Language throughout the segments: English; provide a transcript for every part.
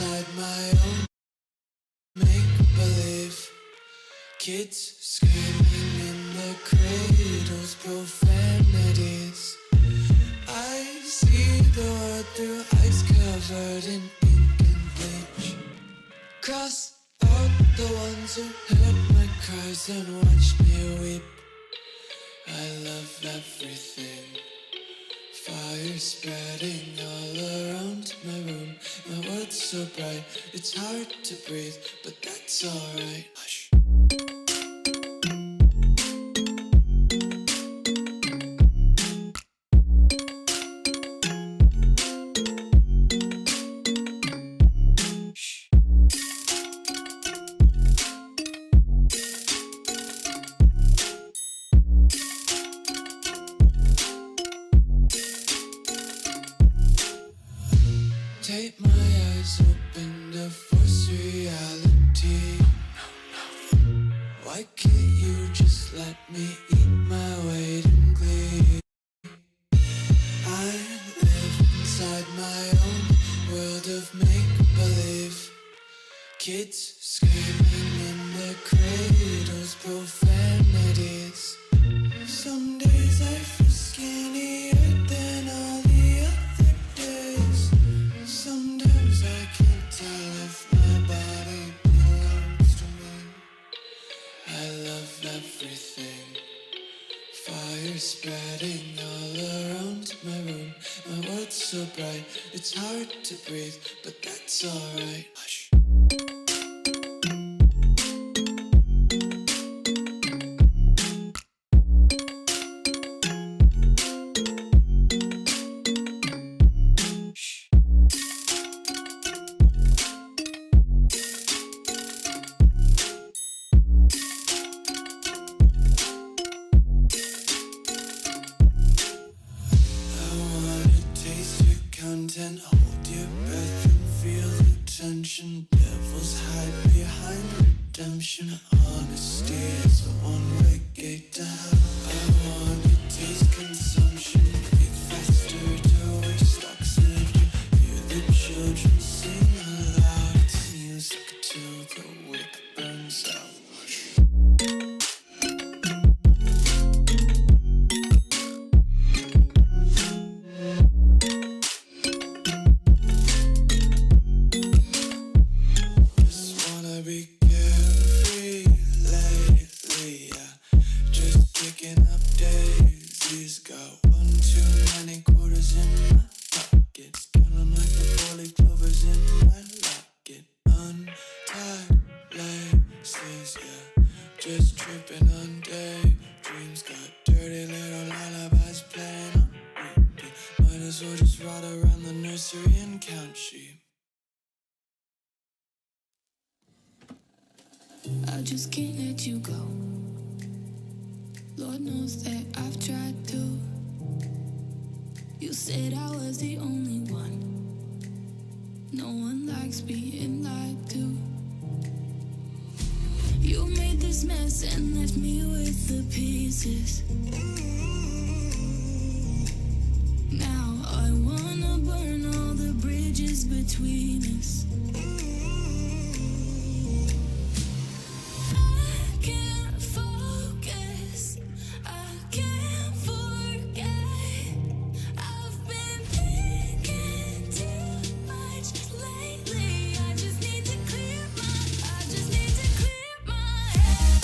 inside my own make-believe. Kids screaming in the cradles, profanities. I see the world through ice covered in ink and bleach. Cross out the ones who heard my cries and watched me weep. I love everything. Fire spreading all around my room. My world's so bright, it's hard to breathe, but that's alright. Hush. Take my eyes open to force reality. Why can't you just let me eat my weight in glee? I live inside my own world of make-believe. Kids screaming in the cradles, profanities. Some days I feel skinnier than all the other days. Sometimes I can't tell if my body belongs to me. I love everything. Fire spreading all around my room. My world's so bright, it's hard to breathe, but that's alright. Hush. Content, hold your breath and feel the tension. Devils hide behind redemption. Honesty is a one-way gate to hell. I wanna taste consumption. Breathe faster to waste oxygen. Hear the children sing aloud. It's music till the wick burns out. Just tripping on day. Dreams got dirty little lullabies playing on repeat. Might as well just ride around the nursery and count sheep. I just can't let you go. Lord knows that I've tried to. You said I was the only one. No one likes being lied to. You made this mess and left me with the pieces. Now I wanna burn all the bridges between us. I can't focus, I can't forget. I've been thinking too much lately. I just need to clear my head. I just need to clear my head.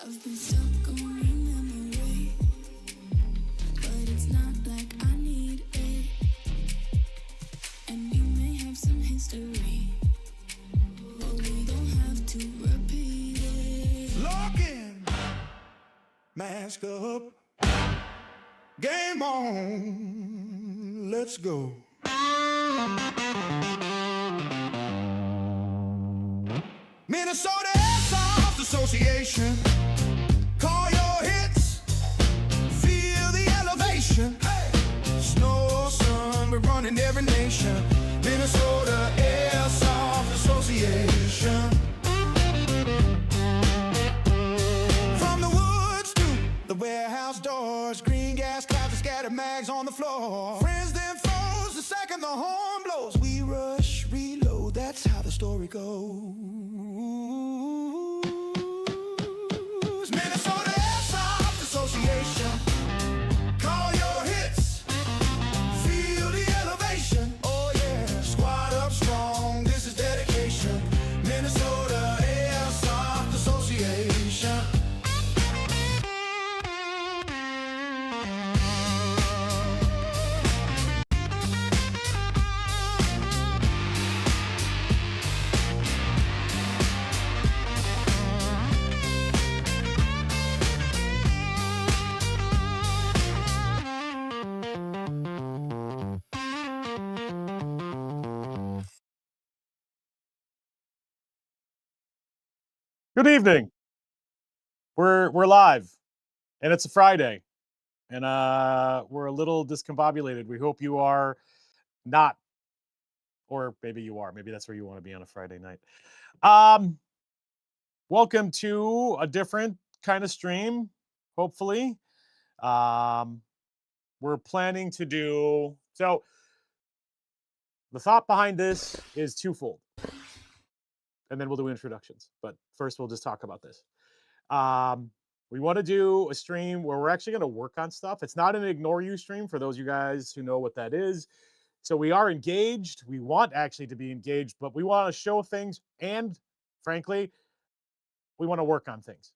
I've been stuck on memory, but it's not like I need it. And we may have some history, but we don't have to repeat it. Lock in, mask up, game on, let's go. Minnesota Airsoft Association, call your hits, feel the elevation. Hey. Snow, sun, we're running every nation. Minnesota Airsoft Association. Association. From the woods to the warehouse doors, green gas clouds and scattered mags on the floor. Friends then foes, the second the horn blows, we rush, reload, that's how the story goes. Minnesota Airsoft Association. Call your hits, feel the elevation. Oh yeah, squad up strong, this is dedication. Minnesota Airsoft Association. Good evening. We're live, and it's a Friday, and we're a little discombobulated. We hope you are not, or maybe you are. Maybe that's where you want to be on a Friday night. Welcome to a different kind of stream. Hopefully, we're planning to do so. The thought behind this is twofold, and then we'll do introductions. But first, we'll just talk about this. We want to do a stream where we're actually going to work on stuff. It's not an ignore you stream for those of you guys who know what that is. So we are engaged. We want actually to be engaged, but we want to show things. And frankly, we want to work on things.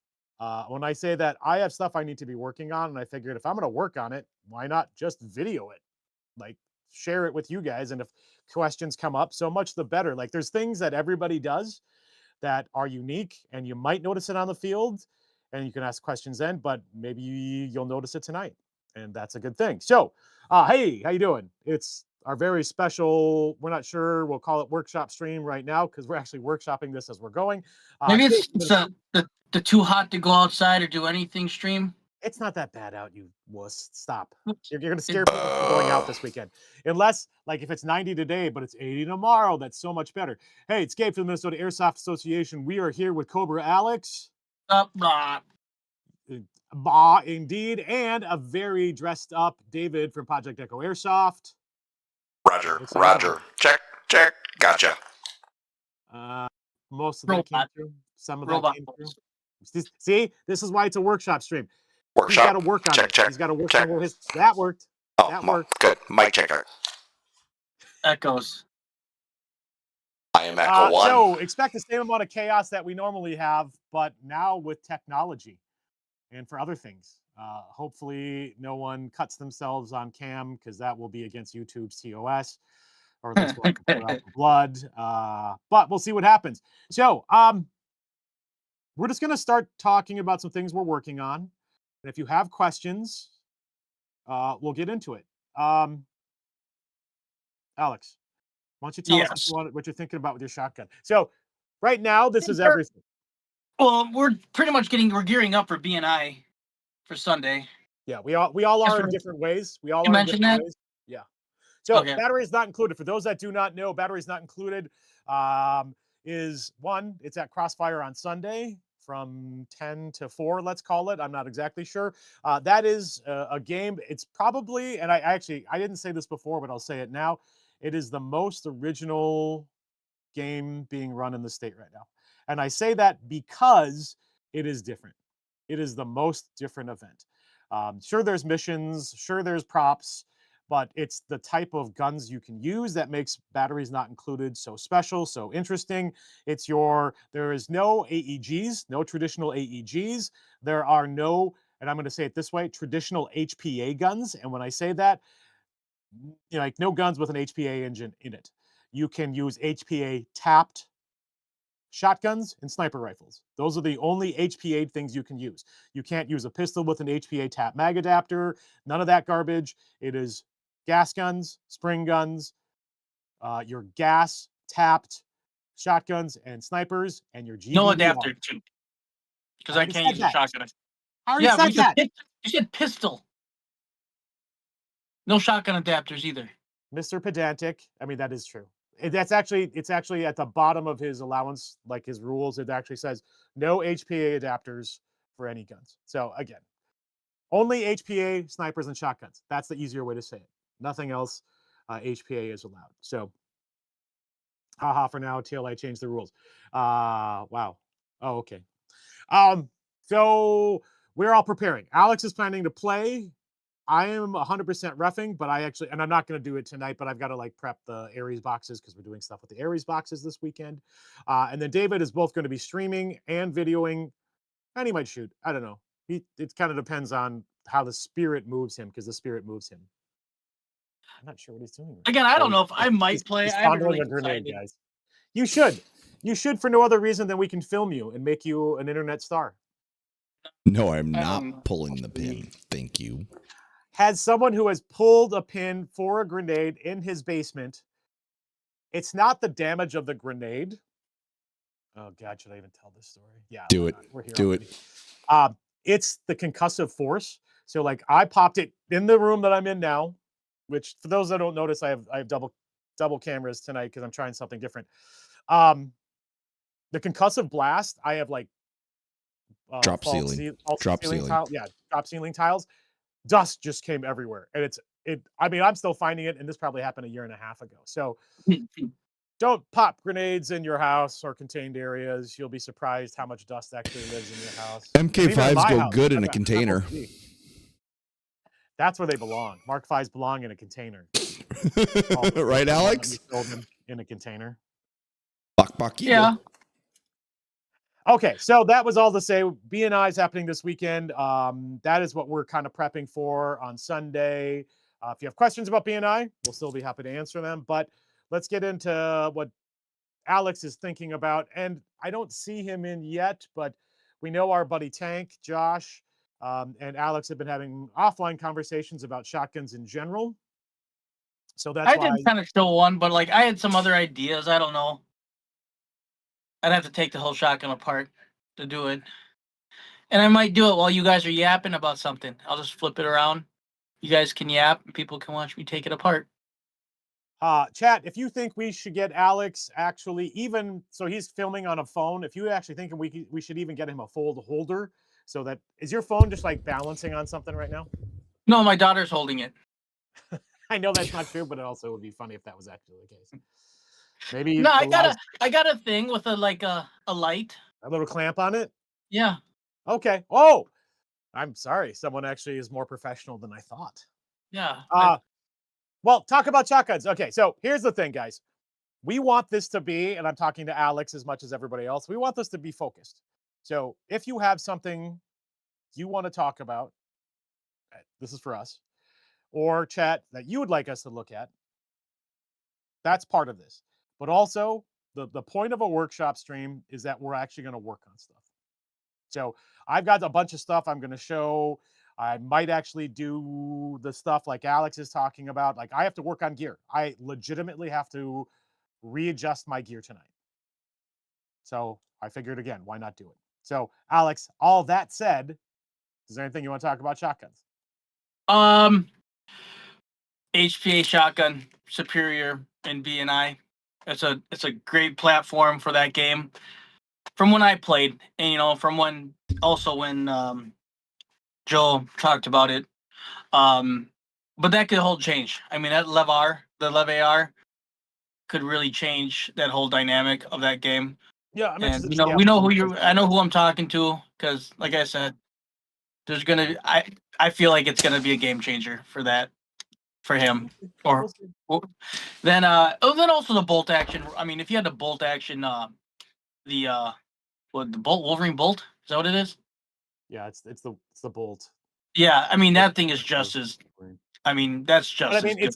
When I say that, I have stuff I need to be working on. And I figured if I'm going to work on it, why not just video it? Like share it with you guys. And if questions come up, so much the better. Like there's things that everybody does that are unique and you might notice it on the field and you can ask questions then, but maybe you'll notice it tonight and that's a good thing. So, hey, how you doing? It's our very special, we're not sure, we'll call it workshop stream right now because we're actually workshopping this as we're going. Maybe it's the too hot to go outside or do anything stream. It's not that bad out, you wuss. Stop. You're going to scare people from going out this weekend. Unless, like, if it's 90 today, but it's 80 tomorrow, that's so much better. Hey, it's Gabe from the Minnesota Airsoft Association. We are here with Cobra Alex. Indeed. And a very dressed up David from Project Echo Airsoft. Roger. Check. Gotcha. Most of that came through. Some of that came through. See, this is why it's a workshop stream. He's got to work on it. He's got to work on his. That worked. That worked. Good. Mic checker. Echoes. I am Echo 1. So expect the same amount of chaos that we normally have, but now with technology and for other things. Hopefully no one cuts themselves on cam because that will be against YouTube's TOS, or at least we'll have to pour out the blood. But we'll see what happens. So we're just going to start talking about some things we're working on. And if you have questions, we'll get into it. Alex, why don't you tell us what you're thinking about with your shotgun? So right now, this is everything. Well, we're gearing up for BNI for Sunday. Yeah, we all are in different ways. We all are in different ways. Yeah. So battery is not included. For those that do not know, battery is not included. Is one, it's at Crossfire on Sunday from 10 to 4, let's call it. I'm not exactly sure. That is a game. It's probably, and I didn't say this before, but I'll say it now. It is the most original game being run in the state right now. And I say that because it is different. It is the most different event. Sure, there's missions, sure, there's props, but it's the type of guns you can use that makes batteries not included so special, so interesting. There is no AEGs, no traditional AEGs. There are no, and I'm going to say it this way, traditional HPA guns. And when I say that, like no guns with an HPA engine in it. You can use HPA tapped shotguns and sniper rifles. Those are the only HPA things you can use. You can't use a pistol with an HPA tap mag adapter, none of that garbage. It is gas guns, spring guns, your gas tapped shotguns and snipers, and your GBR. No adapter too, because I can't use a shotgun. I already said that. You said pistol. No shotgun adapters either. Mr. Pedantic. I mean, that is true. It's actually at the bottom of his allowance, like his rules. It actually says no HPA adapters for any guns. So again, only HPA snipers and shotguns. That's the easier way to say it. Nothing else HPA is allowed. So haha for now till I change the rules. Wow. Oh, okay. So we're all preparing. Alex is planning to play. I am 100% reffing, but and I'm not going to do it tonight, but I've got to like prep the Aries boxes because we're doing stuff with the Aries boxes this weekend. And then David is both going to be streaming and videoing, and he might shoot. I don't know. It kind of depends on how the spirit moves him, because the spirit moves him. I'm not sure what he's doing. Again, I don't know if I might play. He's I haven't fondling really a grenade, decided. guys. You should. You should for no other reason than we can film you and make you an internet star. No, I'm not pulling the pin. Thank you. Has someone who has pulled a pin for a grenade in his basement. It's not the damage of the grenade. Oh God, should I even tell this story? Yeah, do it. We're here. Do already. it. It's the concussive force. So like I popped it in the room that I'm in now, which for those that don't notice, I have double cameras tonight because I'm trying something different. The concussive blast, I have like drop ceiling tile, drop ceiling tiles. Dust just came everywhere, and I mean, I'm still finding it, and this probably happened a year and a half ago. So don't pop grenades in your house or contained areas. You'll be surprised how much dust actually lives in your house. MK5s go good in a container. That's where they belong. Mark 5s belong in a container. Right, Alex? Sold them in a container. Yeah. Okay, so that was all to say. BNI is happening this weekend. That is what we're kind of prepping for on Sunday. If you have questions about BNI, we'll still be happy to answer them. But let's get into what Alex is thinking about. And I don't see him in yet, but we know our buddy Tank, Josh, and Alex have been having offline conversations about shotguns in general. So that's why I did kind of show one, but like I had some other ideas. I don't know. I'd have to take the whole shotgun apart to do it. And I might do it while you guys are yapping about something. I'll just flip it around. You guys can yap and people can watch me take it apart. Chat, if you think we should get Alex actually, even so he's filming on a phone, if you actually think we should even get him a fold holder, so that is your phone just like balancing on something right now? No, my daughter's holding it. I know that's not true, but it also would be funny if that was actually the case. Maybe no, I got a thing with a light. A little clamp on it? Yeah. Okay. Oh, I'm sorry. Someone actually is more professional than I thought. Yeah. Well, talk about shotguns. Okay, so here's the thing, guys. We want this to be, and I'm talking to Alex as much as everybody else, we want this to be focused. So if you have something you want to talk about, this is for us, or chat that you would like us to look at, that's part of this. But also, the point of a workshop stream is that we're actually going to work on stuff. So I've got a bunch of stuff I'm going to show. I might actually do the stuff like Alex is talking about. Like I have to work on gear. I legitimately have to readjust my gear tonight. So I figured again, why not do it? So Alex, all that said, is there anything you want to talk about shotguns? HPA shotgun superior in BNI. It's a great platform for that game. From when I played, and from when Joe talked about it. But that could hold change. I mean, that the Lev AR could really change that whole dynamic of that game. Yeah, we know I know who I'm talking to, because like I said, there's gonna I feel like it's gonna be a game changer for him. Or then also the bolt action. I mean, if you had the bolt action, the bolt Wolverine bolt, is that what it is? Yeah, it's the bolt. Yeah, I mean that thing is just as. I mean that's just. But I mean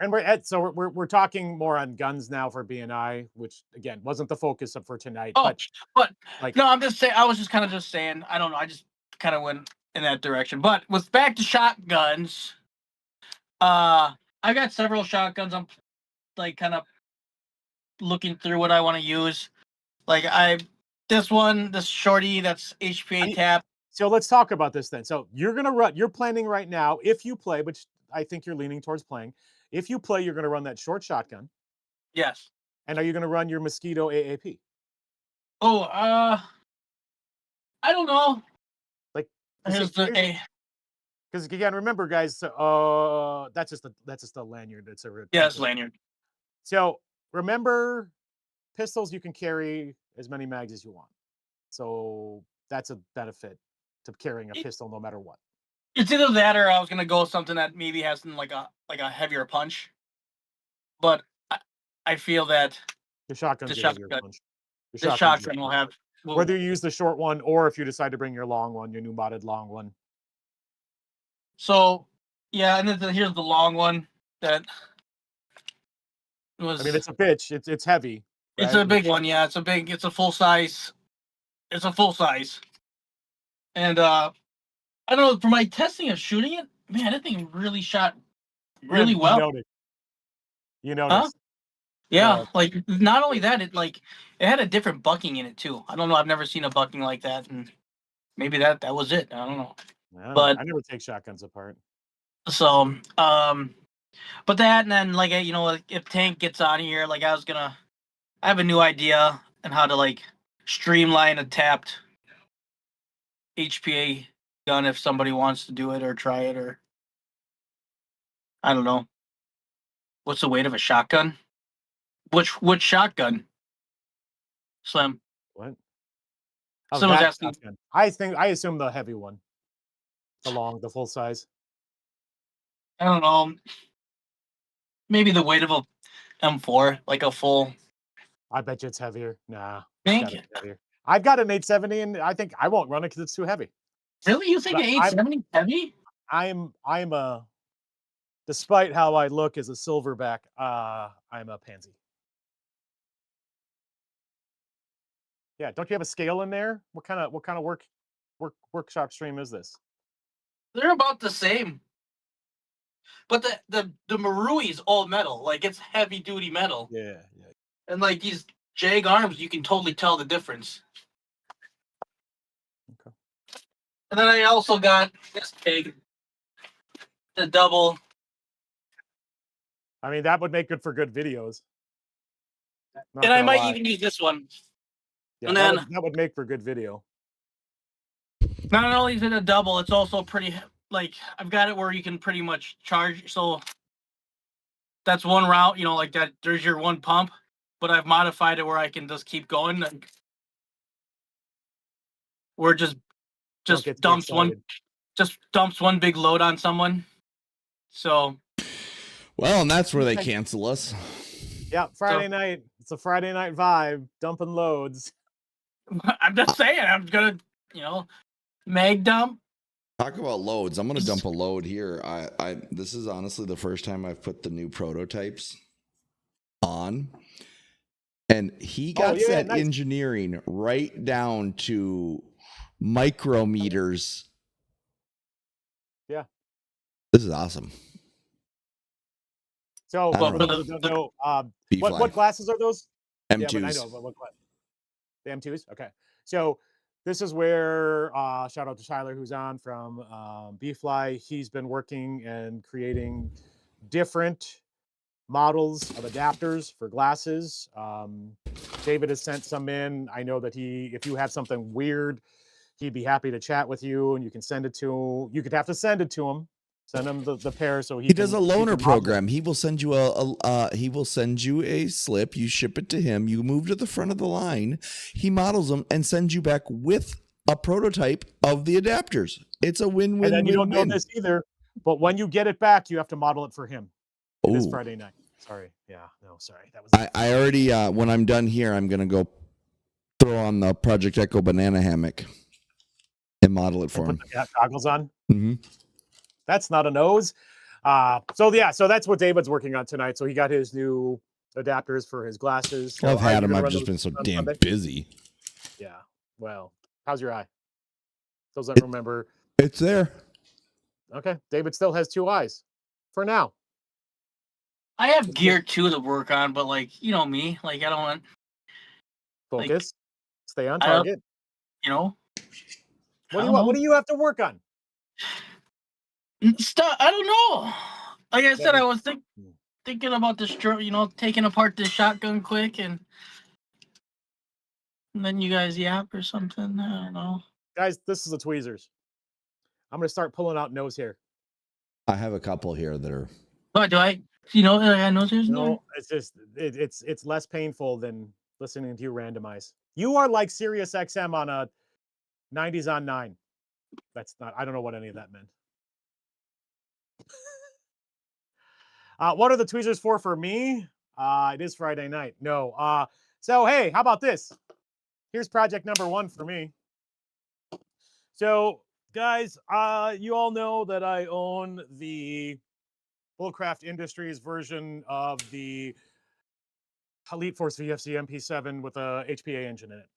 and we're talking more on guns now for BNI, which again wasn't the focus for tonight. Oh, but like no, I'm just saying. I was just kind of saying. I don't know. I just kind of went in that direction. But with back to shotguns, I got several shotguns. I'm like kind of looking through what I want to use. Like this shorty, that's HPA tap. So let's talk about this then. So you're planning right now, if you play, which I think you're leaning towards playing. If you play, you're going to run that short shotgun. Yes. And are you going to run your Mosquito AAP? Oh, I don't know. Like, Here's the A. Because again, remember, guys, that's just a lanyard. It's a it's lanyard. So remember, pistols you can carry as many mags as you want. So that's a benefit to carrying a pistol, no matter what. It's either that or I was gonna go with something that maybe has like a heavier punch. But I feel that the shotgun's a heavier punch. The shotgun will have whether you use the short one or if you decide to bring your long one, your new modded long one. So, yeah, and then here's the long one that was. I mean, it's a bitch. It's heavy. Right? It's a big one. Yeah, it's a full size. It's a full size. And I don't know, for my testing of shooting it, man, that thing really shot really well. You noticed. Huh? Yeah, like not only that, it had a different bucking in it too. I don't know. I've never seen a bucking like that, and maybe that was it. I don't know. But I never take shotguns apart. So, but that, and then if Tank gets on here, I have a new idea on how to streamline a tapped HPA gun if somebody wants to do it or try it, or I don't know. What's the weight of a shotgun? Which shotgun? Slim. What? Someone's asking. Shotgun. I assume the heavy one. The full size. I don't know. Maybe the weight of a M4, like a full. I bet you it's heavier. Nah. Think? I've got an 870, and I think I won't run it because it's too heavy. Really? You think an 870 heavy? I'm a. Despite how I look as a silverback, I'm a pansy. Yeah, don't you have a scale in there? What kind of workshop stream is this? They're about the same. But the Marui is all metal, it's heavy duty metal. Yeah. And these Jag arms, you can totally tell the difference. Okay. And then I also got this pig, the double. I mean, that would make good for good videos. And I might even use this one. Yeah, and then that would make for good video. Not only is it a double, it's also pretty. I've got it where you can pretty much charge. So that's one route, that. There's your one pump, but I've modified it where I can just keep going. Where just dumps one big load on someone. So. Well, and that's where they cancel us. Yeah, Friday night. It's a Friday night vibe, dumping loads. I'm just saying, I'm gonna, mag dump. Talk about loads. I'm gonna dump a load here. This is honestly the first time I've put the new prototypes on, and he got engineering right down to micrometers. Yeah, this is awesome. So, what glasses are those? M2s. Yeah, but I know, but what glass? The M2s? Okay. So, this is where, shout out to Tyler, who's on from B-Fly. He's been working and creating different models of adapters for glasses. David has sent some in. I know that if you have something weird, he'd be happy to chat with you, and you can send it to, you could have to send it to him. Send him the pair so he does a loaner program. He will send you a slip. You ship it to him. You move to the front of the line. He models them and sends you back with a prototype of the adapters. It's a win-win. And then you don't know this either, but when you get it back, you have to model it for him. This Friday night. Sorry. Yeah. No. Sorry. That was. I already. When I'm done here, I'm gonna go throw on the Project Echo banana hammock and model it for him. Put the goggles on. Mm-hmm. That's not a nose. So that's what David's working on tonight. So he got his new adapters for his glasses. So I've had them. I've just been so damn busy. Yeah. Well, how's your eye? Doesn't remember. It's there. Okay. David still has 2 eyes for now. I have gear too to work on, but me, I don't want focus. Stay on target. What do you have to work on? Stuff. I don't know. Like I said, I was thinking. thinking about this, taking apart this shotgun quick, and then you guys yap or something. I don't know. Guys, this is the tweezers. I'm going to start pulling out nose hair. I have a couple here that are. Oh, do I? I know there's no. It's just it's less painful than listening to you randomize. You are like Sirius XM on a 90s on 9. That's not. I don't know what any of that meant. What are the tweezers for me? It is Friday night. No. So hey, how about this? Here's project number 1 for me. So guys, you all know that I own the Bullcraft Industries version of the Elite Force VFC MP7 with a HPA engine in it.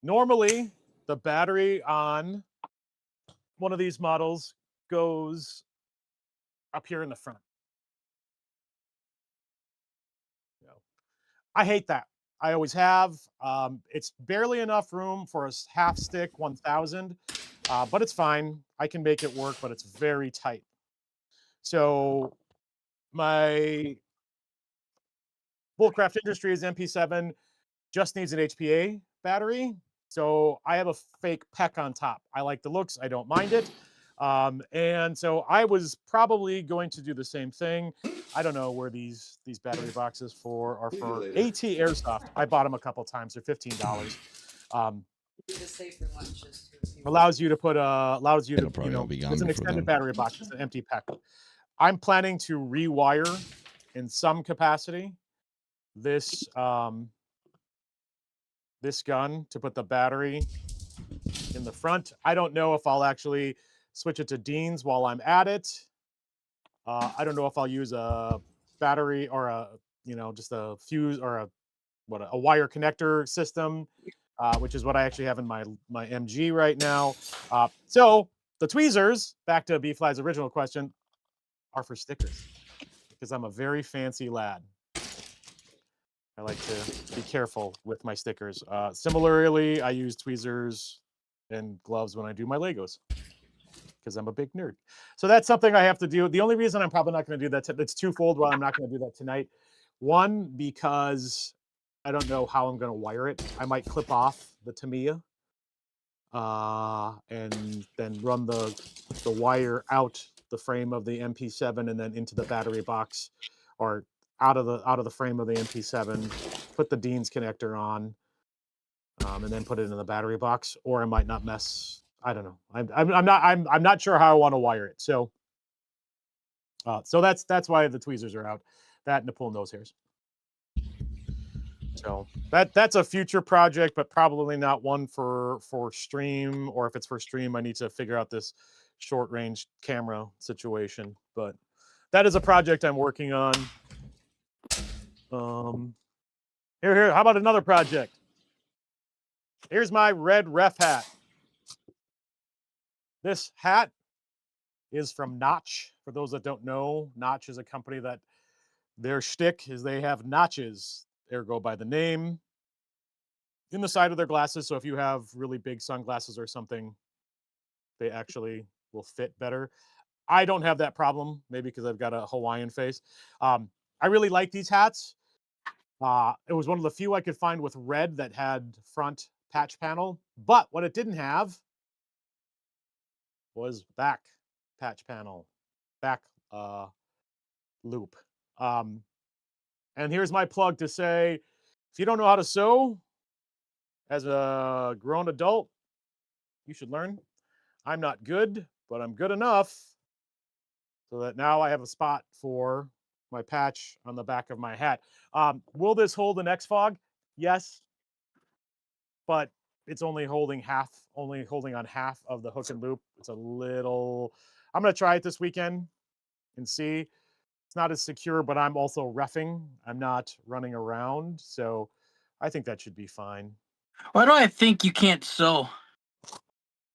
Normally, the battery on one of these models goes up here in the front. I hate that. I always have. It's barely enough room for a half stick 1000, but it's fine. I can make it work, but it's very tight. So my Bullcraft Industries MP7 just needs an HPA battery. So I have a fake PEC on top. I like the looks. I don't mind it. And so I was probably going to do the same thing. I don't know where these battery boxes are for AT Airsoft. I bought them a couple times. They're $15. Allows you to put it's an extended battery box. It's an empty pack. I'm planning to rewire in some capacity this this gun to put the battery in the front. I don't know if I'll actually switch it to Dean's while I'm at it. I don't know if I'll use a battery or just a fuse or a wire connector system, which is what I actually have in my MG right now. So the tweezers, back to B-Fly's original question, are for stickers because I'm a very fancy lad. I like to be careful with my stickers. Similarly, I use tweezers and gloves when I do my Legos because I'm a big nerd. So that's something I have to do. The only reason I'm probably not going to do that, it's twofold why I'm not going to do that tonight. One, because I don't know how I'm going to wire it. I might clip off the Tamiya and then run the wire out the frame of the MP7 and then into the battery box, or out of the frame of the MP7, put the Dean's connector on, and then put it in the battery box. Or I might not mess. I don't know. I'm not sure how I want to wire it. So that's why the tweezers are out. That and to pull nose hairs. So that's a future project, but probably not one for stream. Or if it's for stream, I need to figure out this short range camera situation. But that is a project I'm working on. Here. How about another project? Here's my red ref hat. This hat is from Notch. For those that don't know, Notch is a company that their shtick is they have notches, ergo by the name, in the side of their glasses. So if you have really big sunglasses or something, they actually will fit better. I don't have that problem, maybe because I've got a Hawaiian face. I really like these hats. It was one of the few I could find with red that had front patch panel, but what it didn't have was back patch panel, back loop. And here's my plug to say, if you don't know how to sew as a grown adult, you should learn. I'm not good, but I'm good enough so that now I have a spot for my patch on the back of my hat. Will this hold an X-Fog? Yes, but it's only holding on half of the hook and loop. It's a little, I'm going to try it this weekend and see. It's not as secure, but I'm also reffing. I'm not running around. So I think that should be fine. Why do I think you can't sew?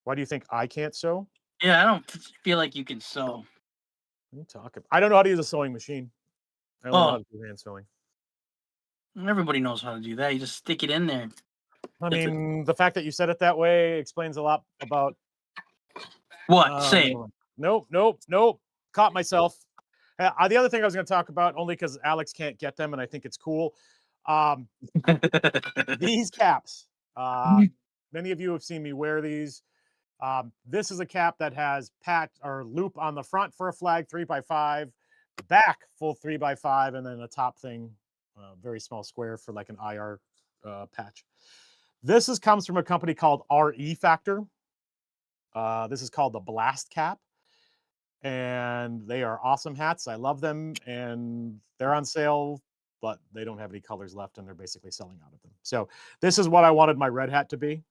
Why do you think I can't sew? Yeah, I don't feel like you can sew. What are you talking? I don't know how to use a sewing machine. I don't know how to do hand sewing. Everybody knows how to do that. You just stick it in there. I mean, the fact that you said it that way explains a lot about what? Say. Nope. Caught myself. The other thing I was going to talk about, only because Alex can't get them, and I think it's cool. These caps. Many of you have seen me wear these. This is a cap that has patch or loop on the front for a flag 3x5, back full 3x5, and then a top thing, very small square for like an IR patch. This comes from a company called RE Factor. This is called the Blast Cap, and they are awesome hats. I love them, and they're on sale, but they don't have any colors left, and they're basically selling out of them. So this is what I wanted my red hat to be.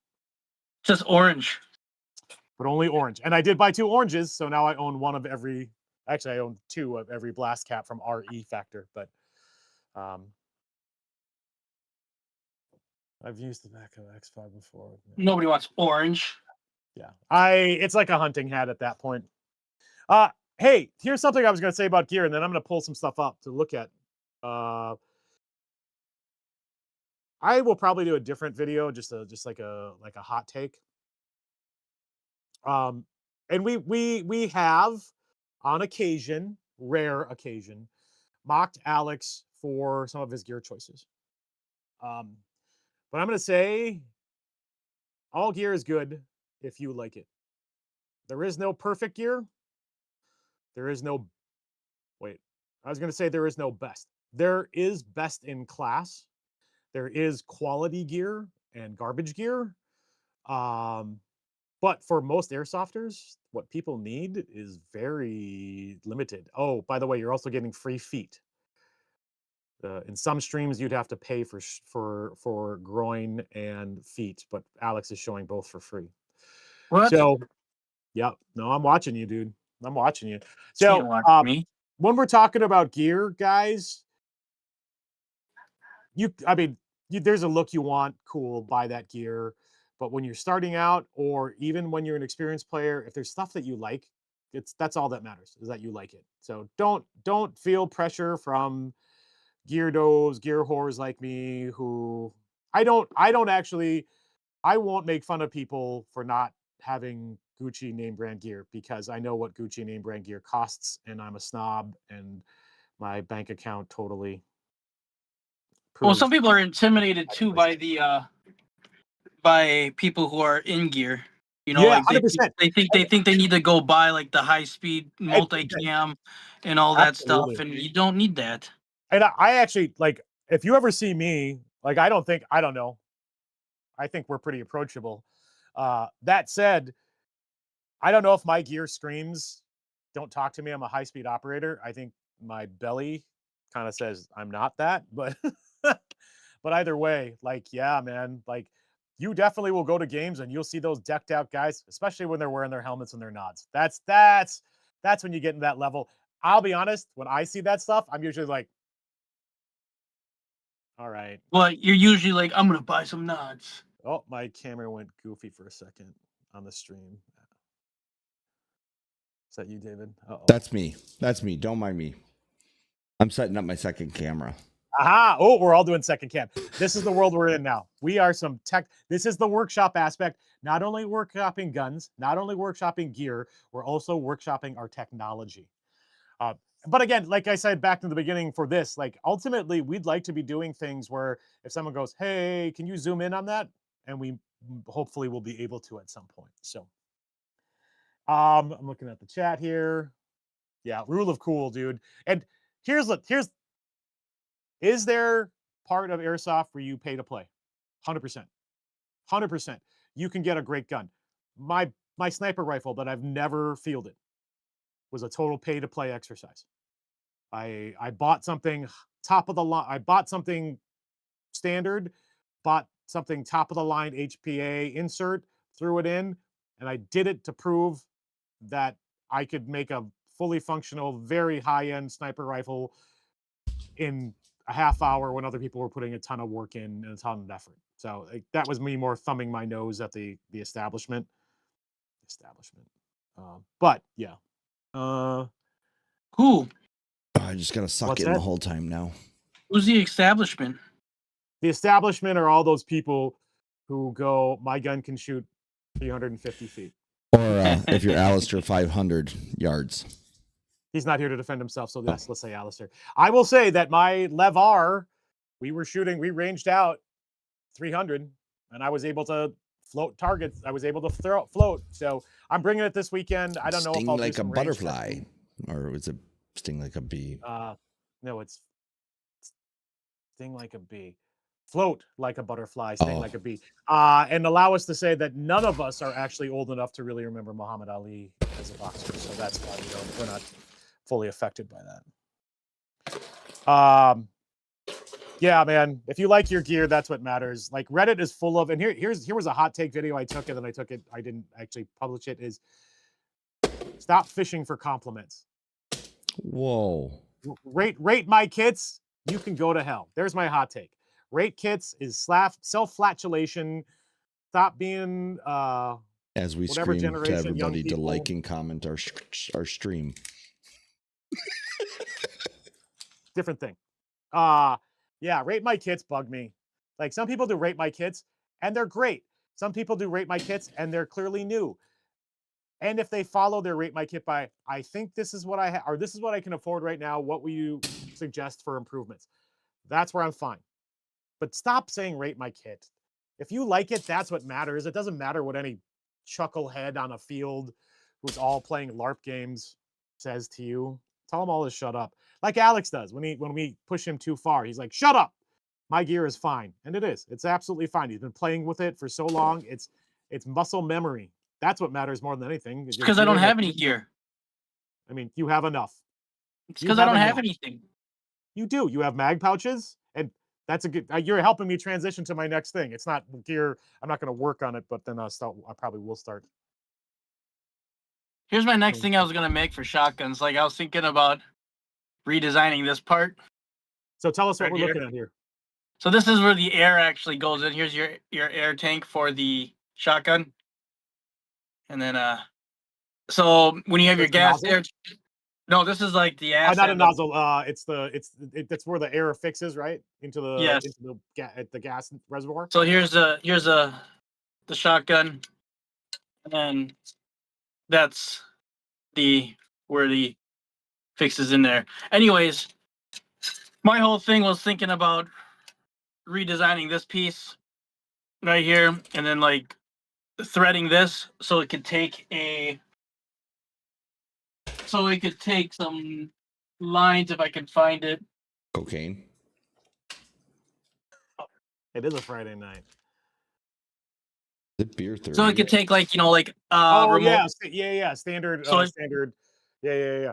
Just orange. But only orange. And I did buy 2 oranges, so now I own one of every. Actually, I own 2 of every Blast Cap from RE Factor. But I've used the back of X5 before. Nobody wants orange. Yeah, it's like a hunting hat at that point. Hey, here's something I was going to say about gear, and then I'm going to pull some stuff up to look at. I will probably do a different video, just like a hot take. And we have, on occasion, rare occasion, mocked Alex for some of his gear choices. But I'm going to say all gear is good if you like it. There is no perfect gear. There is no, wait, I was going to say there is no best. There is best in class. There is quality gear and garbage gear. But for most airsofters, what people need is very limited. Oh, by the way, you're also getting free feet. In some streams, you'd have to pay for groin and feet, but Alex is showing both for free. What? So, yeah, no, I'm watching you, dude. I'm watching you. So, when we're talking about gear, guys, there's a look you want, cool, buy that gear. But when you're starting out, or even when you're an experienced player, if there's stuff that you like, that's all that matters, is that you like it. So don't feel pressure from geardos, gear whores like me, who I won't make fun of people for not having Gucci name brand gear, because I know what Gucci name brand gear costs, and I'm a snob, and my bank account totally. Well, some people are intimidated too by by people who are in gear. You know, yeah, like they think they need to go buy like the high speed multicam and all that stuff, and you don't need that. And I actually, like, if you ever see me, like, I don't know. I think we're pretty approachable. That said, I don't know if my gear screams, "Don't talk to me, I'm a high speed operator." I think my belly kind of says I'm not that, but but either way, like, yeah, man, like, you definitely will go to games and you'll see those decked out guys, especially when they're wearing their helmets and their nods. That's when you get in that level. I'll be honest, when I see that stuff, I'm usually like, all right. Well, you're usually like, I'm gonna buy some nods. Oh, my camera went goofy for a second on the stream. Is that you, David? Uh-oh. That's me. Don't mind me. I'm setting up my second camera. Aha! Oh, we're all doing second cam. This is the world we're in now. We are some tech. This is the workshop aspect. Not only workshopping guns, not only workshopping gear, we're also workshopping our technology. But again, like I said back in the beginning for this, like, ultimately, we'd like to be doing things where if someone goes, "Hey, can you zoom in on that?" and we hopefully will be able to at some point. So, I'm looking at the chat here. Yeah, rule of cool, dude. And here's is there part of airsoft where you pay to play? 100%. 100%. You can get a great gun. My sniper rifle that I've never fielded was a total pay to play exercise. I bought something top of the line. I bought something standard, bought something top of the line HPA insert, threw it in, and I did it to prove that I could make a fully functional, very high end sniper rifle in a half hour when other people were putting a ton of work in and a ton of effort. So, like, that was me more thumbing my nose at the establishment. But yeah. Who? I just gotta suck in the whole time now. Who's the establishment? The establishment are all those people who go, my gun can shoot 350 feet. Or if you're Alistair, 500 yards. He's not here to defend himself, so yes, let's say Alistair. I will say that my Levar, we ranged out 300, and I was able to float targets. I was able to float. So I'm bringing it this weekend. I don't know if I'll like do some a butterfly, or was it sting like a bee? No, it's sting like a bee. Float like a butterfly, sting like a bee. And allow us to say that none of us are actually old enough to really remember Muhammad Ali as a boxer. So that's why we're not fully affected by that. Yeah, man. If you like your gear, that's what matters. Like Reddit is full of, and here was a hot take video I took, and then I didn't actually publish it. Is stop fishing for compliments. Whoa. Rate my kits. You can go to hell. There's my hot take. Rate kits is self-flatulation. Stop being as we scream to everybody to like and comment our stream. Different thing. Yeah, rate my kits bug me. Like some people do rate my kits and they're great. Some people do rate my kits and they're clearly new. And if they follow their rate my kit by, I think this is what I have, or this is what I can afford right now. What will you suggest for improvements? That's where I'm fine. But stop saying rate my kit. If you like it, that's what matters. It doesn't matter what any chucklehead on a field who's all playing LARP games says to you. Tell him all to shut up. Like Alex does when we push him too far. He's like, shut up. My gear is fine. And it is. It's absolutely fine. He's been playing with it for so long. It's muscle memory. That's what matters more than anything. Because I don't have any gear. I mean, you have enough. It's because I don't have anything. You do. You have mag pouches, and that's a good. You're helping me transition to my next thing. It's not gear. I'm not going to work on it, but then I probably will start. Here's my next thing I was going to make for shotguns. Like I was thinking about redesigning this part. So tell us what we're looking at here. So this is where the air actually goes in. Here's your air tank for the shotgun. And then so when you have your gas air, no, this is like the ass. Not a nozzle. It's that's where the air fixes right into the into the gas reservoir. So here's the shotgun, and then that's where the fix is in there. Anyways, my whole thing was thinking about redesigning this piece right here, and then like threading this so it could take some lines if I can find it. Cocaine. It is a Friday night. The beer 30. So it could take like remote. Yeah, standard. So standard. Yeah.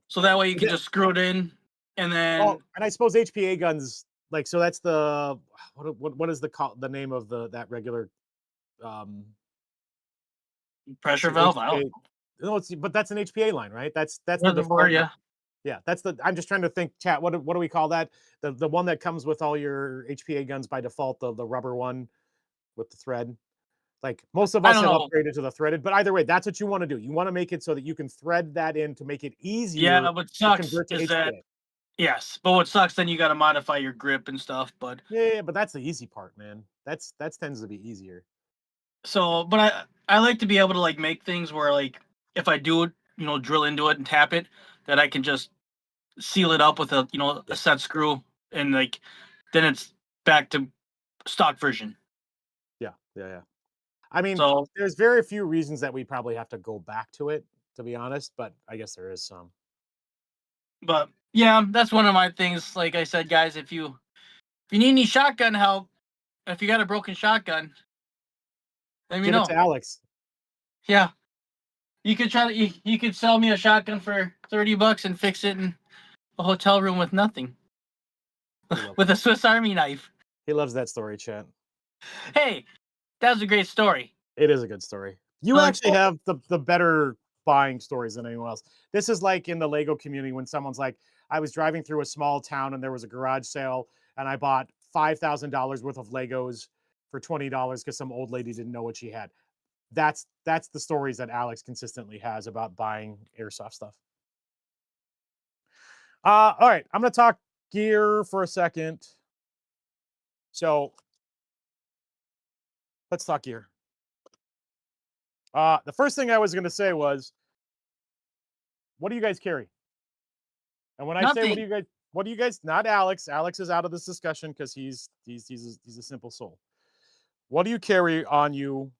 So that way you can just screw it in, and then. Oh, and I suppose HPA guns like so. That's the what is the name of that regular pressure valve? I don't know. No, but that's an HPA line, right? That's the default. Yeah, that's the. I'm just trying to think, chat. What do we call that? The one that comes with all your HPA guns by default, the rubber one with the thread. Like most of us have upgraded to the threaded, but either way, that's what you want to do. You want to make it so that you can thread that in to make it easier. Yeah, what sucks is that. Yes, but what sucks then you got to modify your grip and stuff. But yeah, but that's the easy part, man. That tends to be easier. So, but I like to be able to like make things where like if I do drill into it and tap it, that I can just seal it up with a set screw, and like then it's back to stock version. Yeah. I mean, there's very few reasons that we probably have to go back to it, to be honest, but I guess there is some. But yeah, that's one of my things. Like I said, guys, if you need any shotgun help, if you got a broken shotgun, let me know. Give it to Alex. Yeah. You could you could sell me a shotgun for $30 and fix it in a hotel room with nothing. With a Swiss Army knife. He loves that story, chat. Hey, that was a great story. It is a good story. You actually have the better buying stories than anyone else. This is like in the Lego community when someone's like, I was driving through a small town and there was a garage sale and I bought $5,000 worth of Legos for $20 because some old lady didn't know what she had. That's the stories that Alex consistently has about buying airsoft stuff. All right, I'm going to talk gear for a second. So let's talk gear. The first thing I was going to say was, what do you guys carry? And when I say, what do you guys, not Alex, Alex is out of this discussion because he's a simple soul. What do you carry on you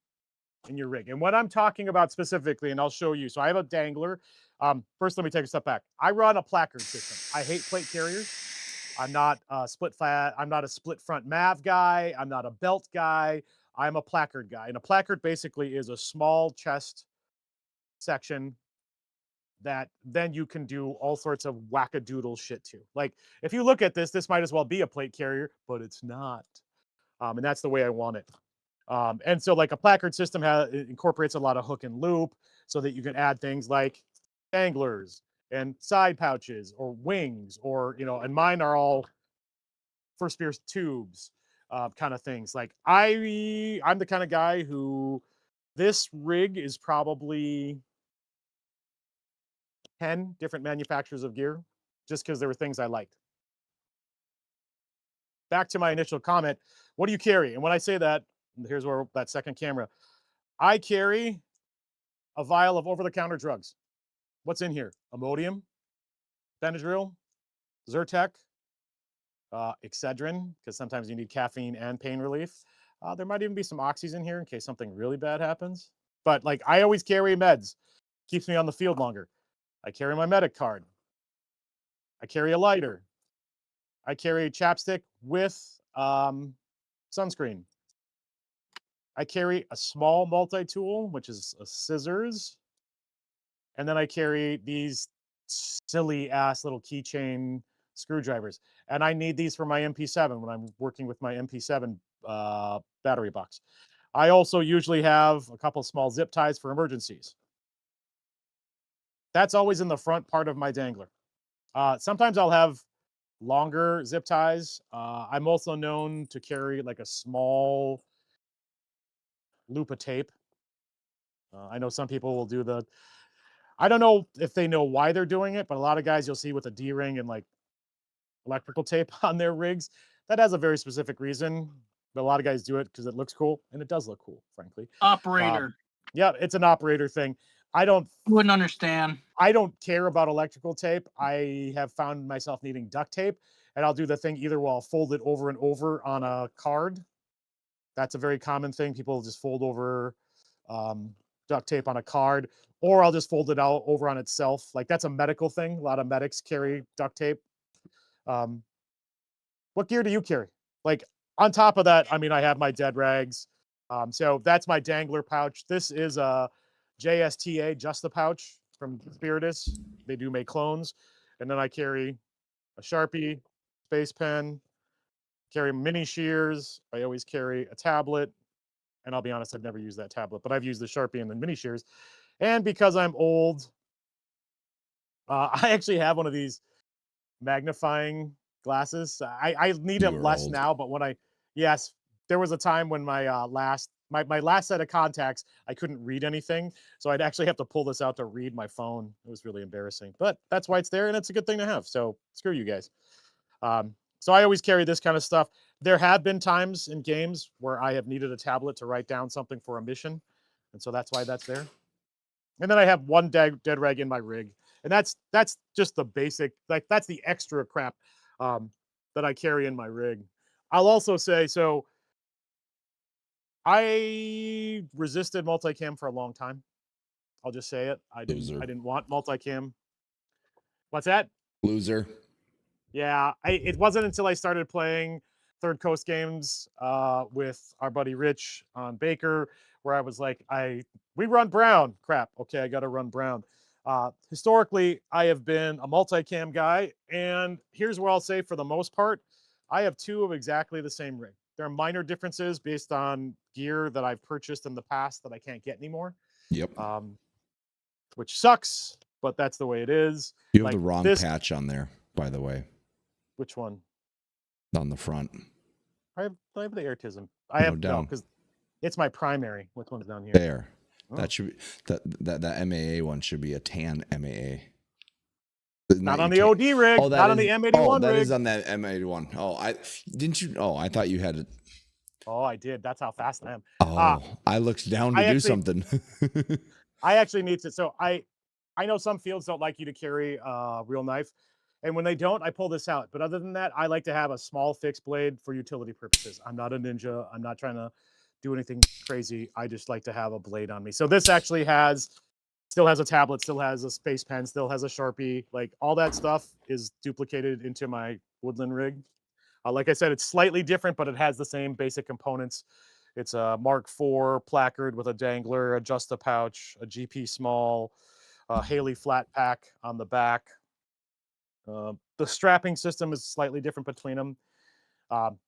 in your rig? And what I'm talking about specifically, and I'll show you. So I have a dangler. First, let me take a step back. I run a placard system. I hate plate carriers. I'm not a split front MAV guy. I'm not a belt guy. I'm a placard guy. And a placard basically is a small chest section that then you can do all sorts of wackadoodle shit to. Like, if you look at this might as well be a plate carrier, but it's not. And that's the way I want it. And so, like, a placard system incorporates a lot of hook and loop so that you can add things like danglers and side pouches or wings, or, and mine are all first spear tubes, kind of things. Like, I'm the kind of guy who, this rig is probably 10 different manufacturers of gear, just because there were things I liked. Back to my initial comment, what do you carry? And when I say that, here's where that second camera, I carry a vial of over-the-counter drugs. What's in here? Imodium, Benadryl, Zyrtec, Excedrin, because sometimes you need caffeine and pain relief. There might even be some oxys in here in case something really bad happens. But, like, I always carry meds. Keeps me on the field longer. I carry my medic card. I carry a lighter. I carry chapstick with sunscreen. I carry a small multi-tool, which is a scissors. And then I carry these silly ass little keychain screwdrivers. And I need these for my MP7 when I'm working with my MP7 battery box. I also usually have a couple small zip ties for emergencies. That's always in the front part of my dangler. Sometimes I'll have longer zip ties. I'm also known to carry like a small loop of tape. I know some people will do I don't know if they know why they're doing it, but a lot of guys you'll see with a D-ring and like electrical tape on their rigs. That has a very specific reason, but a lot of guys do it because it looks cool, and it does look cool, frankly. Operator. Yeah, it's an operator thing. Wouldn't understand. I don't care about electrical tape. I have found myself needing duct tape, and I'll do the thing either while I'll fold it over and over on a card. That's a very common thing. People just fold over duct tape on a card, or I'll just fold it out over on itself. Like, that's a medical thing. A lot of medics carry duct tape. What gear do you carry? Like, on top of that, I mean, I have my dead rags. So that's my dangler pouch. This is a JSTA, just the pouch from Spiritus. They do make clones. And then I carry a Sharpie, space pen, carry mini shears. I always carry a tablet. And I'll be honest, I've never used that tablet, but I've used the Sharpie and the mini shears. And because I'm old, I actually have one of these magnifying glasses. I need them less old now, but yes, there was a time when my last set of contacts, I couldn't read anything. So I'd actually have to pull this out to read my phone. It was really embarrassing, but that's why it's there, and it's a good thing to have. So screw you guys. So I always carry this kind of stuff. There have been times in games where I have needed a tablet to write down something for a mission, and so that's why that's there. And then I have one dead rag in my rig, and that's just the basic, like, that's the extra crap that I carry in my rig. I'll also say, so I resisted multicam for a long time. I'll just say it. I didn't want multicam. What's that? Loser. Yeah, it wasn't until I started playing Third Coast games with our buddy Rich on Baker, where I was like, we run brown. Crap. Okay, I got to run brown. Historically, I have been a multicam guy, and here's where I'll say, for the most part, I have two of exactly the same rig. There are minor differences based on gear that I've purchased in the past that I can't get anymore. Yep. Which sucks, but that's the way it is. You have the wrong patch on there, by the way. Which one? On the front. I have the Airtism. I have down because it's my primary. Which one's down here? There. Oh. That should be that MAA one should be a tan MAA. Not on the OD rig. Oh, not on the M81 rig. Oh, that is on that M81. Oh, I thought you had it. Oh, I did. That's how fast I am. Oh, I looked down to do something. I actually need to. So I know some fields don't like you to carry a real knife. And when they don't, I pull this out. But other than that, I like to have a small fixed blade for utility purposes. I'm not a ninja. I'm not trying to do anything crazy. I just like to have a blade on me. So this actually still has a tablet, still has a space pen, still has a Sharpie. Like all that stuff is duplicated into my woodland rig. Like I said, it's slightly different, but it has the same basic components. It's a Mark IV placard with a dangler, adjust a pouch, a GP small, a Haley flat pack on the back. The strapping system is slightly different between them,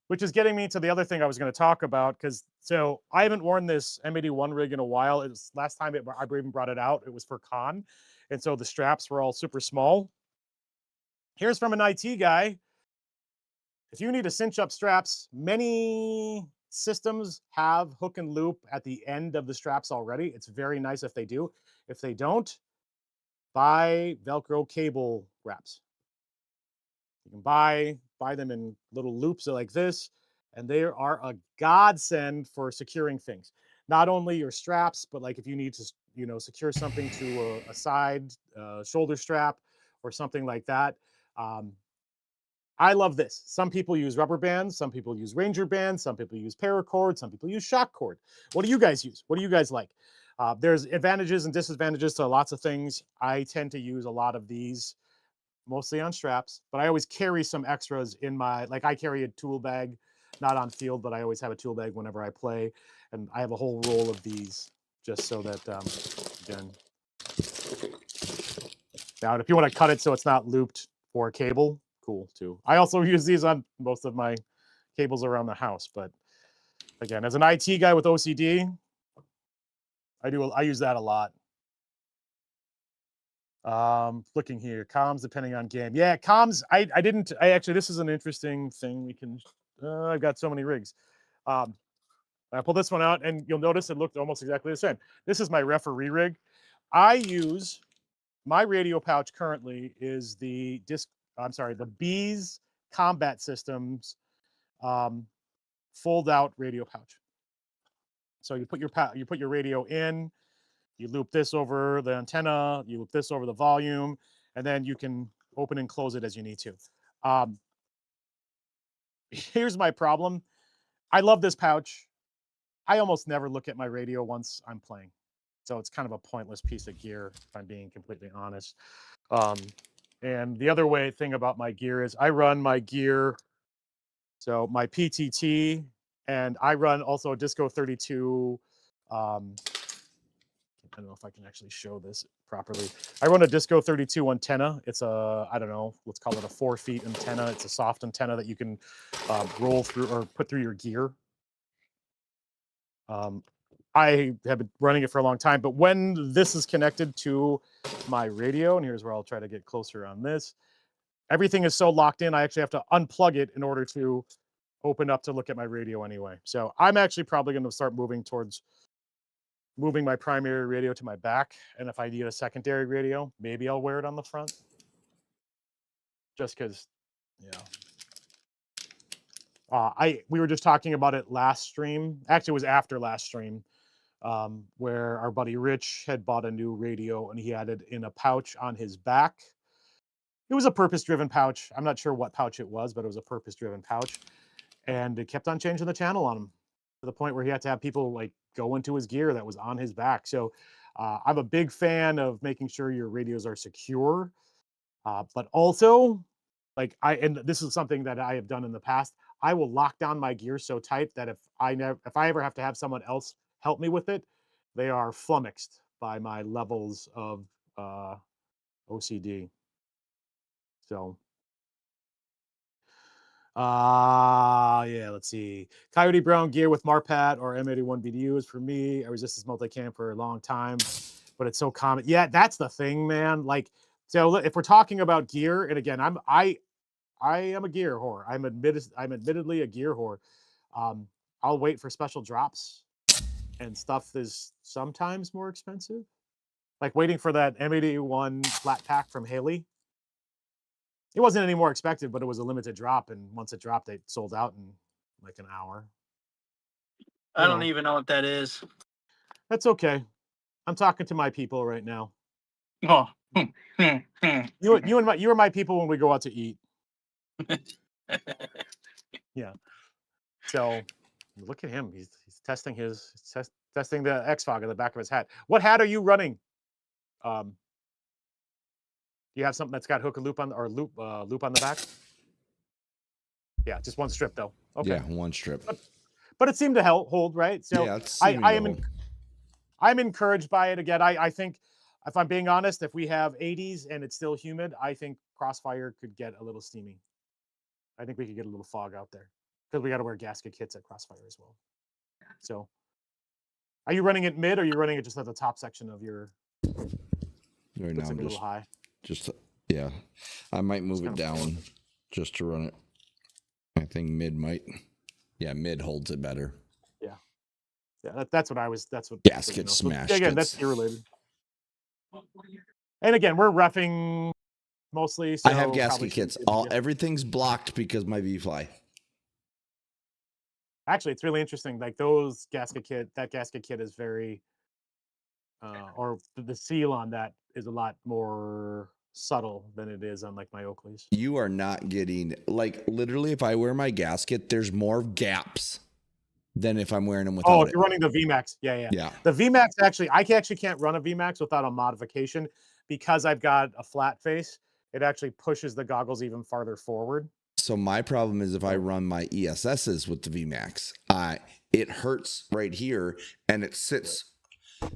which is getting me to the other thing I was going to talk about. So I haven't worn this M81 rig in a while. It's last time I even brought it out, it was for con, and so the straps were all super small. Here's from an IT guy. If you need to cinch up straps, many systems have hook and loop at the end of the straps already. It's very nice if they do. If they don't, buy Velcro cable wraps. You can buy them in little loops like this, and they are a godsend for securing things. Not only your straps, but like if you need to, secure something to a side shoulder strap or something like that. I love this. Some people use rubber bands, some people use Ranger bands, some people use paracord, some people use shock cord. What do you guys use? What do you guys like? There's advantages and disadvantages to lots of things. I tend to use a lot of these mostly on straps, but I always carry some extras in my, like I carry a tool bag, not on field, but I always have a tool bag whenever I play. And I have a whole roll of these just so that, again, now if you want to cut it so it's not looped for a cable, cool too. I also use these on most of my cables around the house, but again, as an IT guy with OCD, I use that a lot. Looking here, comms depending on game. Yeah, comms. I actually, this is an interesting thing. We can. I've got so many rigs. I pull this one out, and you'll notice it looked almost exactly the same. This is my referee rig. I use my radio pouch currently is the Bees Combat Systems fold out radio pouch. So you put your radio in. You loop this over the antenna, you loop this over the volume, and then you can open and close it as you need to. Here's my problem. I love this pouch. I almost never look at my radio once I'm playing. So it's kind of a pointless piece of gear, if I'm being completely honest. And the other thing about my gear is I run my gear, so my PTT, and I run also a Disco 32 I don't know if I can actually show this properly. I run a Disco 32 antenna. It's I don't know, let's call it a 4 feet antenna. It's a soft antenna that you can roll through or put through your gear. I have been running it for a long time, but when this is connected to my radio, and here's where I'll try to get closer on this, everything is so locked in, I actually have to unplug it in order to open up to look at my radio anyway. So I'm actually probably going to start moving my primary radio to my back, and if I need a secondary radio, maybe I'll wear it on the front. Just because, we were just talking about it last stream. Actually, it was after last stream, where our buddy Rich had bought a new radio and he had it in a pouch on his back. It was a purpose-driven pouch. I'm not sure what pouch it was, but it was a purpose-driven pouch, and it kept on changing the channel on him to the point where he had to have people like go into his gear that was on his back. So I'm a big fan of making sure your radios are secure, but also and this is something that I have done in the past. I will lock down my gear so tight that if I ever have to have someone else help me with it, they are flummoxed by my levels of OCD. So yeah, let's see. Coyote Brown gear with Marpat or M81 BDUs for me. I resist this multicam for a long time, but it's so common. Yeah, that's the thing, man. Like, so if we're talking about gear, and again, I am a gear whore. I'm admittedly a gear whore. I'll wait for special drops, and stuff is sometimes more expensive. Like waiting for that M81 flat pack from Haley. It wasn't any more expected, but it was a limited drop, and once it dropped, it sold out in like an hour. I don't even know what that is. That's okay. I'm talking to my people right now. Oh, You are my people when we go out to eat. Yeah. So look at him. He's testing testing the X-Fog in the back of his hat. What hat are you running? Do you have something that's got hook and loop on loop on the back? Yeah, just one strip though. Okay. Yeah, one strip. But it seemed to hold, right? So yeah, it's I'm encouraged by it again. I think, if I'm being honest, if we have 80s and it's still humid, I think Crossfire could get a little steamy. I think we could get a little fog out there because we got to wear gasket kits at Crossfire as well. So, are you running it mid or are you running it just at the top section of your? Right now, a little high. Yeah, I might move it down just to run it. I think mid might. Yeah, mid holds it better. Yeah, that's what I was. That's what gasket smash. Again, that's gear related. And again, we're roughing mostly. So I have gasket kits. Everything's blocked because my V-Fly. Actually, it's really interesting. Like those gasket kit, that gasket kit is very, or the seal on that is a lot more subtle than it is on like my Oakleys. You are not getting, like, literally, if I wear my gasket, there's more gaps than if I'm wearing them without Oh, if you're running the VMAX. Yeah. The VMAX, actually, I actually can't run a VMAX without a modification because I've got a flat face. It actually pushes the goggles even farther forward. So my problem is if I run my ESSs with the VMAX, it hurts right here and it sits.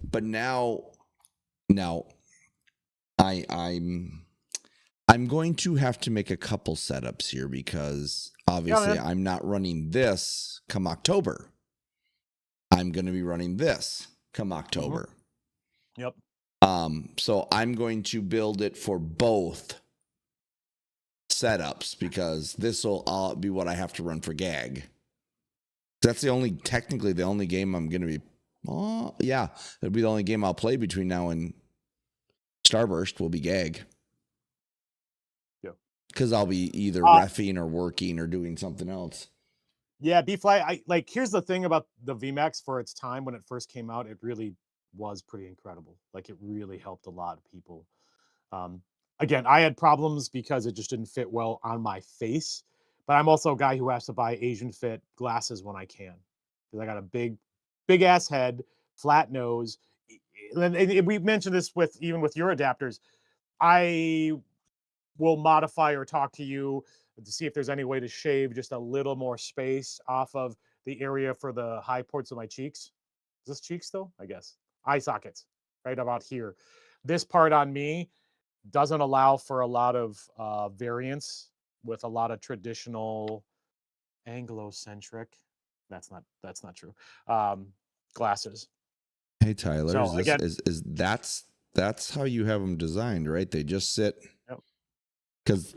But now I'm going to have to make a couple setups here because obviously I'm not running this come October. I'm going to be running this come October. Yep. So I'm going to build it for both setups because this will be what I have to run for GAG. That's technically the only game I'm going to be. Oh, yeah. It'll be the only game I'll play between now and Starburst will be GAG. Yeah. Because I'll be either reffing or working or doing something else. Yeah, B-Fly, here's the thing about the VMAX for its time when it first came out, it really was pretty incredible. Like it really helped a lot of people. Again, I had problems because it just didn't fit well on my face, but I'm also a guy who has to buy Asian fit glasses when I can. Because I got a big ass head, flat nose. And we mentioned this even with your adapters. I will modify or talk to you to see if there's any way to shave just a little more space off of the area for the high ports of my cheeks. Is this cheeks though? I guess. Eye sockets, right about here. This part on me doesn't allow for a lot of variance with a lot of traditional Anglo-centric. That's not true. Glasses. Hey Tyler, so that's how you have them designed, right? They just sit. Because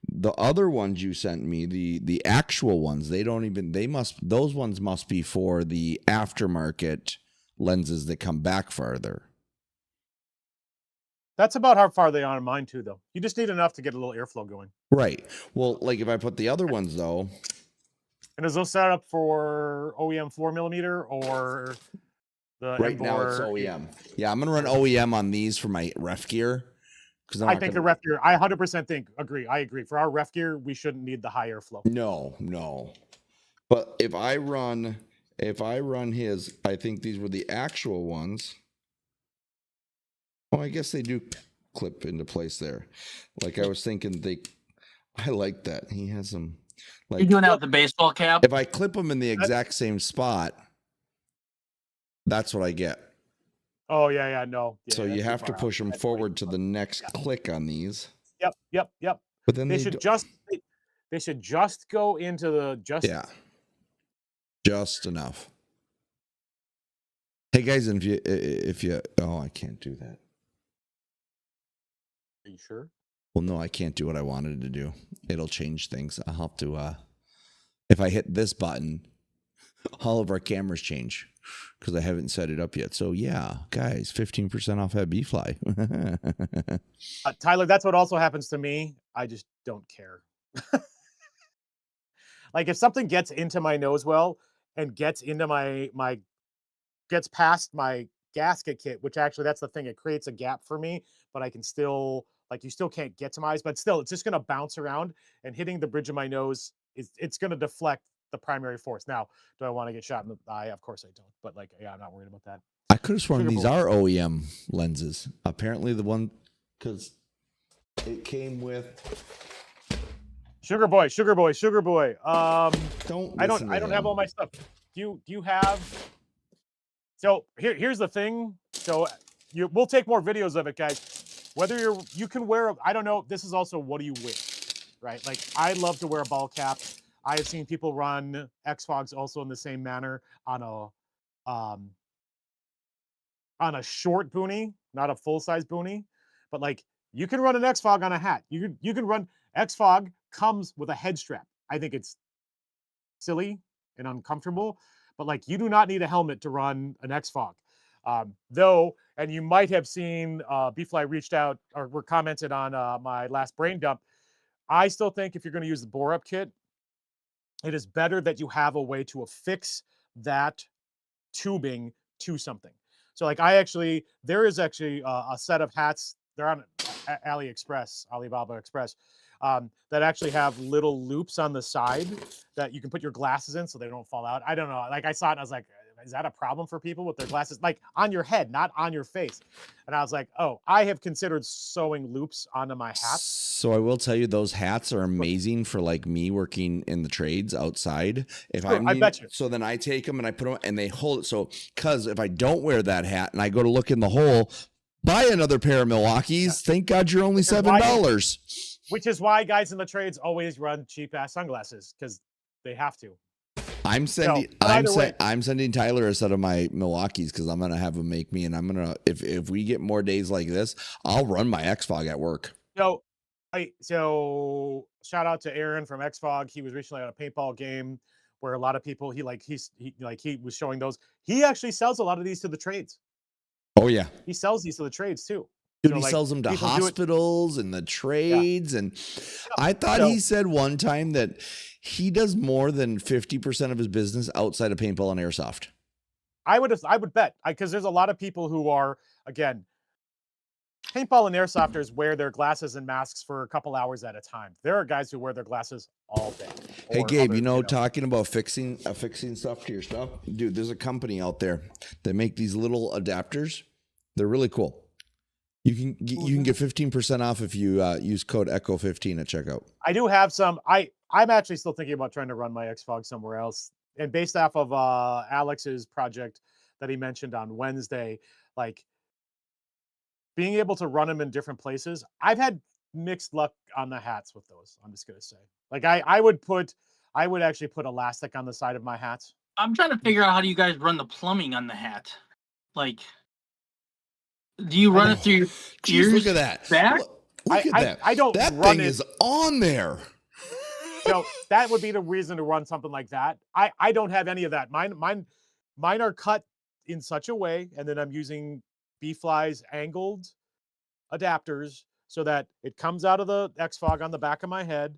the other ones you sent me, the actual ones, those ones must be for the aftermarket lenses that come back farther. That's about how far they are on mine too, though. You just need enough to get a little airflow going. Right. Well, like if I put the other ones though. And is those set up for OEM 4mm or the right now it's OEM. Yeah, I'm gonna run OEM on these for my ref gear. I think the ref gear, I 100% agree. I agree. For our ref gear, we shouldn't need the high airflow. No. But if I run his, I think these were the actual ones. Oh, I guess they do clip into place there. Like I was thinking I like that. He has them. Like, you're doing that with the baseball cap? If I clip them in the exact same spot, that's what I get. Oh, yeah, no. Yeah, so you have to push them forward to the next click on these. Yep. But then they should just go into the just enough. Hey guys, if you I can't do that. Are you sure? Well, no, I can't do what I wanted to do. It'll change things. I'll have to if I hit this button, all of our cameras change. Because I haven't set it up yet. So yeah, guys, 15% off at B-Fly. Tyler, that's what also happens to me. I just don't care. Like if something gets into my nose well and gets into gets past my gasket kit, which actually that's the thing, it creates a gap for me. but I can still, like, you still can't get to my eyes, but still, it's just going to bounce around, and hitting the bridge of my nose it's going to deflect the primary force. Now, do I want to get shot in the eye? Of course I don't. But like, yeah, I'm not worried about that. I could have sworn these are OEM lenses. Apparently, the one because it came with Sugar boy. I don't him. have all my stuff. Do you have? So here's the thing. So we'll take more videos of it, guys. Whether you can wear, I don't know. This is also, what do you wear, right? Like, I love to wear a ball cap. I have seen people run X-Fogs also in the same manner on a short boonie, not a full size boonie, but like, you can run an X-Fog on a hat. You can run X-Fog comes with a head strap. I think it's silly and uncomfortable, but like, you do not need a helmet to run an X-Fog. Though, and you might have seen B-Fly reached out or were commented on my last brain dump. I still think if you're going to use the bore up kit, it is better that you have a way to affix that tubing to something. So like, there is actually a set of hats. They're on Alibaba Express, that actually have little loops on the side that you can put your glasses in so they don't fall out. I don't know. Like, I saw it and I was like, is that a problem for people with their glasses? Like, on your head, not on your face. And I was like, oh, I have considered sewing loops onto my hats. So I will tell you, those hats are amazing for like me working in the trades outside. I bet you. So then I take them and I put them and they hold it. So, because if I don't wear that hat and I go to look in the hole, buy another pair of Milwaukee's. Yeah. Thank God you're only $7. Which is why guys in the trades always run cheap ass sunglasses, because they have to. I'm sending Tyler a set of my Milwaukee's because I'm gonna have him make me, and I'm gonna if we get more days like this, I'll run my X-Fog at work. So shout out to Aaron from X-Fog. He was recently at a paintball game where a lot of people he was showing those. He actually sells a lot of these to the trades. Oh yeah, he sells these to the trades too. Dude, he sells them to hospitals and the trades, and I thought he said one time that he does more than 50% of his business outside of paintball and airsoft. I would bet, because there's a lot of people who are, again, paintball and airsofters wear their glasses and masks for a couple hours at a time. There are guys who wear their glasses all day. Hey Gabe, talking about fixing stuff to your stuff, dude, there's a company out there that make these little adapters. They're really cool. You can get 15% off if you use code ECHO15 at checkout. I do have some. I'm actually still thinking about trying to run my X-Fog somewhere else. And based off of Alex's project that he mentioned on Wednesday, like, being able to run them in different places, I've had mixed luck on the hats with those. I'm just gonna say, like, I would actually put elastic on the side of my hats. I'm trying to figure out, how do you guys run the plumbing on the hat? Like, do you run it through your ears? Look at that. Back? Look at that. I don't. That thing is on there. So that would be the reason to run something like that. I don't have any of that. Mine are cut in such a way, and then I'm using B-Fly's angled adapters so that it comes out of the X-Fog on the back of my head,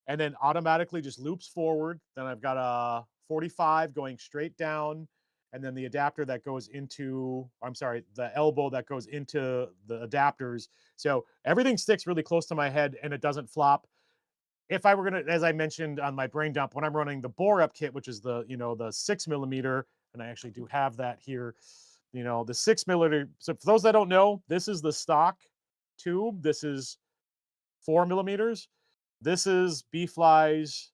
and then automatically just loops forward. Then I've got a 45 going straight down, and then the adapter that goes into, the elbow that goes into the adapters. So everything sticks really close to my head and it doesn't flop. If I were going to, as I mentioned on my brain dump, when I'm running the bore up kit, which is the 6mm, and I actually do have that here, the 6mm. So for those that don't know, this is the stock tube. This is 4mm. This is B-Fly's.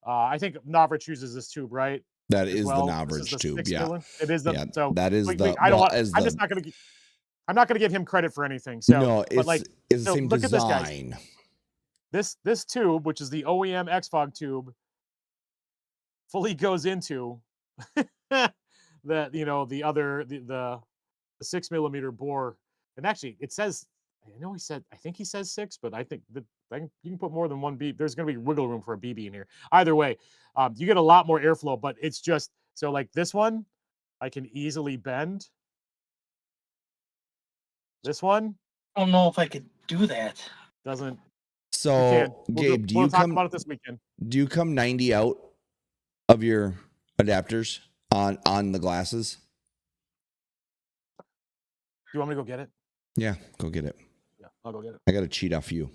I think Novrich uses this tube, right? That is the Novrich tube. Yeah, it is the. Yeah, so that is the. I don't want. I'm just not going to. I'm not going to give him credit for anything. So no, it's the same look design. At this tube, which is the OEM X-Fog tube, fully goes into the the 6mm bore. And actually, it says. I think he says 6, but I think that you can put more than one BB. There's going to be wiggle room for a BB in here. Either way, you get a lot more airflow, but it's just, so like this one, I can easily bend. This one, I don't know if I could do that. Doesn't. So, Gabe, we'll talk about it this weekend. Do you come 90 out of your adapters on the glasses? Do you want me to go get it? Yeah, go get it. I'll go get it. I got to cheat off you.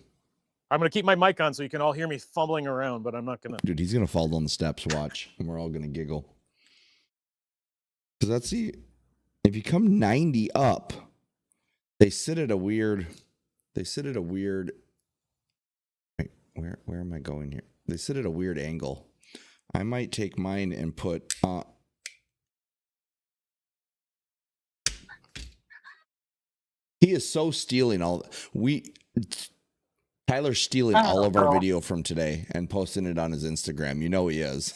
I'm going to keep my mic on so you can all hear me fumbling around, but I'm not going to. Dude, he's going to fall down the steps, watch. And we're all going to giggle. Because that's the... If you come 90 up, they sit at a weird... Wait, where am I going here? They sit at a weird angle. I might take mine and put... He is so stealing all... Tyler's stealing all of our video from today and posting it on his Instagram. You know he is.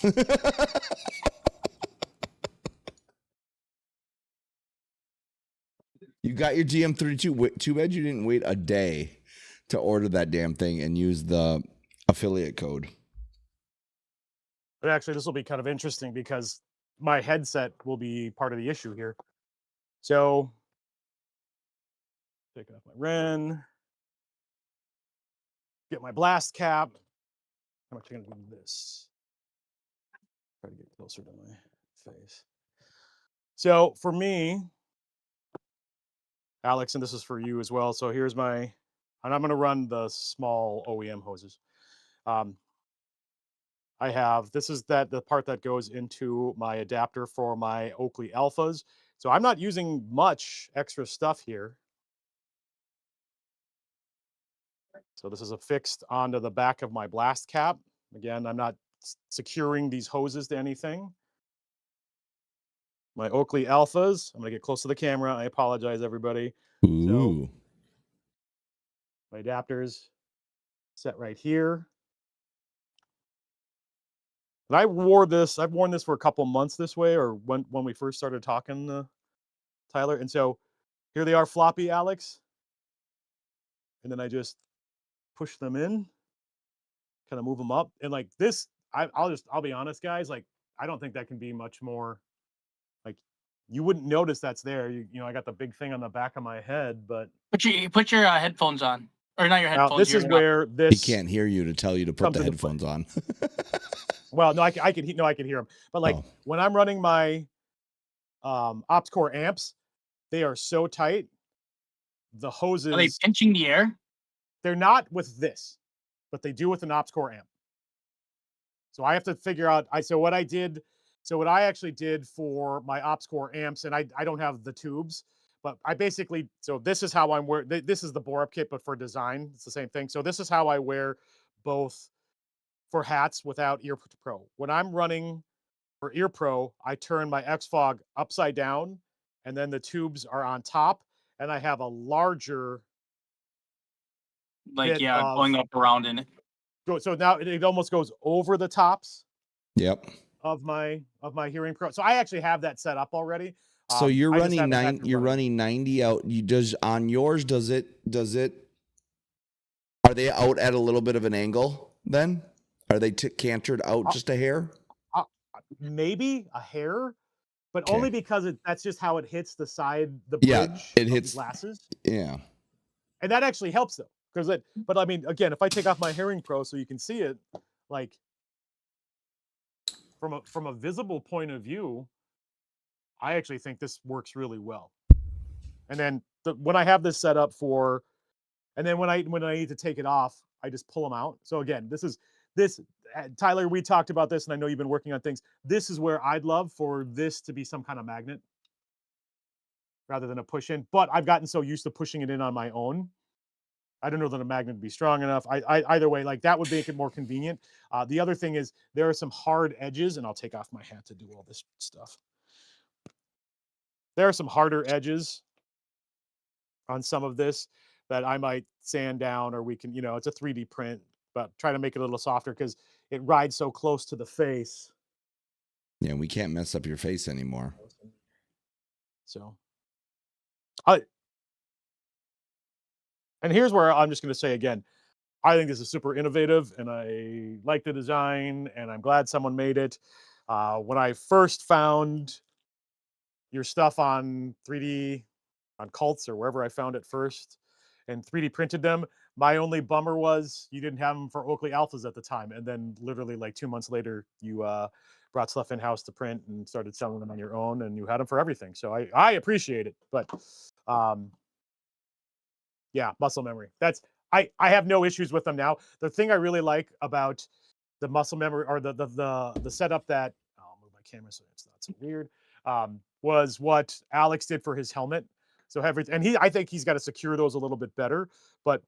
You got your GM32. Too bad you didn't wait a day to order that damn thing and use the affiliate code. But actually, this will be kind of interesting because my headset will be part of the issue here. So, take off my Ren. Get my blast cap. How much am I going to do this? Try to get closer to my face. So for me, Alex, and this is for you as well. So here's my, and I'm going to run the small OEM hoses. I have, this is the part that goes into my adapter for my Oakley Alphas. So I'm not using much extra stuff here. So this is affixed onto the back of my blast cap. Again, I'm not securing these hoses to anything. My Oakley Alphas. I'm going to get close to the camera. I apologize, everybody. Ooh. So my adapters set right here. And I've worn this for a couple months this way, or when we first started talking, Tyler. And so here they are floppy, Alex. And then I just push them in, kind of move them up. And like this, I'll be honest, guys, like I don't think that can be much more, like you wouldn't notice that's there. You know, I got the big thing on the back of my head, but put your headphones on. Or not your headphones. Now, this is where this... He can't hear you to tell you to put the headphones on. Well, no, I can hear them. But like when I'm running my OpsCore amps, they are so tight. The hoses... Are they pinching the air? They're not with this, but they do with an OpsCore amp. So I have to figure out... So what I actually did for my OpsCore amps, and I don't have the tubes, but I basically... So this is how I'm wearing... This is the bore-up kit, but for design, it's the same thing. So this is how I wear both for hats without Ear Pro. When I'm running for Ear Pro, I turn my X-Fog upside down, and then the tubes are on top, and I have a larger... Like, yeah, going up around in it. So now it almost goes over the tops. Yep. Of my Hearing Pro. So I actually have that set up already. So you're running running 90 out. On yours, does it are they out at a little bit of an angle then? Are they cantered out just a hair? Maybe a hair, but only because that's just how it hits the side, the bridge it hits the glasses. Yeah. And that actually helps though. But I mean, again, if I take off my Hearing Pro so you can see it, like from a visible point of view, I actually think this works really well. And then when I have this set up for, and then when I need to take it off, I just pull them out. So again, this Tyler, we talked about this, and I know you've been working on things. This is where I'd love for this to be some kind of magnet rather than a push in. But I've gotten so used to pushing it in on my own. I don't know that a magnet would be strong enough. Either way, like that would make it more convenient. The other thing is there are some hard edges, and I'll take off my hat to do all this stuff. There are some harder edges on some of this that I might sand down, or we can, it's a 3D print, but try to make it a little softer because it rides so close to the face. Yeah, we can't mess up your face anymore. So, and here's where I'm just going to say again, I think this is super innovative, and I like the design, and I'm glad someone made it. When I first found your stuff on 3D, on Cults or wherever I found it first, and 3D printed them, my only bummer was you didn't have them for Oakley Alphas at the time. And then literally like 2 months later, you brought stuff in-house to print and started selling them on your own, and you had them for everything. So I appreciate it. But Yeah, muscle memory. That's I have no issues with them now. The thing I really like about the muscle memory or the setup that I'll move my camera so it's not so weird. Was what Alex did for his helmet. So I think he's got to secure those a little bit better. But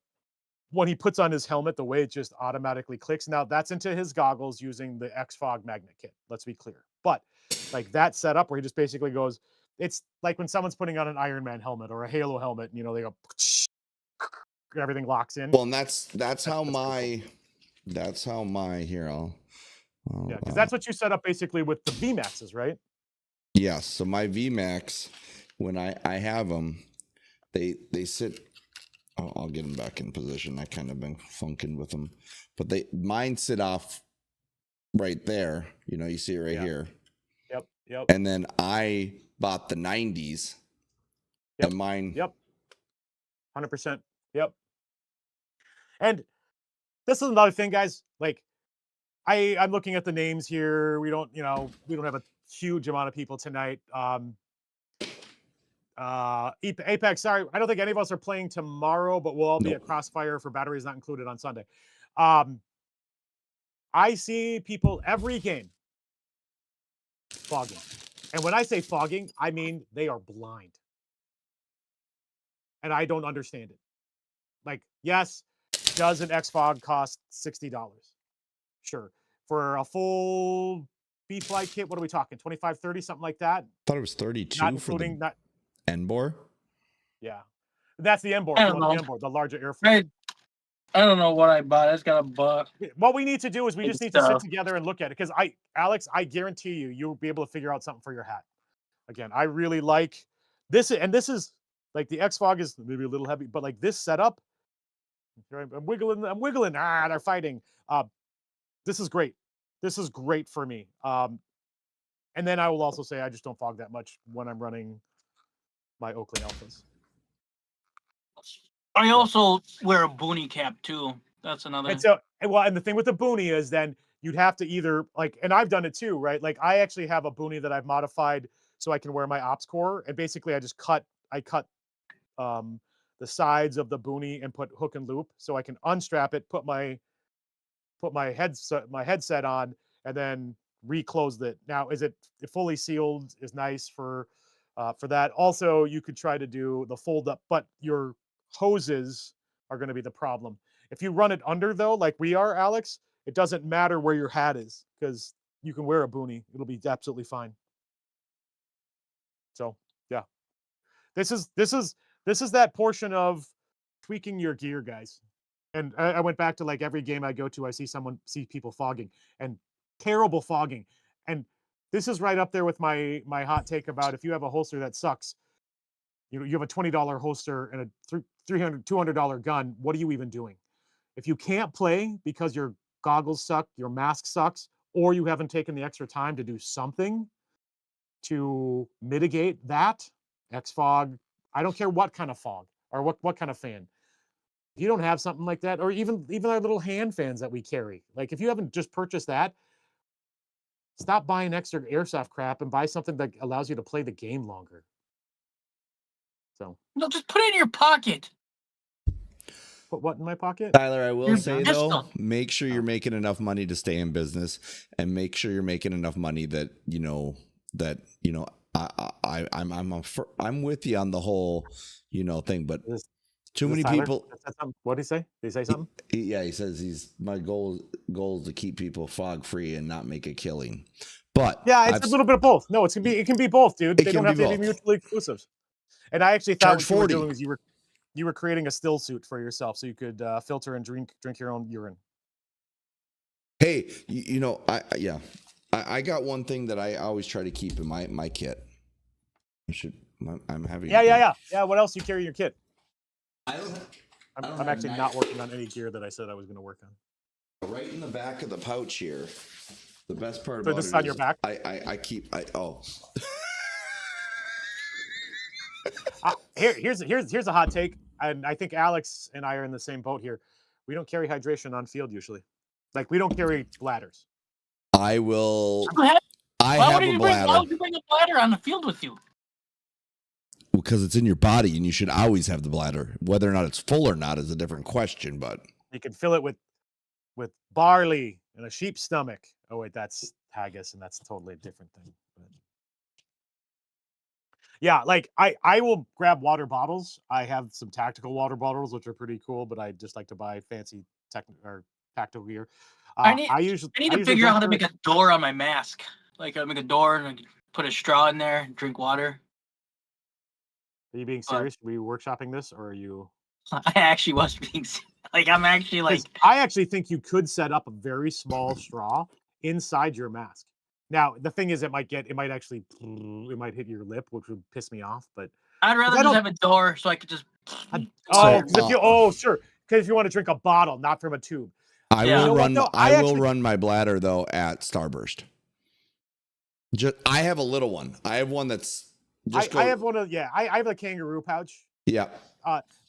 when he puts on his helmet, the way it just automatically clicks. Now that's into his goggles using the X-Fog magnet kit. Let's be clear. But like that setup where he just basically goes, it's like when someone's putting on an Iron Man helmet or a Halo helmet, you know, they go, everything locks in. Well, and that's how my here yeah, because that's what you set up basically with the VMAXs, right? Yes. So my VMAX, when I have them, they sit. I'll get them back in position. I kind of been funking with them, but mine sit off right there. You know, you see it right here. Yep. And then I bought the 90s. Yep. And mine. Yep. 100%. Yep. And this is another thing, guys. Like, I'm looking at the names here. We don't have a huge amount of people tonight. Apex, sorry, I don't think any of us are playing tomorrow, but we'll all be at Crossfire for batteries not included on Sunday. I see people every game fogging. And when I say fogging, I mean they are blind. And I don't understand it. Like, yes, does an X-Fog cost $60? Sure. For a full B-Flight kit, what are we talking? 25, 30, something like that? I thought it was 32 not including for the NBOR. Yeah. That's the NBOR. The larger airflow. I don't know what I bought. I just got a buck. What we need to do is we just need to sit together and look at it. Because Alex, I guarantee you'll be able to figure out something for your hat. Again, I really like this. And this is like the X-Fog is maybe a little heavy, but like this setup, I'm wiggling. They're fighting. This is great. This is great for me. And then I will also say I just don't fog that much when I'm running my Oakley Alphas. I also wear a boonie cap too. That's another. And the thing with the boonie is then you'd have to either and I've done it too, right? Like I actually have a boonie that I've modified so I can wear my ops core, and basically I cut the sides of the boonie and put hook and loop so I can unstrap it, put my headset on, and then reclose it. Now, is it fully sealed? Is nice for that. Also, you could try to do the fold up, but your hoses are going to be the problem. If you run it under though, like we are, Alex, it doesn't matter where your hat is because you can wear a boonie. It'll be absolutely fine. So yeah, this is that portion of tweaking your gear, guys. And I went back to like every game I go to, I see people fogging and terrible fogging. And this is right up there with my hot take about if you have a holster that sucks, you have a $20 holster and a $200 gun, what are you even doing? If you can't play because your goggles suck, your mask sucks, or you haven't taken the extra time to do something to mitigate that, X-Fog, I don't care what kind of fog or what kind of fan. If you don't have something like that, or even our little hand fans that we carry, like if you haven't just purchased that, stop buying extra airsoft crap and buy something that allows you to play the game longer. So no, just put it in your pocket. Put what in my pocket? Tyler, I will say though, make sure you're making enough money to stay in business, and make sure you're making enough money that I'm with you on the whole thing, but too many people. What did he say? Did he say something? He says my goal is to keep people fog free and not make a killing. But yeah, it's a little bit of both. No, it can be both, dude. They don't have to be mutually exclusive. And I actually thought what you were doing was you were creating a still suit for yourself so you could filter and drink your own urine. Hey, I got one thing that I always try to keep in my kit. I'm having. Yeah. What else do you carry in your kit? I'm actually not working on any gear that I said I was going to work on. Right in the back of the pouch here. The best part about this is on your back. Here's a hot take, and I think Alex and I are in the same boat here. We don't carry hydration on field usually. Like we don't carry bladders. I will. Why would you bring a bladder on the field with you? because it's in your body and you should always have the bladder. Whether or not it's full or not is a different question, but you can fill it with barley and a sheep's stomach. Oh wait, that's haggis, and that's totally a different thing. But yeah, like I will grab water bottles. I have some tactical water bottles, which are pretty cool, but I just like to buy fancy tactical gear. I need to figure out how to make a door on my mask. Like I make a door and put a straw in there and drink water. Are you being serious? Were you workshopping this, or are you? I actually was being like I'm actually like. I actually think you could set up a very small straw inside your mask. Now the thing is, it might hit your lip, which would piss me off. But I'd rather just have a door so I could just. Sure, because if you want to drink a bottle, not from a tube. I will run my bladder though at Starburst. I have a little one. I have one that's. I have one of I have a kangaroo pouch. Yeah.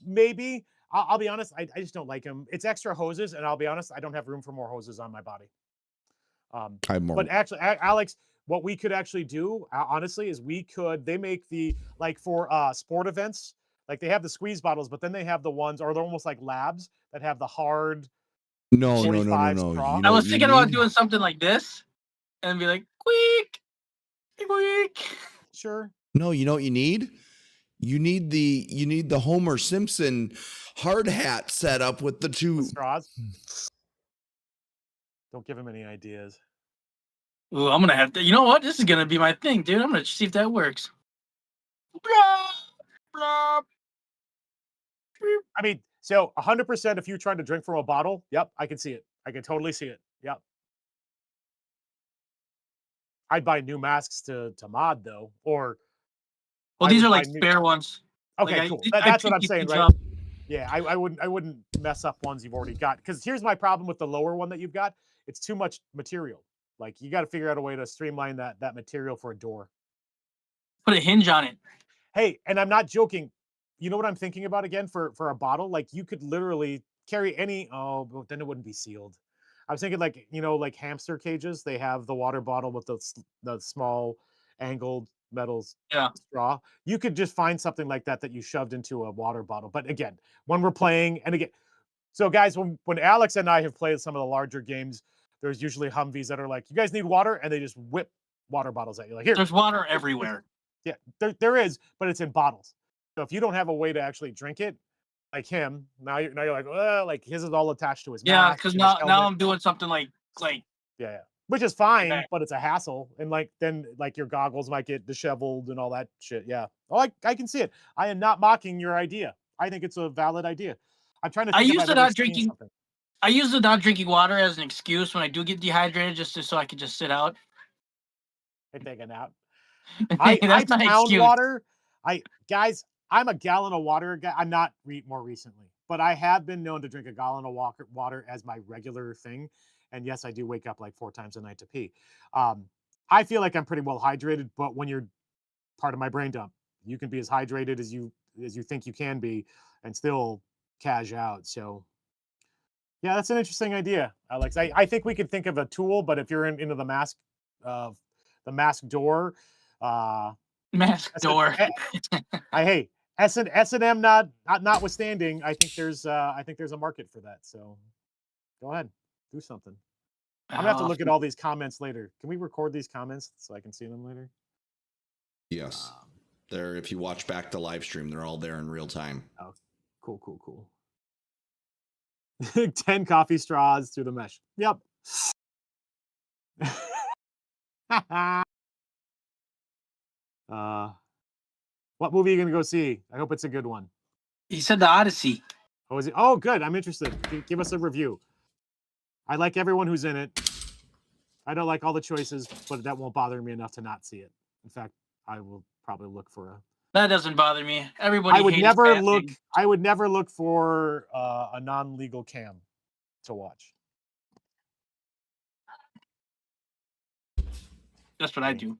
Maybe I'll be honest. I just don't like them. It's extra hoses, and I'll be honest. I don't have room for more hoses on my body. But actually, Alex, what we could actually do, honestly, is they make the for sport events, like they have the squeeze bottles, but then they have the ones, or they're almost like labs that have the hard. No. I was thinking about doing something like this, and be like, quick. Sure. No, you know what you need? You need the Homer Simpson hard hat set up with the two straws. Don't give him any ideas. Ooh, I'm gonna have to. You know what? This is gonna be my thing, dude. I'm gonna see if that works. I mean, so 100%. If you're trying to drink from a bottle, yep, I can see it. I can totally see it. Yep. I'd buy new masks to mod though, or. Well, these are like spare ones. Okay, cool. That's what I'm saying, right? Yeah, I wouldn't mess up ones you've already got, because here's my problem with the lower one that you've got. It's too much material. Like you got to figure out a way to streamline that material for a door. Put a hinge on it. Hey, and I'm not joking. You know what I'm thinking about again for a bottle? Like you could literally carry any. Oh, but then it wouldn't be sealed. I was thinking like hamster cages. They have the water bottle with the small angled metals straw. You could just find something like that you shoved into a water bottle. But again, when we're playing, and again, so guys, when Alex and I have played some of the larger games, there's usually Humvees that are like, you guys need water, and they just whip water bottles at you. Like, here, there's water everywhere. Yeah, there is, but it's in bottles. So if you don't have a way to actually drink it, like him, now you're like, like his is all attached to his mask. Yeah, because now I'm doing something like yeah. Which is fine, but it's a hassle. And then your goggles might get disheveled and all that shit. Yeah. Oh, I can see it. I am not mocking your idea. I think it's a valid idea. I'm trying to think I use the not drinking water as an excuse when I do get dehydrated, just so I can just sit out. I take a nap. I pound water. Guys, I'm a gallon of water guy. I'm not more recently, but I have been known to drink a gallon of water as my regular thing. And yes, I do wake up like 4 times a night to pee. I feel like I'm pretty well hydrated, but when you're part of my brain dump, you can be as hydrated as you think you can be and still cash out. So yeah, that's an interesting idea, Alex. I think we could think of a tool, but if you're into the mask door, hey, S&M notwithstanding, I think there's a market for that. So go ahead. Do something. I'm gonna have to look at all these comments later. Can we record these comments so I can see them later? Yes. If you watch back the live stream, they're all there in real time. Oh, cool. 10 coffee straws through the mesh. Yep. What movie are you gonna go see? I hope it's a good one. He said The Odyssey. Oh, is it? Oh, good. I'm interested. Give us a review. I like everyone who's in it. I don't like all the choices, but that won't bother me enough to not see it. In fact, I will probably look for a. That doesn't bother me. Everybody. I would never look for a non-legal cam to watch. That's what I do.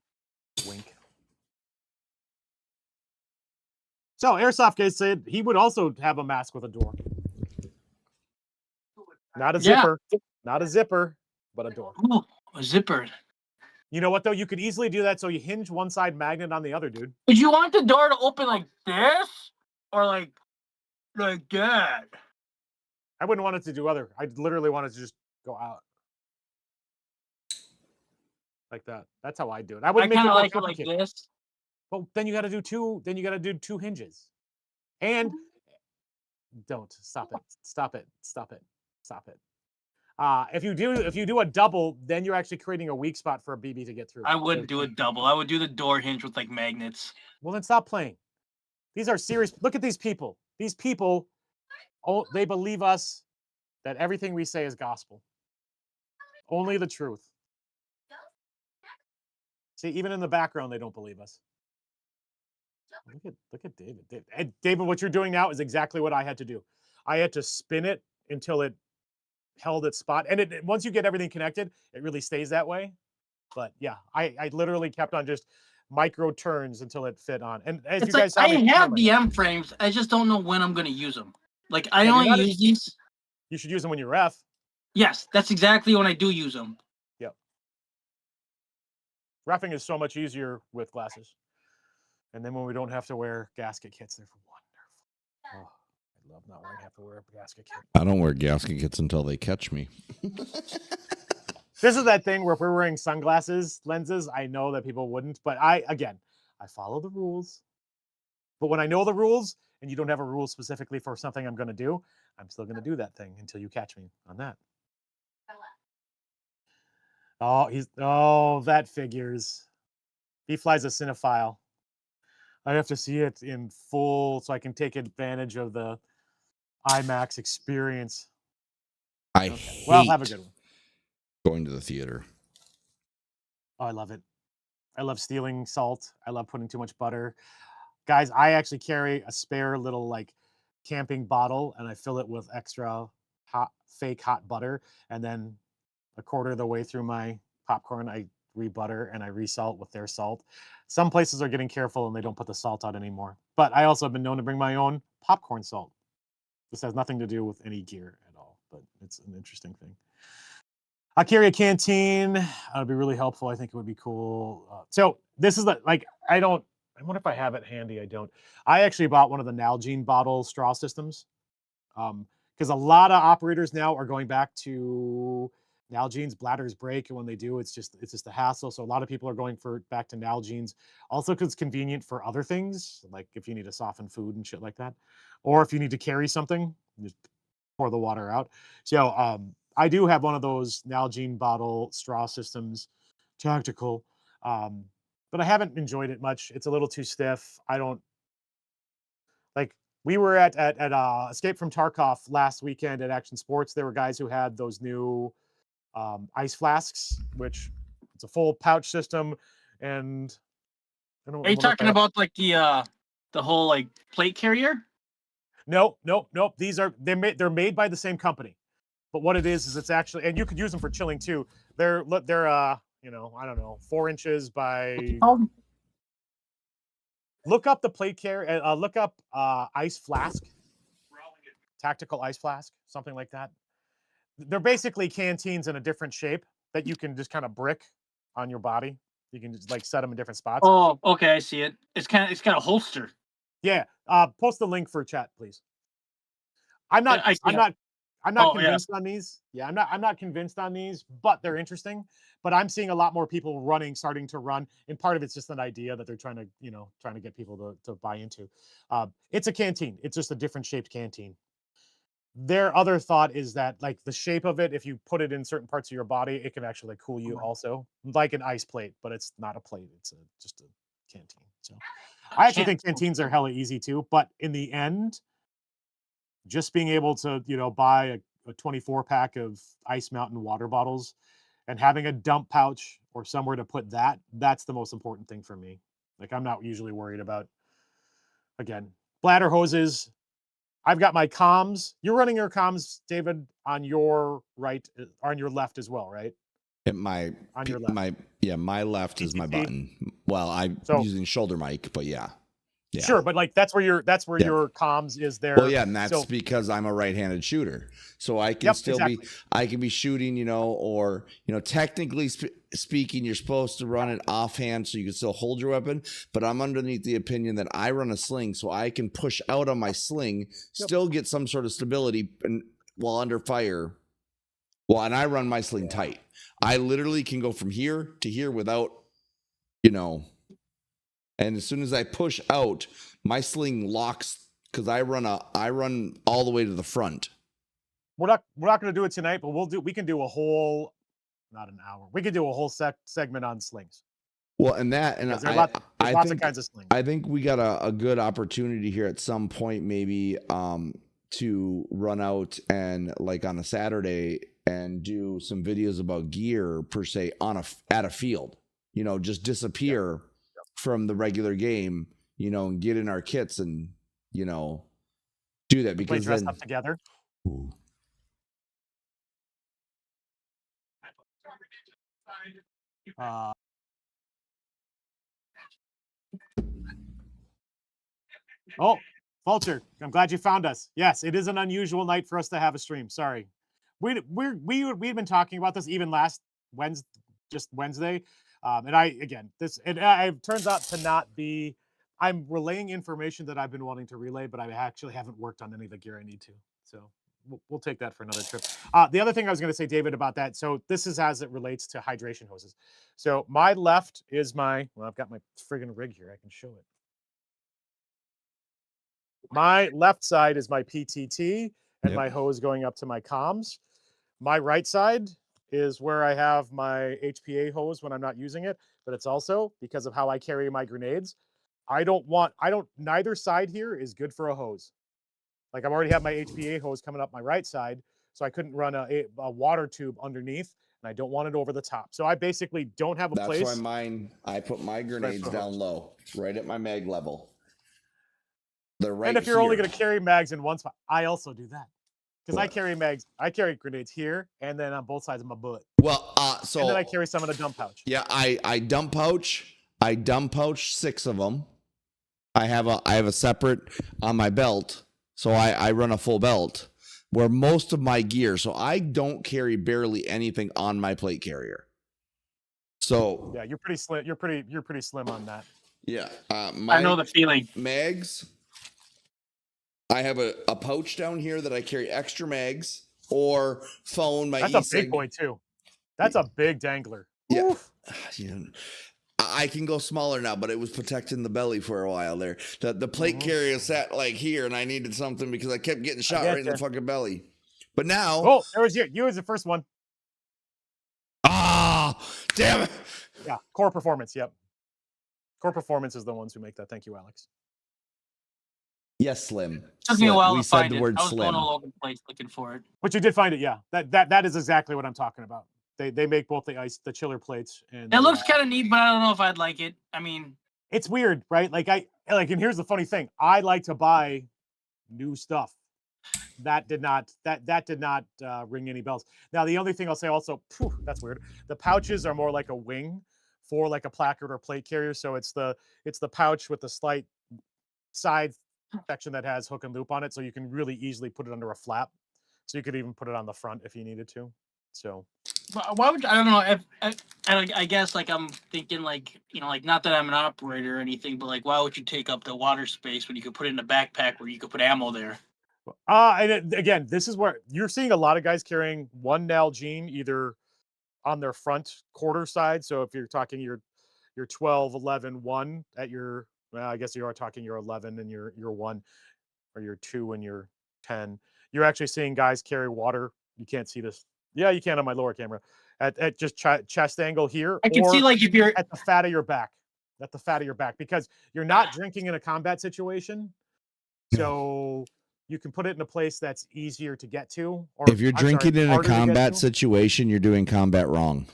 Wink. So Airsoft guy said he would also have a mask with a door. Not a zipper. Not a zipper, but a door. Ooh, a zipper. You know what though? You could easily do that. So you hinge one side, magnet on the other, dude. Would you want the door to open like this or like that? I wouldn't want it to do other. I literally want it to just go out like that. That's how I do it. I wouldn't make it more like complicated. It like this. Well, then you got to do two. Then you got to do two hinges, and don't stop it. Stop it. Stop it. Stop it. If you do a double, then you're actually creating a weak spot for a BB to get through. I wouldn't do a double. I would do the door hinge with like magnets. Well, then stop playing. These are serious. Look at these people. These people, they believe us that everything we say is gospel. Only the truth. See, even in the background, they don't believe us. Look at David. David, what you're doing now is exactly what I had to do. I had to spin it until it held its spot. And once you get everything connected, it really stays that way. But yeah, I literally kept on just micro turns until it fit on. And as you guys saw, I have the M frames. I just don't know when I'm going to use them. Like I only use these. You should use them when you ref. Yes, that's exactly when I do use them. Yep. Reffing is so much easier with glasses. And then when we don't have to wear gasket kits, they're wonderful. Oh, I love not wearing have to wear a gasket kit. I don't wear gasket kits until they catch me. This is that thing where if we're wearing sunglasses, lenses, I know that people wouldn't. But I follow the rules. But when I know the rules and you don't have a rule specifically for something I'm going to do, I'm still going to do that thing until you catch me on that. Oh, that figures. He flies a cinephile. I have to see it in full so I can take advantage of the IMAX experience. I hate have a good one. Going to the theater. Oh, I love it. I love stealing salt. I love putting too much butter. Guys, I actually carry a spare little like camping bottle and I fill it with extra fake hot butter. And then a quarter of the way through my popcorn, I re-butter and I re-salt with their salt. Some places are getting careful and they don't put the salt out anymore. But I also have been known to bring my own popcorn salt. This has nothing to do with any gear at all, but it's an interesting thing. I'll carry a canteen. That'd be really helpful. I think it would be cool. So this is I wonder if I have it handy. I don't. I actually bought one of the Nalgene bottle straw systems because a lot of operators now are going back to Nalgene's. Bladders break, and when they do, it's just a hassle. So a lot of people are going back to Nalgene's. Also, because it's convenient for other things, like if you need to soften food and shit like that, or if you need to carry something, just pour the water out. So I do have one of those Nalgene bottle straw systems, tactical, but I haven't enjoyed it much. It's a little too stiff. I don't like. We were at Escape from Tarkov last weekend at Action Sports. There were guys who had those new ice flasks, which it's a full pouch system. And are you talking about like the whole like plate carrier? Nope. They're made by the same company. But what it is it's actually, and you could use them for chilling too. They're I don't know, 4 inches by. Look up the plate carrier. Look up ice flask, tactical ice flask, something like that. They're basically canteens in a different shape that you can just kind of brick on your body. You can just like set them in different spots. Oh, okay, I see it. It's got a holster. Yeah. Post the link for chat, please. I'm not convinced on these. Yeah, I'm not convinced on these, but they're interesting. But I'm seeing a lot more people starting to run, and part of it's just an idea that they're trying to get people to buy into. It's a canteen. It's just a different shaped canteen. Their other thought is that like the shape of it, if you put it in certain parts of your body, it can actually cool you also, like an ice plate, but it's not a plate. It's just a canteen. So I actually think canteens are hella easy too, but in the end, just being able to, buy a 24 pack of Ice Mountain water bottles and having a dump pouch or somewhere to put that's the most important thing for me. Like I'm not usually worried about, again, bladder hoses. I've got my comms. You're running your comms, David, on your right, on your left as well, right? My left is my button. Well, I'm using shoulder mic, but yeah. Yeah. Sure, but like that's where your comms is there. Well, yeah, and that's because I'm a right-handed shooter, so I can I can be shooting, or technically speaking, you're supposed to run it offhand so you can still hold your weapon. But I'm underneath the opinion that I run a sling, so I can push out on my sling, still get some sort of stability, and while under fire. Well, and I run my sling tight. I literally can go from here to here without, And as soon as I push out, my sling locks because I run all the way to the front. We're not going to do it tonight, but we can do a whole, not an hour. We could do a whole segment on slings. Well, and there's lots of kinds of slings. I think we got a good opportunity here at some point, maybe to run out and like on a Saturday and do some videos about gear per se at a field. Just disappear from the regular game, and get in our kits and, do that because dress up together. Ooh. Vulture, I'm glad you found us. Yes, it is an unusual night for us to have a stream. Sorry. We'd been talking about this even last Wednesday. And it turns out to not be, I'm relaying information that I've been wanting to relay, but I actually haven't worked on any of the gear I need to. So we'll take that for another trip. The other thing I was going to say, David, about that. So this is as it relates to hydration hoses. So my left is I've got my friggin' rig here. I can show it. My left side is my PTT and my hose going up to my comms. My right side is where I have my HPA hose when I'm not using it, but it's also because of how I carry my grenades. Neither side here is good for a hose. Like I've already have my HPA hose coming up my right side, so I couldn't run a water tube underneath, and I don't want it over the top. So I basically don't have a place. That's why I put my grenades down low, right at my mag level. They're right. And if you're only going to carry mags in one spot, I also do that. Because I carry grenades here and then on both sides of my butt. Well, and then I carry some in a dump pouch. Yeah, I dump pouch 6 of them. I have a separate on my belt, so I run a full belt where most of my gear. So I don't carry barely anything on my plate carrier. So yeah, you're pretty slim. You're pretty slim on that. Yeah, I know the feeling. Mags. I have a pouch down here that I carry extra mags or phone. That's a big boy too. That's a big dangler. Yeah. I can go smaller now, but it was protecting the belly for a while there. The plate carrier sat like here, and I needed something because I kept getting shot right in the fucking belly. But now, there was you was the first one. Ah, damn it! Yeah, Core Performance. Yep, Core Performance is the ones who make that. Thank you, Alex. Yes, Slim. Took me a while to find the word it. I was Slim. going all over the place looking for it. But you did find it, yeah. That is exactly what I'm talking about. They make both the chiller plates and it looks kind of neat, but I don't know if I'd like it. I mean, it's weird, right? And here's the funny thing: I like to buy new stuff. That did not ring any bells. Now the only thing I'll say also, that's weird. The pouches are more like a wing for like a placard or plate carrier. So it's the pouch with the slight side section that has hook and loop on it, so you can really easily put it under a flap. So you could even put it on the front if you needed to. So why would I don't know if I guess like I'm thinking like like not that I'm an operator or anything, but like why would you take up the water space when you could put it in a backpack where you could put ammo there? Again, this is where you're seeing a lot of guys carrying one Nalgene either on their front quarter side. So if you're talking your 12, 11, 1 at your, well, I guess you are talking your 11 and your 1, or your 2 and your 10. You're actually seeing guys carry water. You can't see this. Yeah, you can on my lower camera. At just chest angle here. I can see like if you're at the fat of your back. At the fat of your back, because you're not drinking in a combat situation. So you can put it in a place that's easier to get to. Or if you're drinking in a combat situation, you're doing combat wrong.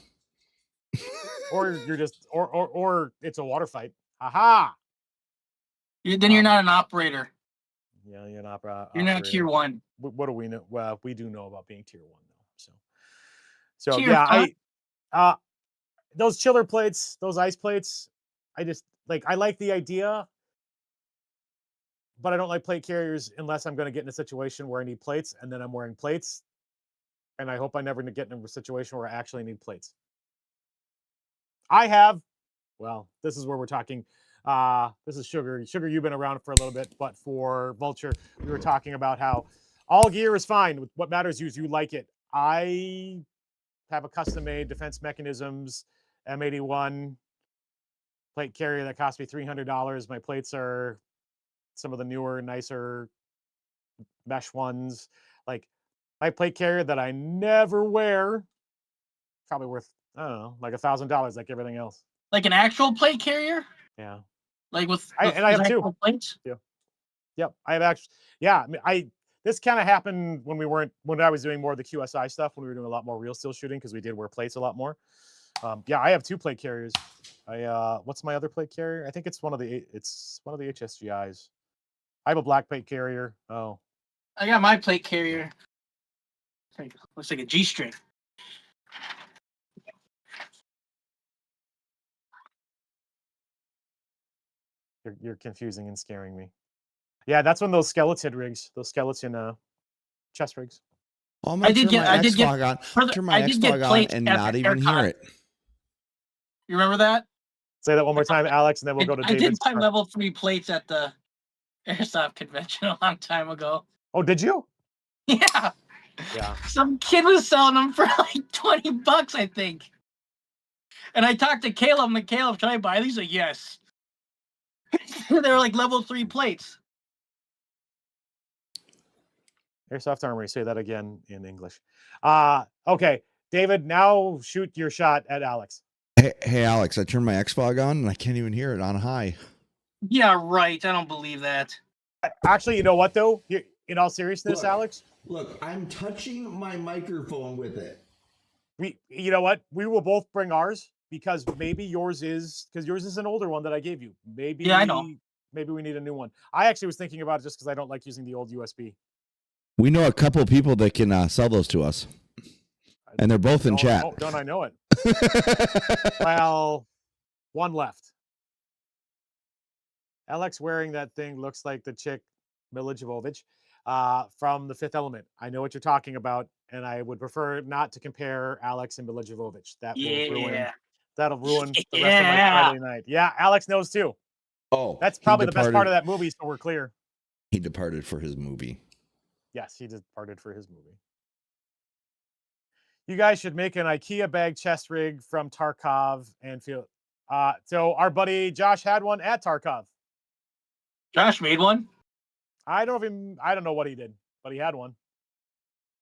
Or you're just or it's a water fight. Aha. Then you're not an operator. Yeah, you're not. You're not tier 1. What do we know? Well, we do know about being tier 1 though. So tier yeah, 5? Those chiller plates, those ice plates, I just like the idea. but I don't like plate carriers unless I'm going to get in a situation where I need plates, and then I'm wearing plates. And I hope I never get in a situation where I actually need plates. I have, well, this is where we're talking. This is Sugar. Sugar, you've been around for a little bit, but for Vulture, we were talking about how all gear is fine. What matters is you like it. I have a custom-made defense mechanisms M81 plate carrier that cost me $300. My plates are some of the newer, nicer mesh ones. Like my plate carrier that I never wear, probably worth, I don't know, like $1,000, like everything else. Like an actual plate carrier? Yeah. Like with I have two plates? Yeah. Yep. I have actually, yeah. This kind of happened when I was doing more of the QSI stuff, when we were doing a lot more real steel shooting, because we did wear plates a lot more. Yeah, I have 2 plate carriers. What's my other plate carrier? I think it's one of the HSGIs. I have a black plate carrier. Oh, I got my plate carrier. Looks like a G-string. You're confusing and scaring me. Yeah, that's one of those skeleton rigs, those skeleton chest rigs. I'm gonna turn my Xfog on and not even hear it. You remember that? Say that one more time, Alex, and then we'll go to David's. I did my level 3 plates at the Airsoft convention a long time ago. Oh, did you? Yeah. Yeah. Some kid was selling them for like $20, I think. And I talked to Caleb. I'm like, Caleb, can I buy these? Like, yes. They were like level 3 plates. Airsoft Armory. Say that again in English. Okay, David. Now shoot your shot at Alex. Hey, Alex. I turned my Xfog on and I can't even hear it on high. Yeah, right. I don't believe that. Actually, you know what though? In all seriousness, Alex. Look, I'm touching my microphone with it. You know what? We will both bring ours, because maybe yours is an older one that I gave you. Maybe. Yeah, I know. Maybe we need a new one. I actually was thinking about it just because I don't like using the old USB. We know a couple of people that can sell those to us, and they're both in chat. Don't I know it? Well, one left. Alex wearing that thing looks like the chick Mila Jovovich from The Fifth Element. I know what you're talking about, and I would prefer not to compare Alex and Mila Jovovich. That'll ruin the rest of my Friday night. Yeah, Alex knows too. Oh, that's probably the best part of that movie, so we're clear. He departed for his movie. Yes, he departed for his movie. You guys should make an IKEA bag chest rig from Tarkov and feel. So our buddy Josh had one at Tarkov. Josh made one. I don't know what he did, but he had one.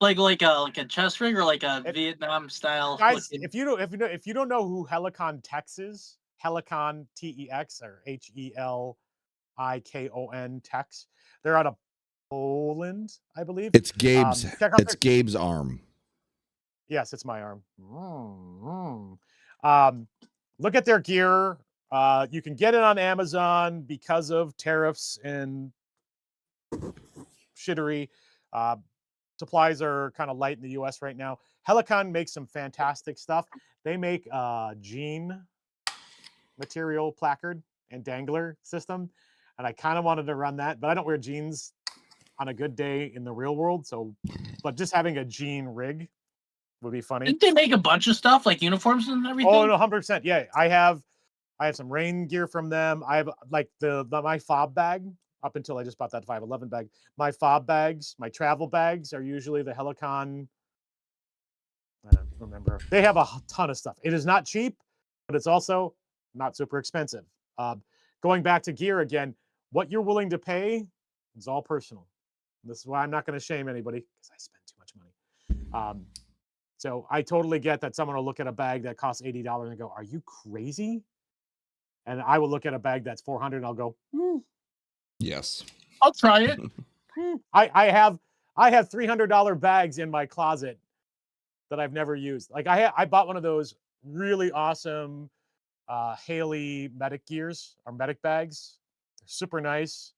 Like a chest rig, or like a Vietnam style. Guys, if you don't know who Helicon Tex is, Helicon TEX or HELIKON Tex, they're out of Poland, I believe. It's Gabe's. It's Gabe's arm. Yes, it's my arm. Look at their gear. You can get it on Amazon because of tariffs and shittery. Supplies are kind of light in the US right now. Helicon makes some fantastic stuff. They make a jean material placard and dangler system, and I kind of wanted to run that, but I don't wear jeans on a good day in the real world. So, but just having a jean rig would be funny. Didn't they make a bunch of stuff like uniforms and everything? Oh no, 100%. Yeah, I have some rain gear from them. I have like my fob bag. Up until I just bought that 511 bag. My fob bags, my travel bags are usually the Helicon. I don't remember. They have a ton of stuff. It is not cheap, but it's also not super expensive. Going back to gear again, what you're willing to pay is all personal. This is why I'm not going to shame anybody, because I spend too much money. So I totally get that someone will look at a bag that costs $80 and go, "Are you crazy?" And I will look at a bag that's $400 and I'll go, Yes. I'll try it. I have $300 bags in my closet that I've never used. Like I bought one of those really awesome Haley medic gears or medic bags. They're super nice.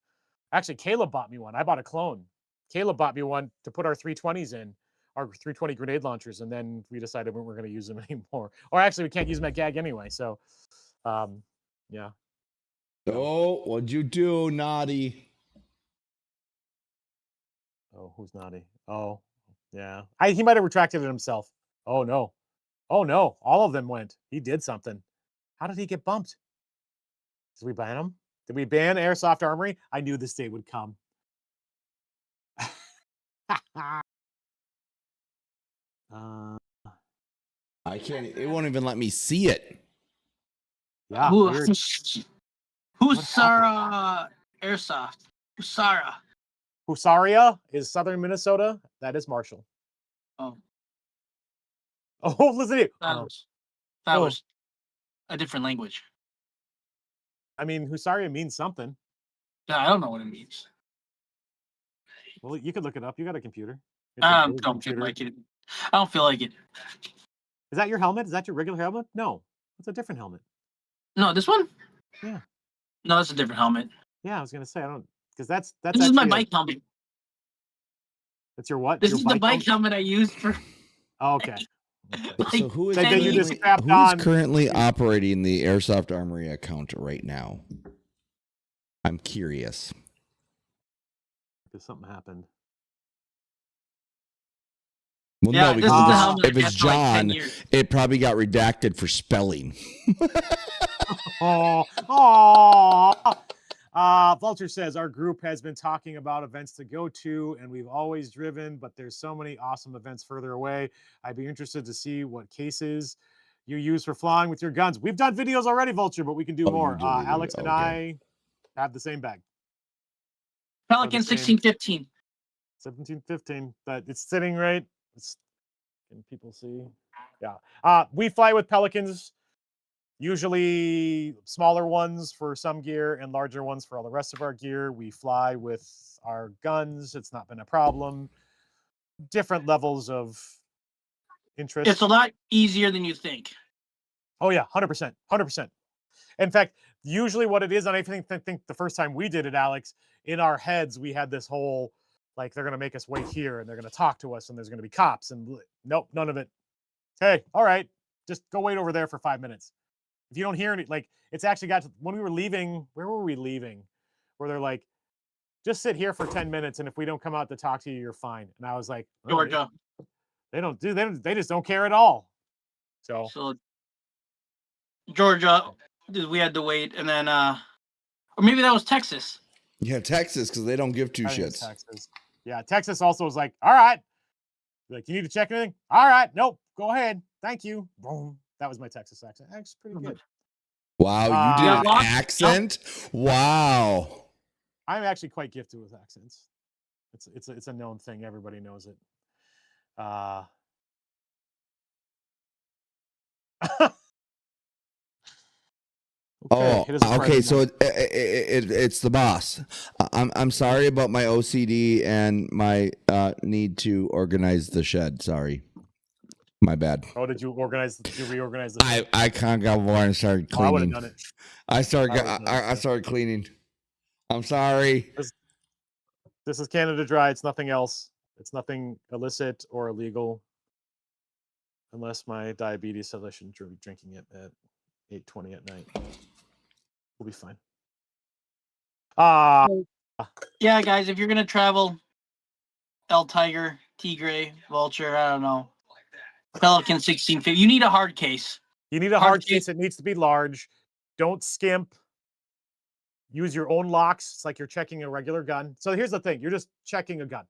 Actually, Caleb bought me one. I bought a clone. Caleb bought me one to put our 320s in, our 320 grenade launchers, and then we decided we weren't going to use them anymore. Or actually, we can't use them at GAG anyway. So, yeah. Oh, what'd you do, naughty? Oh, who's naughty? Oh, yeah. He might have retracted it himself. Oh no. Oh no. All of them went. He did something. How did he get bumped? Did we ban him? Did we ban Airsoft Armory? I knew this day would come. I can't. It won't even let me see it. Yeah. Who's Sarah Airsoft? Who's Sarah? Husaria is southern Minnesota. That is Marshall. Oh. Oh, listen to it. That was a different language. I mean, Husaria means something. Yeah, I don't know what it means. Well, you could look it up. You got a computer. Don't feel like it. I don't feel like it. Is that your helmet? Is that your regular helmet? No, it's a different helmet. No, this one? Yeah. No, it's a different helmet. Yeah, I was gonna say I don't because that's This is my bike helmet. That's your what? This your is the bike helmet I used for. Oh, okay. So who is currently operating the Airsoft Armory account right now? I'm curious. Because something happened. Well, yeah, no, because if it's John, like it probably got redacted for spelling. Vulture says our group has been talking about events to go to, and we've always driven, but there's so many awesome events further away. I'd be interested to see what cases you use for flying with your guns. We've done videos already, Vulture, but we can do more. Alex and I have the same bag. Pelican 1615. 1715, but it's sitting right. Can people see? Yeah. We fly with Pelicans, usually smaller ones for some gear and larger ones for all the rest of our gear. We fly with our guns. It's not been a problem. Different levels of interest. It's a lot easier than you think. Oh yeah, 100%, 100%. In fact, usually what it is, and I think the first time we did it, Alex, in our heads we had this whole like they're gonna make us wait here and they're gonna talk to us and there's gonna be cops and nope, none of it. Hey, all right, just go wait over there for 5 minutes. If you don't hear any, like it's actually got to when we were leaving. Where were we leaving? Where they're like, just sit here for 10 minutes, and if we don't come out to talk to you, you're fine. And I was like, Georgia. They just don't care at all. So Georgia, we had to wait, and then or maybe that was Texas. Yeah, Texas, because they don't give two shits. Texas. Yeah, Texas also was like, all right. Like, you need to check anything? All right, nope, go ahead. Thank you. Boom. That was my Texas accent. That's pretty good. Wow, you did an accent? Wow. I'm actually quite gifted with accents. It's a known thing. Everybody knows it. Okay. So it's the boss. I'm sorry about my OCD and my need to organize the shed. Sorry, my bad. Oh, did you reorganize the shed? I kind of got over and started cleaning. I would have done it. I started cleaning. I'm sorry. This is Canada Dry. It's nothing else. It's nothing illicit or illegal. Unless my diabetes says I shouldn't be drinking it at 8:20 at night. We'll be fine. Yeah, guys, if you're gonna travel, El Tiger, Tigre, Vulture, I don't know, Pelican 1650. You need a hard case. You need a hard case. It needs to be large. Don't skimp. Use your own locks. It's like you're checking a regular gun. So here's the thing: you're just checking a gun.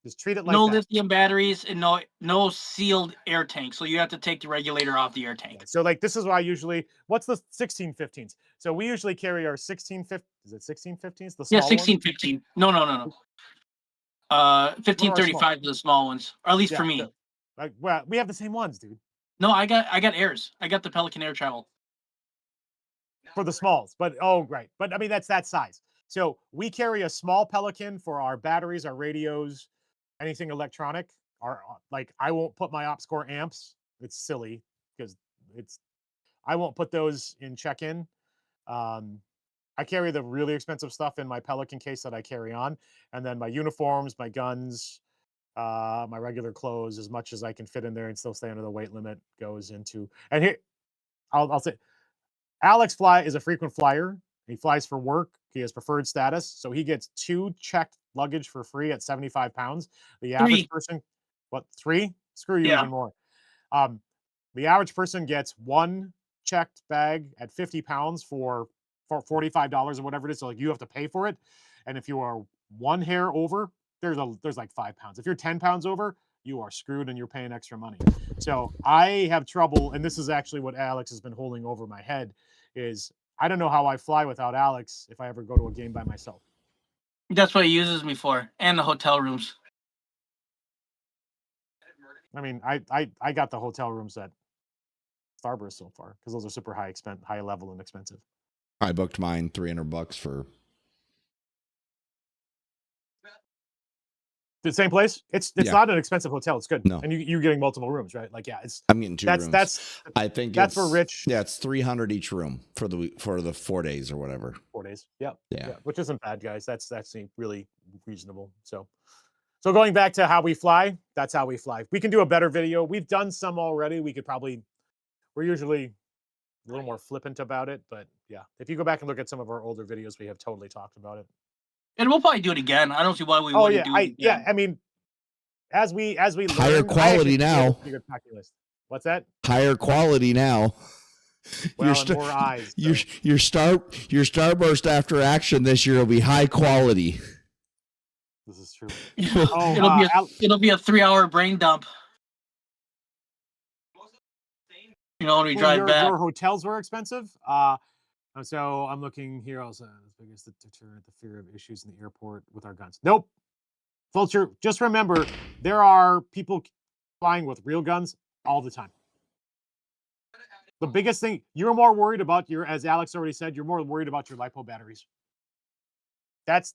Just treat it like no that. lithium batteries and no sealed air tank. So you have to take the regulator off the air tank. So like this is why usually what's the 1615s? So we usually carry our 1615. Is it 1615s? The small 1615. No. 1535 for the small ones, or at least for me. So, well, we have the same ones, dude. No, I got airs. I got the Pelican Air Travel for the smalls. But right. But I mean that's that size. So we carry a small Pelican for our batteries, our radios, anything electronic. I won't put my OpScore amps. It's silly because I won't put those in check-in. I carry the really expensive stuff in my Pelican case that I carry on, and then my uniforms, my guns, my regular clothes, as much as I can fit in there and still stay under the weight limit, goes into. And here, I'll say, Alex is a frequent flyer. He flies for work. He has preferred status, so he gets 2 checked luggage for free at 75 pounds. The average person, what, 3? Screw you, even more. The average person gets 1 checked bag at 50 pounds for $45 or whatever it is. So like you have to pay for it. And if you are 1 hair over, there's like 5 pounds. If you're 10 pounds over, you are screwed and you're paying extra money. So I have trouble, and this is actually what Alex has been holding over my head, is I don't know how I fly without Alex if I ever go to a game by myself. That's what he uses me for, and the hotel rooms. I mean, I got the hotel rooms at Starburst so far because those are super high level and expensive. I booked mine $300 for the same place. It's not an expensive hotel. It's good. No, and you're getting multiple rooms, right? Like, yeah, it's. I'm getting 2 rooms. I think that's for rich. Yeah, it's $300 each room for the 4 days or whatever. 4 days. Yep. Yeah. Which isn't bad, guys. That's really reasonable. So going back to how we fly, that's how we fly. We can do a better video. We've done some already. We're usually a little more flippant about it, but yeah, if you go back and look at some of our older videos, we have totally talked about it. And we'll probably do it again. I don't see why we wouldn't do it again. Yeah, I mean, as we higher quality now. What's that? Higher quality now. Well, more eyes. Your Starburst after action this year will be high quality. This is true. It'll be a 3-hour brain dump. You know, when we drive back. Your hotels were expensive. So I'm looking here also. The biggest deterrent, the fear of issues in the airport with our guns. Nope. Vulture, just remember, there are people flying with real guns all the time. The biggest thing, you're more worried about as Alex already said, you're more worried about your LiPo batteries. That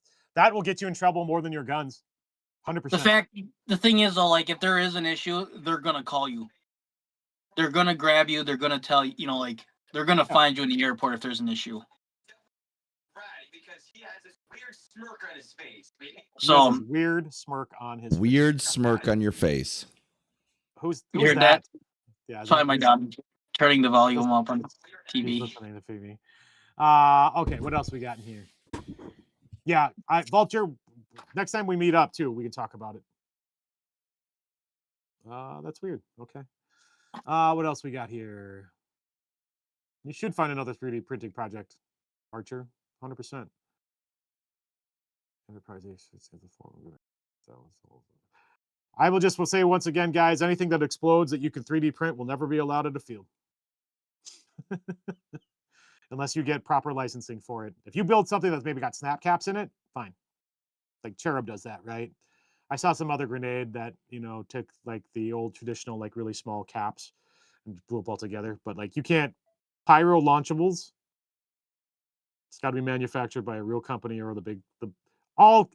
will get you in trouble more than your guns. 100%. The thing is though, like if there is an issue, they're gonna call you. They're gonna grab you. They're gonna tell you, like they're gonna find you in the airport if there's an issue. Because he has this weird smirk on his face. So weird smirk on his weird face. Smirk on your face. Who's that? Yeah, sorry, my dad turning the volume up on TV. Listening to TV. Okay, what else we got in here? Yeah, Vulture. Next time we meet up too, we can talk about it. That's weird. Okay. What else we got here? You should find another 3D printing project, Archer. 100%. Enterprise. I will say once again, guys, anything that explodes that you can 3D print will never be allowed at a field. Unless you get proper licensing for it. If you build something that's maybe got snap caps in it, fine. Like Cherub does that, right? I saw some other grenade that, took like the old traditional, like really small caps and blew up all together. But like you can't pyro launchables. It's got to be manufactured by a real company or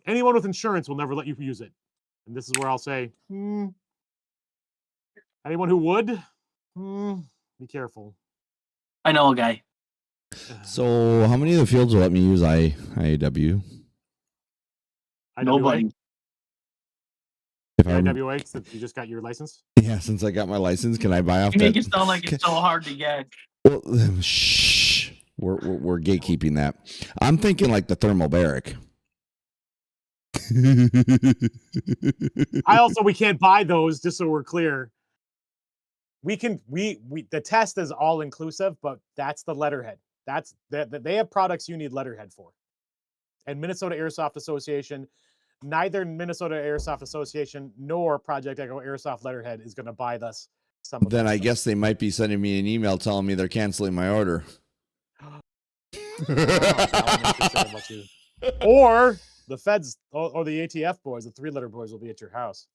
anyone with insurance will never let you use it. And this is where I'll say, anyone who would, be careful. I know a guy. So how many of the fields will let me use IAW? Nobody. If IAWA, since you just got your license? Yeah, since I got my license, can I buy off that? You make it sound like it's so hard to get. Well, shh. We're gatekeeping that. I'm thinking like the thermal barrack. We can't buy those, just so we're clear. The test is all inclusive, but that's the letterhead. They have products you need letterhead for. And Minnesota Airsoft Association, neither Minnesota Airsoft Association nor Project Echo Airsoft letterhead is going to buy us some of Then I guess they might be sending me an email telling me they're canceling my order. Or the feds or the ATF boys, the 3-letter boys will be at your house.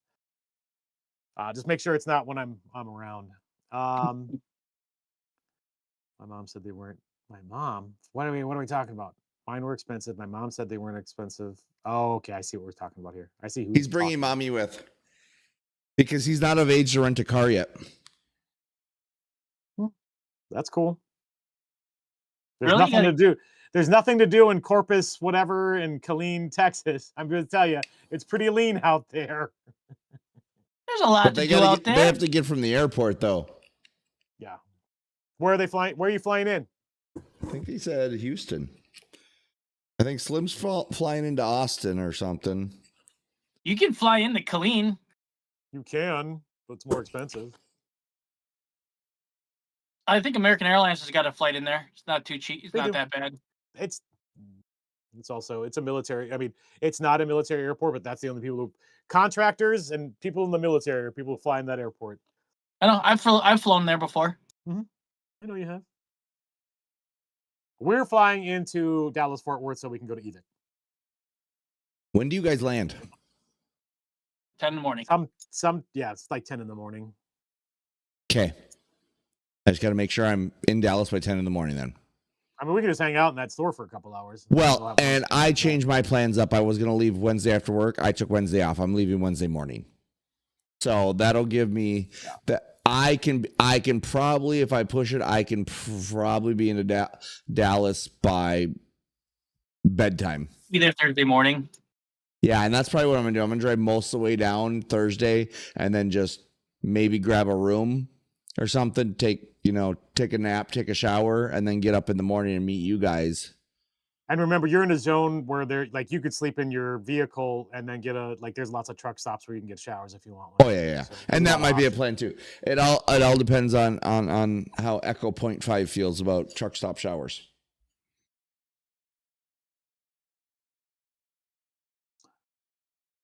Just make sure it's not when I'm around. My mom said they weren't. My mom? What are we talking about? Mine were expensive. My mom said they weren't expensive. Oh, okay. I see what we're talking about here. I see who he's bringing mommy with. Because he's not of age to rent a car yet. That's cool. There's nothing to do. There's nothing to do in Corpus, whatever, in Killeen, Texas. I'm going to tell you, it's pretty lean out there. There's a lot to do out there. They have to get from the airport, though. Yeah. Where are they flying? Where are you flying in? I think they said Houston. I think Slim's flying into Austin or something. You can fly into Killeen. You can, but it's more expensive. I think American Airlines has got a flight in there. It's not too cheap. It's not that bad. It's a military. I mean, it's not a military airport, but that's the only people who contractors and people in the military are people who fly in that airport. I know. I've flown there before. Mm-hmm. I know you have. We're flying into Dallas Fort Worth so we can go to Evic. When do you guys land? 10 in the morning. Yeah, it's like 10 in the morning. Okay. I just got to make sure I'm in Dallas by 10 in the morning then. I mean, we can just hang out in that store for a couple hours. Well, and I changed my plans up. I was going to leave Wednesday after work. I took Wednesday off. I'm leaving Wednesday morning. So that'll give me that. I can probably, if I push it, I can probably be into Dallas by bedtime. Be there Thursday morning. Yeah, and that's probably what I'm going to do. I'm going to drive most of the way down Thursday and then just maybe grab a room or something, take a nap, take a shower, and then get up in the morning and meet you guys. And remember, you're in a zone where you could sleep in your vehicle and then there's lots of truck stops where you can get showers if you want one. Oh yeah. So and that might be a plan too. It all depends on how Echo 0.5 feels about truck stop showers.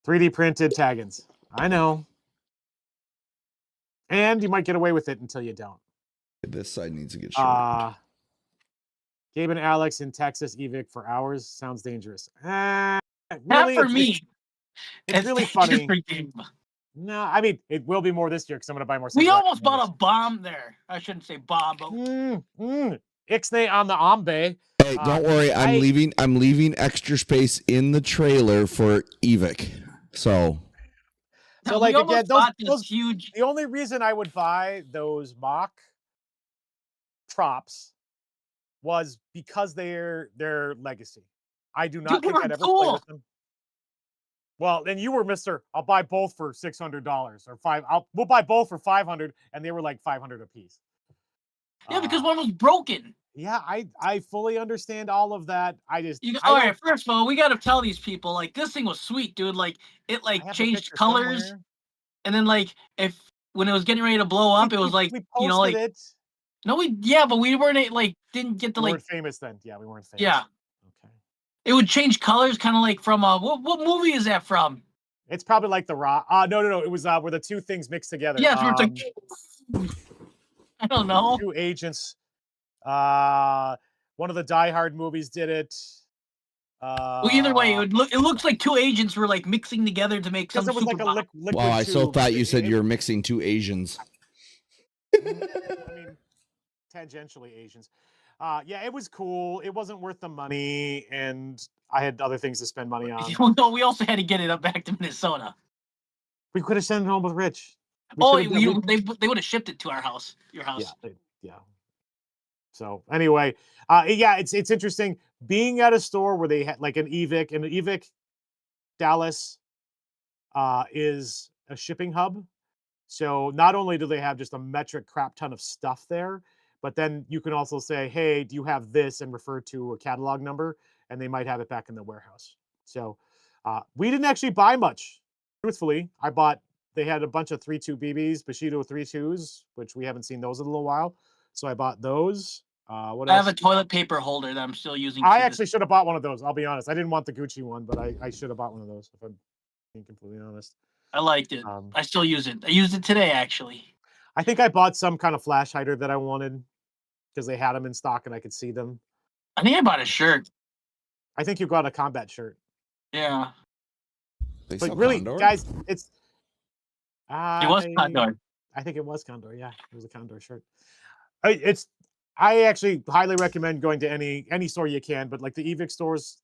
$3D printed taggins. I know. And you might get away with it until you don't. This side needs to get shortened. Gabe and Alex in Texas Evic for hours sounds dangerous. Really, not for me. It's really funny. No, I mean it will be more this year because I'm going to buy more. We almost bought a bomb there. I shouldn't say bomb, but Ixnay on the Ambe. Hey, don't worry. I'm leaving extra space in the trailer for Evic. So like again, those huge. The only reason I would buy those mock props was because they're their legacy. I do not think I'd ever play with them. Well, then you were Mr. I'll buy both for $600 or $500. We'll buy both for $500, and they were like $500 a piece. Yeah, because one was broken. Yeah, I fully understand all of that. All right, first of all, we got to tell these people this thing was sweet, dude. It changed colors, somewhere. And then when it was getting ready to blow up, it was we posted it. No, but we weren't didn't get to we weren't famous then. Yeah, we weren't famous. Yeah. Okay. It would change colors, kind of from what movie is that from? It's probably like The Rock. No. It was where the two things mixed together. Yeah, it's I don't know. Two agents. One of the Die Hard movies did it. Well, either way, it looks like two agents were mixing together to make some. It was like a liquid. Wow, I so thought you said you were mixing two Asians. I mean, tangentially Asians. Yeah, it was cool. It wasn't worth the money, and I had other things to spend money on. No, we also had to get it up back to Minnesota. We could have sent it home with Rich. They would have shipped it to our house, your house. Yeah. So anyway, it's interesting being at a store where they had an Evic, and the Evic Dallas is a shipping hub. So not only do they have just a metric crap ton of stuff there, but then you can also say, hey, do you have this, and refer to a catalog number, and they might have it back in the warehouse. So we didn't actually buy much. Truthfully, they had a bunch of 3.2 BBs, Bushido 3.2s, which we haven't seen those in a little while. So I bought those. What else? I have a toilet paper holder that I'm still using. I actually should have bought one of those. I'll be honest. I didn't want the Gucci one, but I should have bought one of those, if I'm being completely honest. I liked it. I still use it. I used it today, actually. I think I bought some kind of flash hider that I wanted because they had them in stock and I could see them. I think I bought a shirt. I think you got a combat shirt. Yeah. But really, Condor? Guys, it's... it was Condor. I think it was Condor, yeah. It was a Condor shirt. I actually highly recommend going to any store you can, but the Evic stores,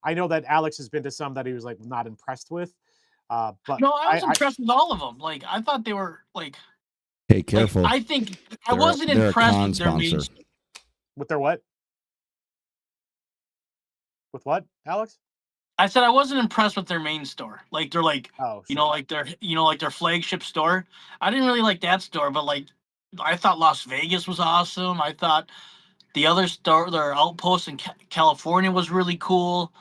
I know that Alex has been to some that he was not impressed with. But no, I was impressed with all of them. I thought they were Hey, careful! I think I wasn't impressed with their main. With their what? With what, Alex? I said I wasn't impressed with their main store. They're their flagship store. I didn't really like that store, but I thought Las Vegas was awesome. I thought the other store, their outpost in California was really cool.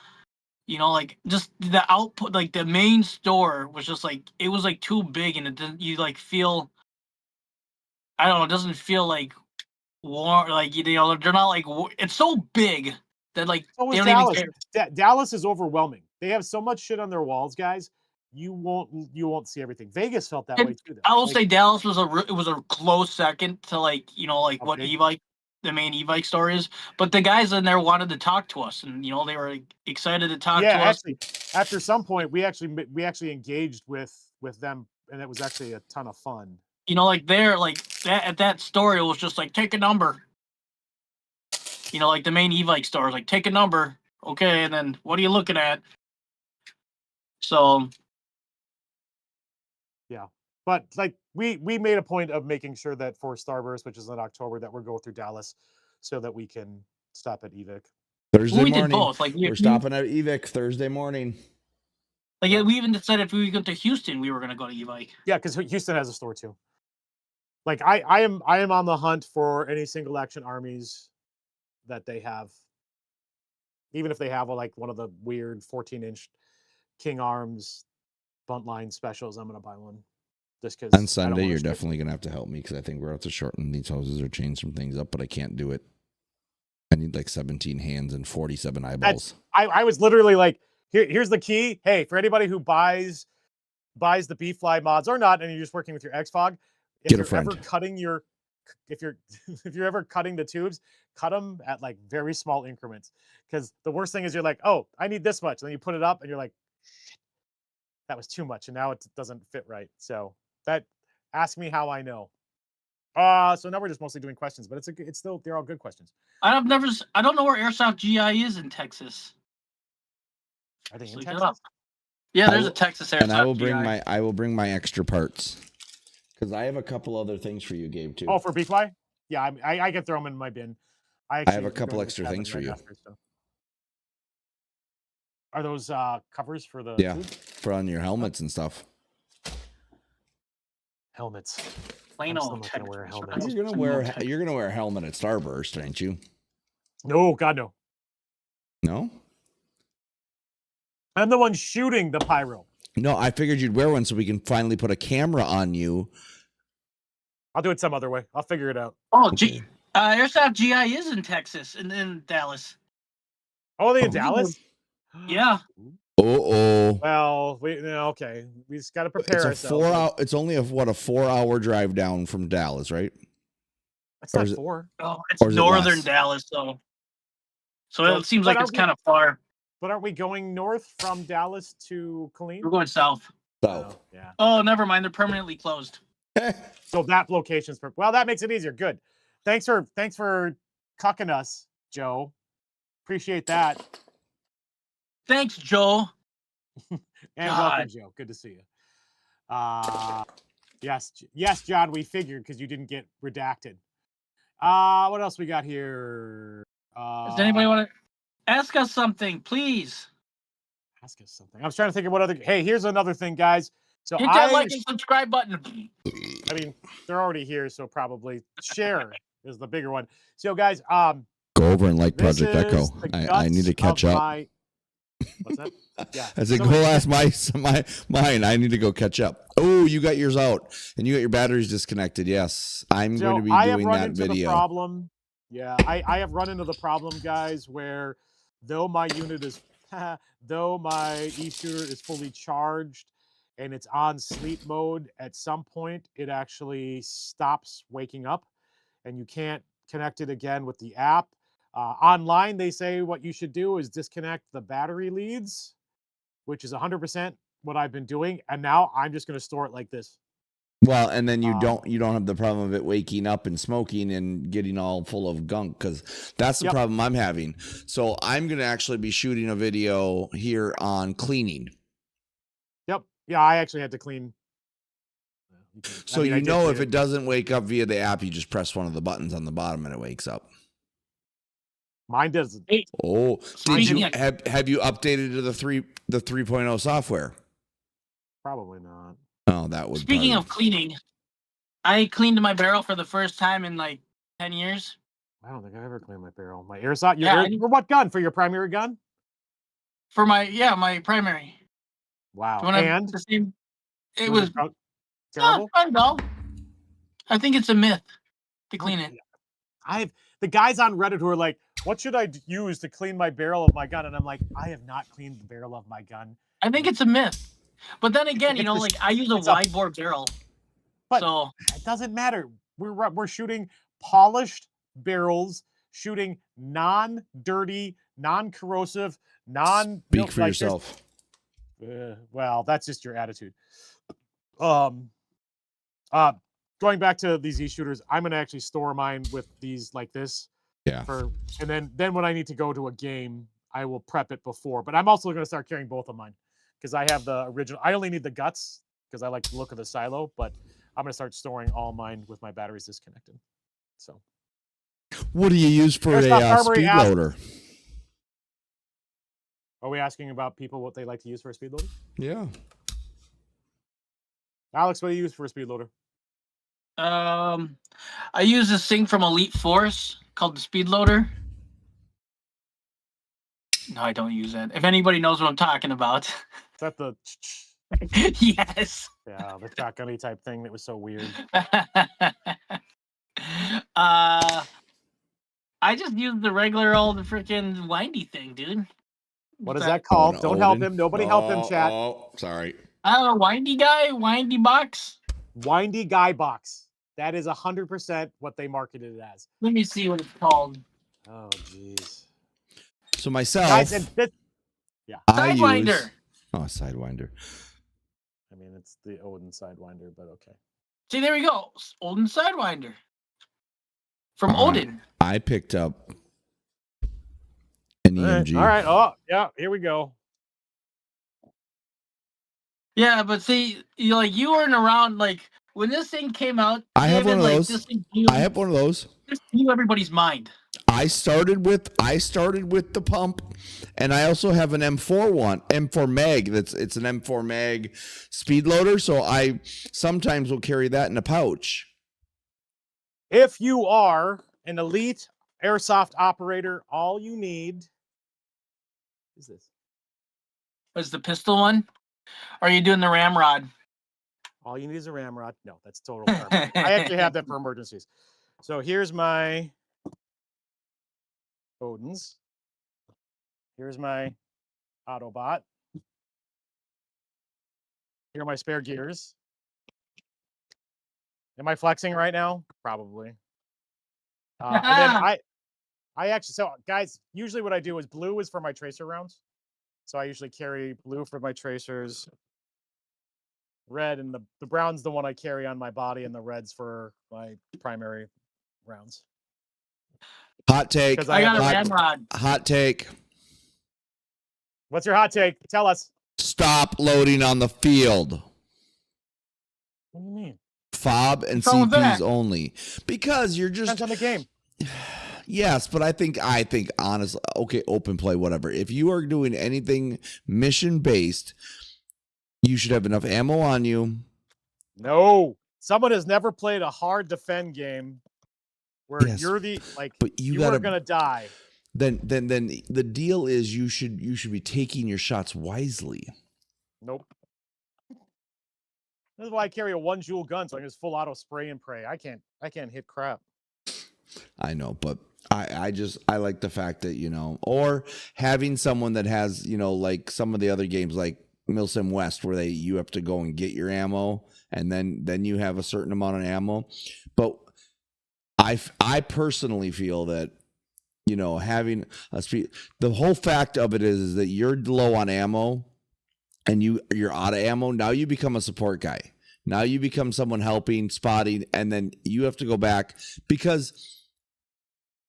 You know, like just the output, like the main store was just like it was like too big, and it didn't. You like feel, I don't know, it doesn't feel like warm. Like you know, they're not like it's so big that like So they don't Dallas. even care. Dallas is overwhelming. They have so much shit on their walls, guys. You won't see everything. Vegas felt that way too. Though. I will say Dallas was a close second to like you know like what okay. the main e-bike store is, but the guys in there wanted to talk to us, and you know they were excited to talk to us. Yeah, actually, after some point, we actually engaged with them, and it was actually a ton of fun. You know, like there, like that at that store, it was just like take a number. You know, like the main e-bike store, like take a number, okay, and then what are you looking at? So, yeah, but like we made a point of making sure that for Starburst, which is in October, that we'll go through Dallas, so that we can stop at Evic. Thursday we morning. Did both. Like we're stopping at Evic Thursday morning. Like we even decided if we go to Houston, we were gonna go to e-bike. Yeah, because Houston has a store too. Like I am on the hunt for any single action armies that they have. Even if they have like one of the weird 14-inch King Arms Buntline specials, I'm gonna buy one. Just because on Sunday, you're definitely gonna have to help me because I think we're out to shorten these houses or change some things up, but I can't do it. I need like 17 hands and 47 eyeballs. I was literally like, here's the key. Hey, for anybody who buys the B-Fly mods or not, and you're just working with your Xfog, if you're ever cutting if you're ever cutting the tubes, cut them at like very small increments. Because the worst thing is you're like, oh, I need this much, and then you put it up, and you're like, that was too much, and now it doesn't fit right. So that, ask me how I know. So now we're just mostly doing questions, but it's still, they're all good questions. I don't know where Airsoft GI is in Texas. Are they in Texas? Yeah, there's a Texas Airsoft. And I will bring my extra parts because I have a couple other things for you, Gabe, too. Oh, for B-Fly? Yeah, I can throw them in my bin. I have a couple extra things for you. Are those covers for the tube? For on your helmets and stuff? Helmets. Plain old gonna wear a helmet. You're gonna wear a helmet at Starburst, ain't you? No, God no. No? I'm the one shooting the pyro. No, I figured you'd wear one so we can finally put a camera on you. I'll do it some other way. I'll figure it out. Oh, okay. Airsoft GI is in Texas and in Dallas. Oh, are they in Dallas? Yeah. Well, okay. We just got to prepare ourselves. It's only a 4-hour drive down from Dallas, right? That's not 4. Oh, it's northern Dallas, though. So it seems like it's kind of far. But aren't we going north from Dallas to Killeen? We're going south. South. Yeah. Oh, never mind. They're permanently closed. So that location's well, that makes it easier. Good. Thanks for cucking us, Joe. Appreciate that. Thanks, Joe. And welcome, Joe. Good to see you. Yes, John, we figured because you didn't get redacted. What else we got here? Does anybody want to ask us something, please? Ask us something. I was trying to think of what other. Hey, here's another thing, guys. So hit that like and subscribe button. I mean, they're already here, so probably share is the bigger one. So, guys, go over and like Project Echo. I need to catch up. What's that? Yeah. I said, go ask mine. I need to go catch up. Oh, you got yours out, and you got your batteries disconnected. Yes, I'm going to be doing that video. The problem. Yeah, I have run into the problem, guys, where though my unit is, though my e-shooter is fully charged and it's on sleep mode, at some point it actually stops waking up, and you can't connect it again with the app. Online, they say what you should do is disconnect the battery leads, which is 100% what I've been doing, and now I'm just going to store it like this. Well, and then you don't have the problem of it waking up and smoking and getting all full of gunk, because that's the problem I'm having. So I'm going to actually be shooting a video here on cleaning. Yep. Yeah, I actually had to clean. So if it doesn't wake up via the app, you just press one of the buttons on the bottom and it wakes up. Mine doesn't. Oh, have you updated to the 3.0 software? Probably not. Oh, that would. Speaking of cleaning, I cleaned my barrel for the first time in like 10 years. I don't think I ever cleaned my barrel. My airsoft. For what gun? For your primary gun? For my primary. Wow. And the same. It was terrible. Not at all. I think it's a myth to clean it. I've the guys on Reddit who are like, "What should I use to clean my barrel of my gun?" And I'm like, I have not cleaned the barrel of my gun. I think it's a myth. But then again, you know, like I use a wide bore barrel. But so it doesn't matter. We're shooting polished barrels, shooting non-dirty, non-corrosive, Speak for yourself. Well, that's just your attitude. Going back to these e-shooters, I'm gonna actually store mine with these like this. Yeah. And then when I need to go to a game, I will prep it before. But I'm also gonna start carrying both of mine because I have the original. I only need the guts because I like the look of the silo, but I'm gonna start storing all mine with my batteries disconnected. So, what do you use for a speed loader? Are we asking about people what they like to use for a speed loader? Yeah. Alex, what do you use for a speed loader? I use this thing from Elite Force called the Speed Loader. No, I don't use that. If anybody knows what I'm talking about. Is that the... Yes. Yeah, the shotgun-y type thing that was so weird. I just use the regular old freaking windy thing, dude. What is that called? Don't help him. Nobody help him, chat. Oh, sorry. I don't know, windy box? Windy guy box. That is 100% what they marketed it as. Let me see what it's called. Oh, jeez. So myself, guys, yeah, Sidewinder. Sidewinder. I mean, it's the Odin Sidewinder, but okay. See, there we go. Odin Sidewinder from Odin. I picked up an EMG. All right. Oh, yeah. Here we go. Yeah, but see, you weren't around like when this thing came out. I have one of those. I have one of those. This blew everybody's mind. I started with the pump, and I also have an M4 mag. It's an M4 mag speed loader, so I sometimes will carry that in a pouch. If you are an elite airsoft operator, all you need is this. Was the pistol one? Or are you doing the ramrod? All you need is a ramrod. No, that's total garbage. I actually have that for emergencies. So here's my Odins. Here's my Autobot. Here are my spare gears. Am I flexing right now? Probably. And then I actually, so guys, usually what I do is blue is for my tracer rounds. So I usually carry blue for my tracers, red, and the brown's the one I carry on my body, and the red's for my primary rounds. Hot take. I got a ramrod. Hot take. What's your hot take? Tell us. Stop loading on the field. What do you mean? FOB and CPs only. Because you're just... Depends on the game. Yes, but I think honestly, okay, open play, whatever. If you are doing anything mission-based, you should have enough ammo on you. No. Someone has never played a hard defend game where you're but you are going to die. Then the deal is you should be taking your shots wisely. Nope. This is why I carry a 1-joule gun, so I can just full auto spray and pray. I can't hit crap. I know, but I like the fact that, or having someone that has, like some of the other games like Milsim West where you have to go and get your ammo and then you have a certain amount of ammo. But I personally feel that, having a speed, the whole fact of it is that you're low on ammo and you're out of ammo. Now you become a support guy. Now you become someone helping, spotting, and then you have to go back because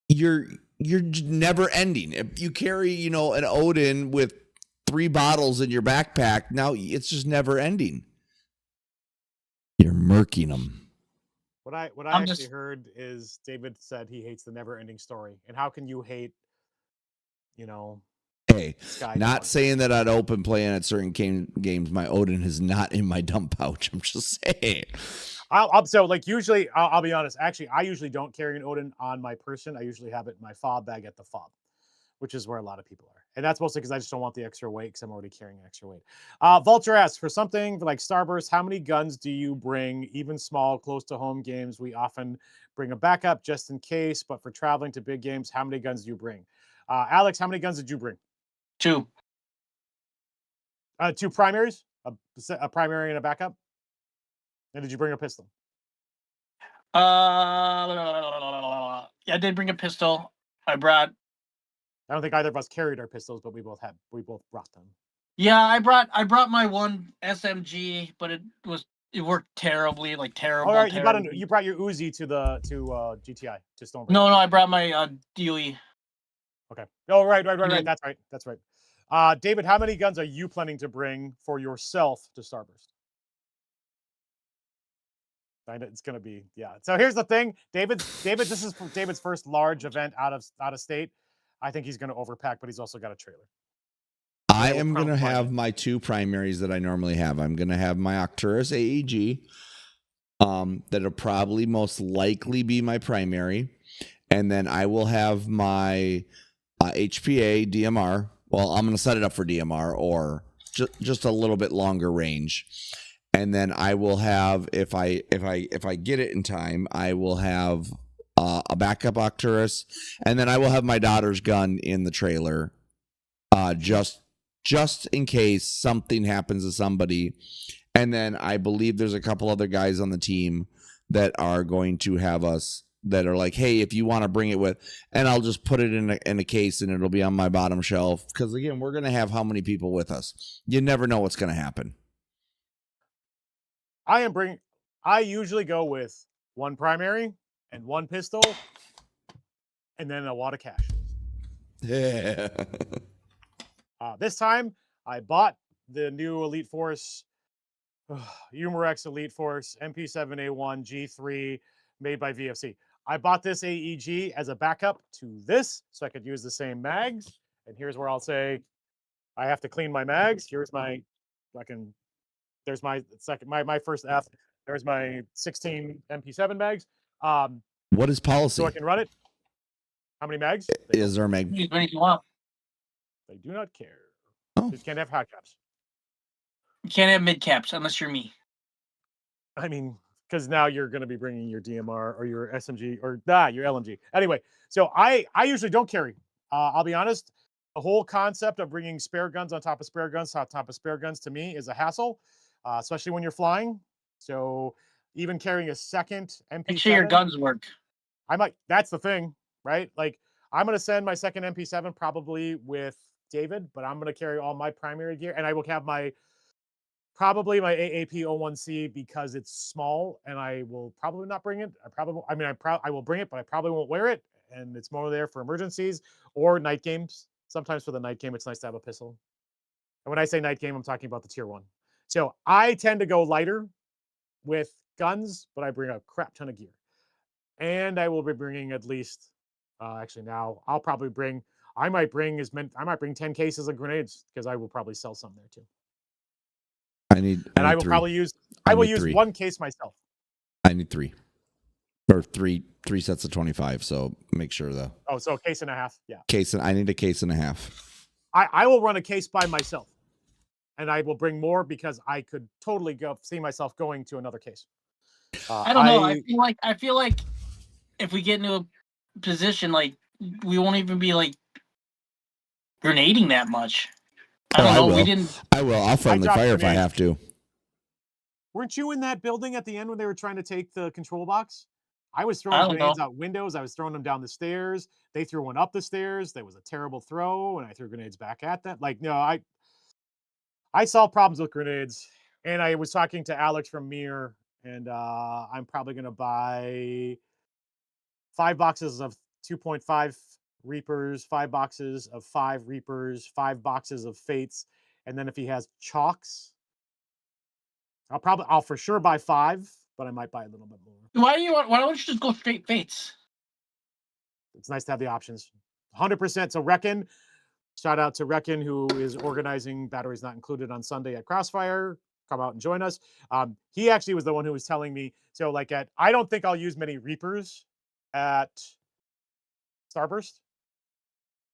you're never ending. If you carry, an Odin with 3 bottles in your backpack, now it's just never ending. You're murking them. What I actually heard is David said he hates the never ending story. And how can you hate, Hey, not saying that I'd open playing at certain games. My Odin is not in my dump pouch. I'm just saying. So like usually, I'll be honest. Actually, I usually don't carry an Odin on my person. I usually have it in my fob bag at the fob, which is where a lot of people are. And that's mostly because I just don't want the extra weight because I'm already carrying extra weight. Vulture asks, for something like Starburst, how many guns do you bring? Even small, close to home games, we often bring a backup just in case. But for traveling to big games, how many guns do you bring? Alex, how many guns did you bring? 2. 2 primaries, a primary and a backup. And did you bring a pistol? Yeah, I did bring a pistol. I don't think either of us carried our pistols, but we both brought them. Yeah, I brought my one SMG, but it worked terribly, like terrible. All right, you brought your Uzi to GTI to Stonebridge. No, I brought my DOE. Okay. Oh, right. That's right. David, how many guns are you planning to bring for yourself to Starburst? It's gonna be, yeah. So here's the thing, David. This is David's first large event out of state. I think he's gonna overpack, but he's also got a trailer. I am gonna have my 2 primaries that I normally have. I'm gonna have my Arcturus AEG. That'll probably most likely be my primary, and then I will have my HPA DMR. Well, I'm gonna set it up for DMR or just a little bit longer range. And then I will have, if I get it in time, I will have a backup Arcturus, and then I will have my daughter's gun in the trailer, just in case something happens to somebody. And then I believe there's a couple other guys on the team that are going to have us that are like, hey, if you want to bring it with, and I'll just put it in a case and it'll be on my bottom shelf. Because again, we're gonna have how many people with us? You never know what's gonna happen. I usually go with 1 primary and 1 pistol, and then a wad of cash. Yeah. This time, I bought the new Elite Force, Humorex Elite Force MP7A1 G3 made by VFC. I bought this AEG as a backup to this, so I could use the same mags. And here's where I'll say I have to clean my mags. Here's my fucking. There's my second, my first F. There's my 16 MP7 mags. What is policy? So I can run it. How many mags? Is there a mag? Use many you want. They do not care. Oh. Just can't have high caps. You can't have mid caps unless you're me. I mean, because now you're going to be bringing your DMR or your SMG or your LMG. Anyway, so I usually don't carry. I'll be honest. The whole concept of bringing spare guns on top of spare guns to me is a hassle, especially when you're flying. So even carrying a second MP7, make sure your guns work. That's the thing, right? Like I'm going to send my second MP7 probably with David, but I'm going to carry all my primary gear, and I will have probably my AAP-01C because it's small, and I will probably not bring it. I will bring it, but I probably won't wear it, and it's more there for emergencies or night games. Sometimes for the night game, it's nice to have a pistol. And when I say night game, I'm talking about the tier 1. So I tend to go lighter with guns, but I bring a crap ton of gear. And I will be bringing at least, actually now, I might bring 10 cases of grenades because I will probably sell some there too. I will use 1 case myself. I need 3. Or three sets of 25, so make sure though. Oh, so a case and a half, yeah. I need a case and a half. I will run a case by myself, and I will bring more because I could totally see myself going to another case. I don't know. I feel like if we get into a position like we won't even be like grenading that much. I don't know. We didn't. I will. I'll friendly fire if I have to. Weren't you in that building at the end when they were trying to take the control box? I was throwing grenades out windows. I was throwing them down the stairs. They threw one up the stairs. There was a terrible throw, and I threw grenades back at them. Like, no, I solve problems with grenades. And I was talking to Alex from Mir, and I'm probably going to buy 5 boxes of 2.5 Reapers, 5 boxes of 5 Reapers, 5 boxes of Fates, and then if he has chalks, I'll for sure buy 5, but I might buy a little bit more. Why don't you just go straight Fates? It's nice to have the options. 100%. So Reckon, shout out to Reckon, who is organizing Batteries Not Included on Sunday at Crossfire. come out and join us. He actually was the one who was telling me. So like I don't think I'll use many Reapers at Starburst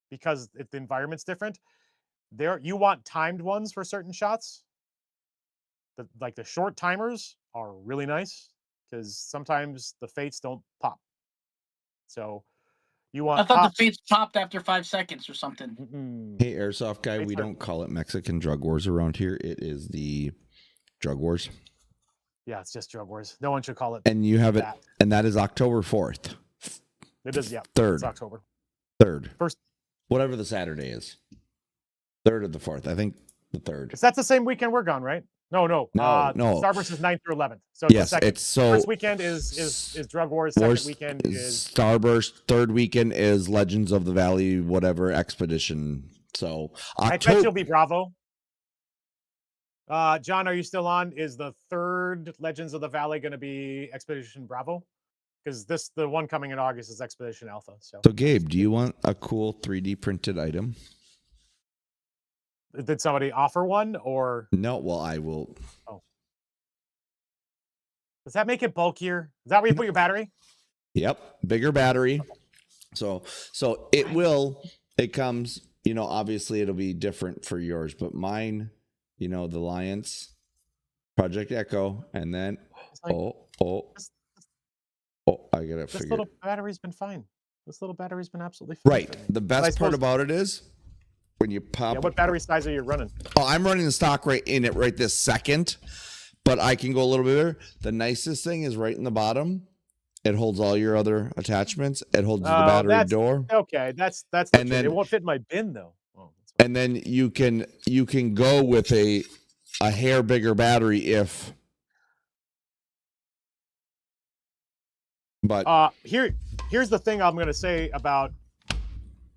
because if the environment's different. There, you want timed ones for certain shots. Like the short timers are really nice because sometimes the fates don't pop. So you want. I thought the fates popped after 5 seconds or something. Hey, Airsoft guy, we don't call it Mexican Drug Wars around here. It is the Drug Wars. Yeah, it's just Drug Wars. No one should call it. And you have it, and that is October 4th. It is, yeah. 3rd. It's October 3rd. First, whatever the Saturday is. 3rd or the 4th. I think the 3rd. That's the same weekend we're gone, right? No. No. Starburst is 9th through 11th. So yes, it's so. First weekend is Drug Wars. Second weekend is Starburst. Third weekend is Legends of the Valley, whatever expedition. So I bet you'll be Bravo. John, are you still on? Is the third Legends of the Valley going to be Expedition Bravo? Because the one coming in August is Expedition Alpha. So Gabe, do you want a cool 3D printed item? Did somebody offer one or no? Well, I will. Oh, does that make it bulkier? Is that where you put your battery? Yep, bigger battery. So it will. It comes. Obviously it'll be different for yours, but mine. The Alliance, Project Echo, and then I gotta figure. This little battery's been fine. This little battery's been absolutely fine. Right. The best part about it is when you pop. Yeah, what battery size are you running? Oh, I'm running the stock right this second, but I can go a little bit bigger. The nicest thing is right in the bottom. It holds all your other attachments. It holds the battery door. Okay, that's. And then it won't fit in my bin though. Oh, and then you can go with a hair bigger battery if. But here's the thing I'm going to say about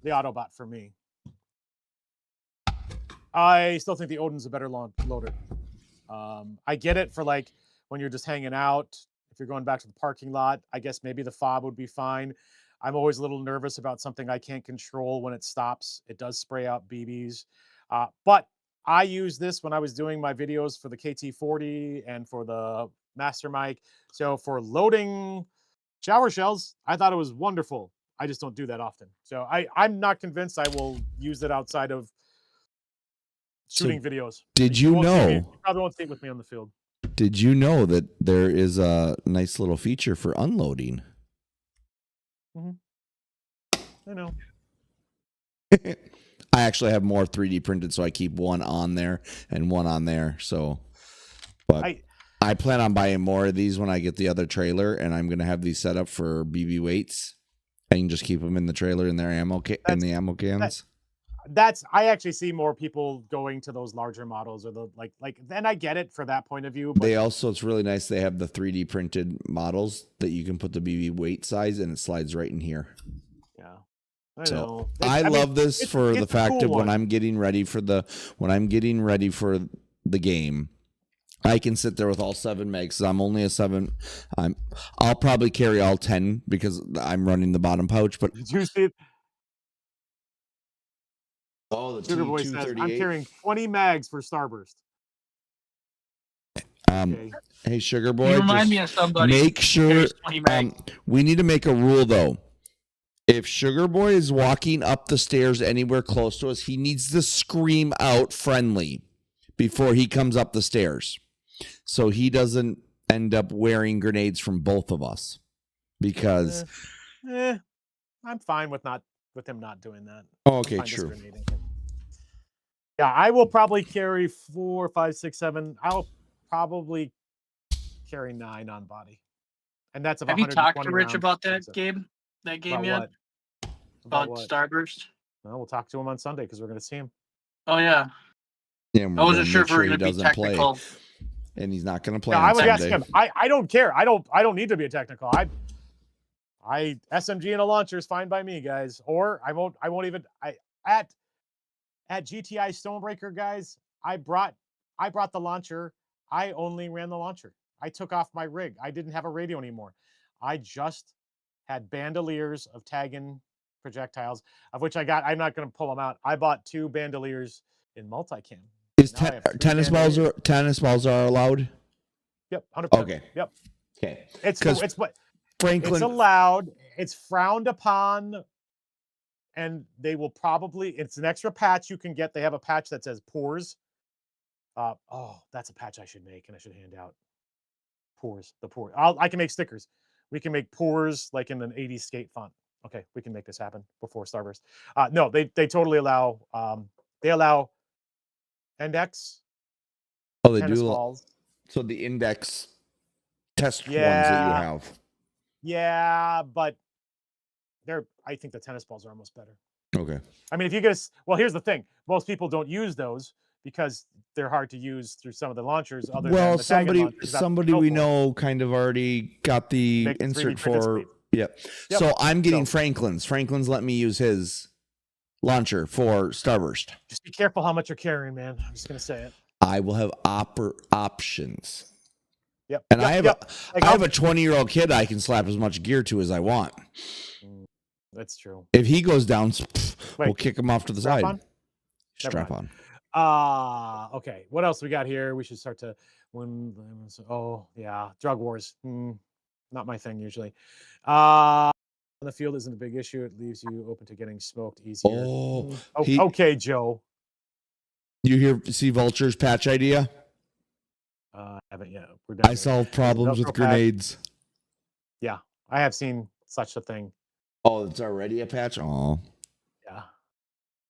the Autobot for me. I still think the Odin's a better loader. I get it for like when you're just hanging out. If you're going back to the parking lot, I guess maybe the fob would be fine. I'm always a little nervous about something I can't control when it stops. It does spray out BBs. But I use this when I was doing my videos for the KT40 and for the Master Mic. So for loading shower shells, I thought it was wonderful. I just don't do that often. So I'm not convinced I will use it outside of shooting videos. Did you know? You probably won't see it with me on the field. Did you know that there is a nice little feature for unloading? I know. I actually have more 3D printed, so I keep one on there and one on there. So, but I plan on buying more of these when I get the other trailer, and I'm gonna have these set up for BB weights. I can just keep them in the trailer in their ammo in the ammo cans. I actually see more people going to those larger models or the like. Then I get it for that point of view. But they also, it's really nice. They have the 3D printed models that you can put the BB weight size, and it slides right in here. Yeah. I love this for the fact of when I'm getting ready for the game, I can sit there with all 7 megs. I'm only a 7. I'll probably carry all 10 because I'm running the bottom pouch. But did you see it? Oh, the Sugar Boy says I'm carrying 20 mags for Starburst. Hey, Sugar Boy, you remind me of somebody. Make sure we need to make a rule though. If Sugar Boy is walking up the stairs anywhere close to us, he needs to scream out friendly before he comes up the stairs, so he doesn't end up wearing grenades from both of us. Because I'm fine with him not doing that. Oh, okay, true. Yeah, I will probably carry 4, 5, 6, 7. I'll probably carry 9 on body, and that's about. Have you talked to Rich about that, Gabe? That game yet? About Starburst? No, we'll talk to him on Sunday because we're going to see him. Oh yeah. Yeah, I wasn't sure if we were going to be technical. And he's not going to play. I would ask him. I don't care. I don't need to be a technical. I SMG and a launcher is fine by me, guys. Or I won't even. At GTI Stonebreaker, guys, I brought the launcher. I only ran the launcher. I took off my rig. I didn't have a radio anymore. I just had bandoliers of tagging projectiles, of which I got. I'm not going to pull them out. I bought 2 bandoliers in multicam. Is tennis balls are allowed? Yep, 100%. Okay. Yep. Okay. It's what Franklin. It's allowed. It's frowned upon, and they will probably. It's an extra patch you can get. They have a patch that says pores. That's a patch I should make and I should hand out. Pores. The pores. I can make stickers. We can make pores like in an 80s skate font. Okay, we can make this happen before Starburst. No, they totally allow. They allow index. Oh, they tennis do. Balls. So the index test ones that you have. Yeah, but I think the tennis balls are almost better. Okay. I mean, if you get well, here's the thing: most people don't use those because they're hard to use through some of the launchers. Than the somebody we know kind of already got the insert for. Yep. So I'm getting Franklin's. Franklin's let me use his launcher for Starburst. Just be careful how much you're carrying, man. I'm just gonna say it. I will have options. Yep. And I have a 20-year-old kid I can slap as much gear to as I want. That's true. If he goes down, we'll kick him off to the side. Strap on. Okay. What else we got here? We should start to drug wars. Not my thing usually. On the field isn't a big issue. It leaves you open to getting smoked easier. Okay, Joe. You see Vulture's patch idea? Haven't yet. I solve problems with grenades. Yeah, I have seen such a thing. Oh, it's already a patch? Oh. Yeah.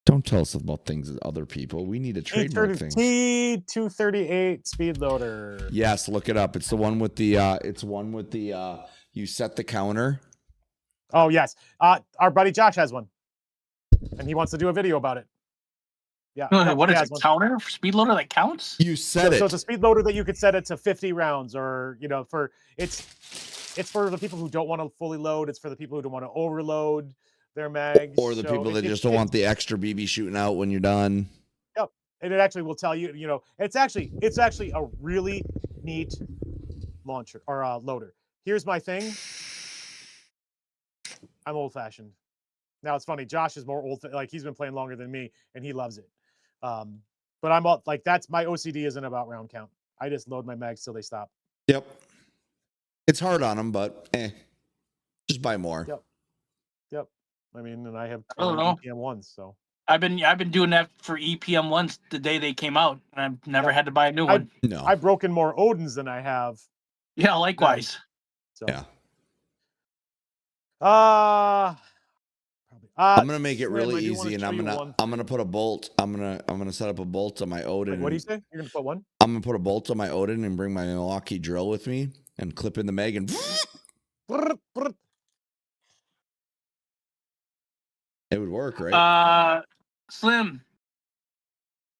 Don't tell us about things that other people. We need to trademark things. T238 speed loader. Yes, look it up. It's the one with the you set the counter. Oh, yes. Our buddy Josh has one. And he wants to do a video about it. Yeah. What is a counter speed loader that counts? You set it. So it's a speed loader that you could set it to 50 rounds, or it's for the people who don't want to fully load. It's for the people who don't want to overload their mags, or the people that just don't want the extra BB shooting out when you're done. Yep, and it actually will tell you. It's actually a really neat launcher or loader. Here's my thing. I'm old-fashioned. Now it's funny. Josh is more old. Like he's been playing longer than me, and he loves it. But I'm like that's my OCD isn't about round count. I just load my mags till they stop. Yep. It's hard on them, but just buy more. Yep. I mean, and I have EPM ones, so I've been doing that for EPM ones the day they came out, and I've never had to buy a new one. No, I've broken more Odins than I have. Yeah, likewise. So. Yeah. I'm gonna make it really easy, and I'm gonna put a bolt. I'm gonna set up a bolt on my Odin. What do you say? You're gonna put one? I'm gonna put a bolt on my Odin and bring my Milwaukee drill with me and clip in the mag and. It would work, right? Slim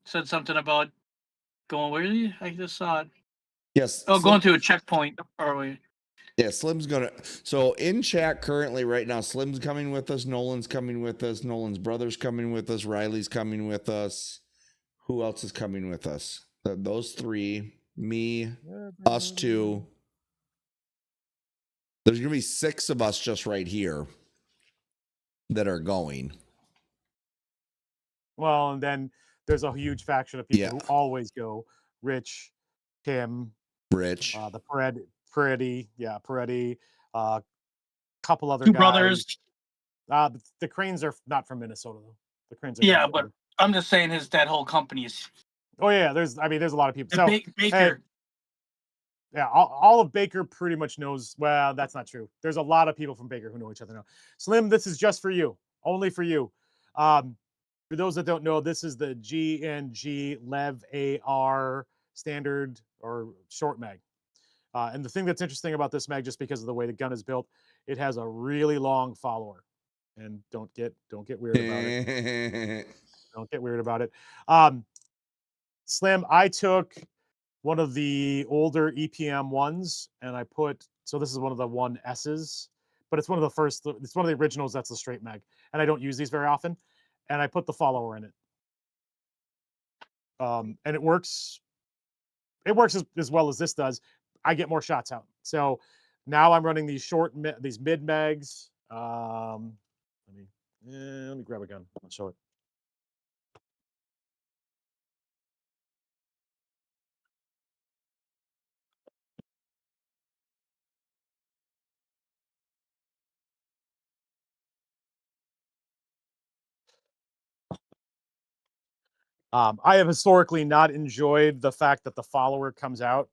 said something about going. Where are you? I just saw it. Yes. Oh, going to a checkpoint. Or wait. Yeah, Slim's gonna. So in chat currently, right now, Slim's coming with us. Nolan's coming with us. Nolan's brother's coming with us. Riley's coming with us. Who else is coming with us? Those three. Me, us two. There's gonna be 6 of us just right here that are going. Well, and then there's a huge faction of people who always go. Rich, Tim, the Peretti, couple other Two guys. brothers. The Cranes are not from Minnesota though. The Cranes are but I'm just saying that whole company is. Oh yeah, there's a lot of people. So Baker. Yeah, all of Baker pretty much knows. Well, that's not true. There's a lot of people from Baker who know each other now. Slim, this is just for you, only for you. For those that don't know, this is the GNG Lev AR standard or short mag. And the thing that's interesting about this mag, just because of the way the gun is built, it has a really long follower. And don't get weird about it. Don't get weird about it. Slim, I took one of the older EPM ones, and I put, so this is one of the 1S's, but it's one of the first, it's one of the originals that's the straight mag, and I don't use these very often, and I put the follower in it. And it works as well as this does. I get more shots out. So now I'm running these these mid mags. Let me grab a gun. I'll show it. I have historically not enjoyed the fact that the follower comes out,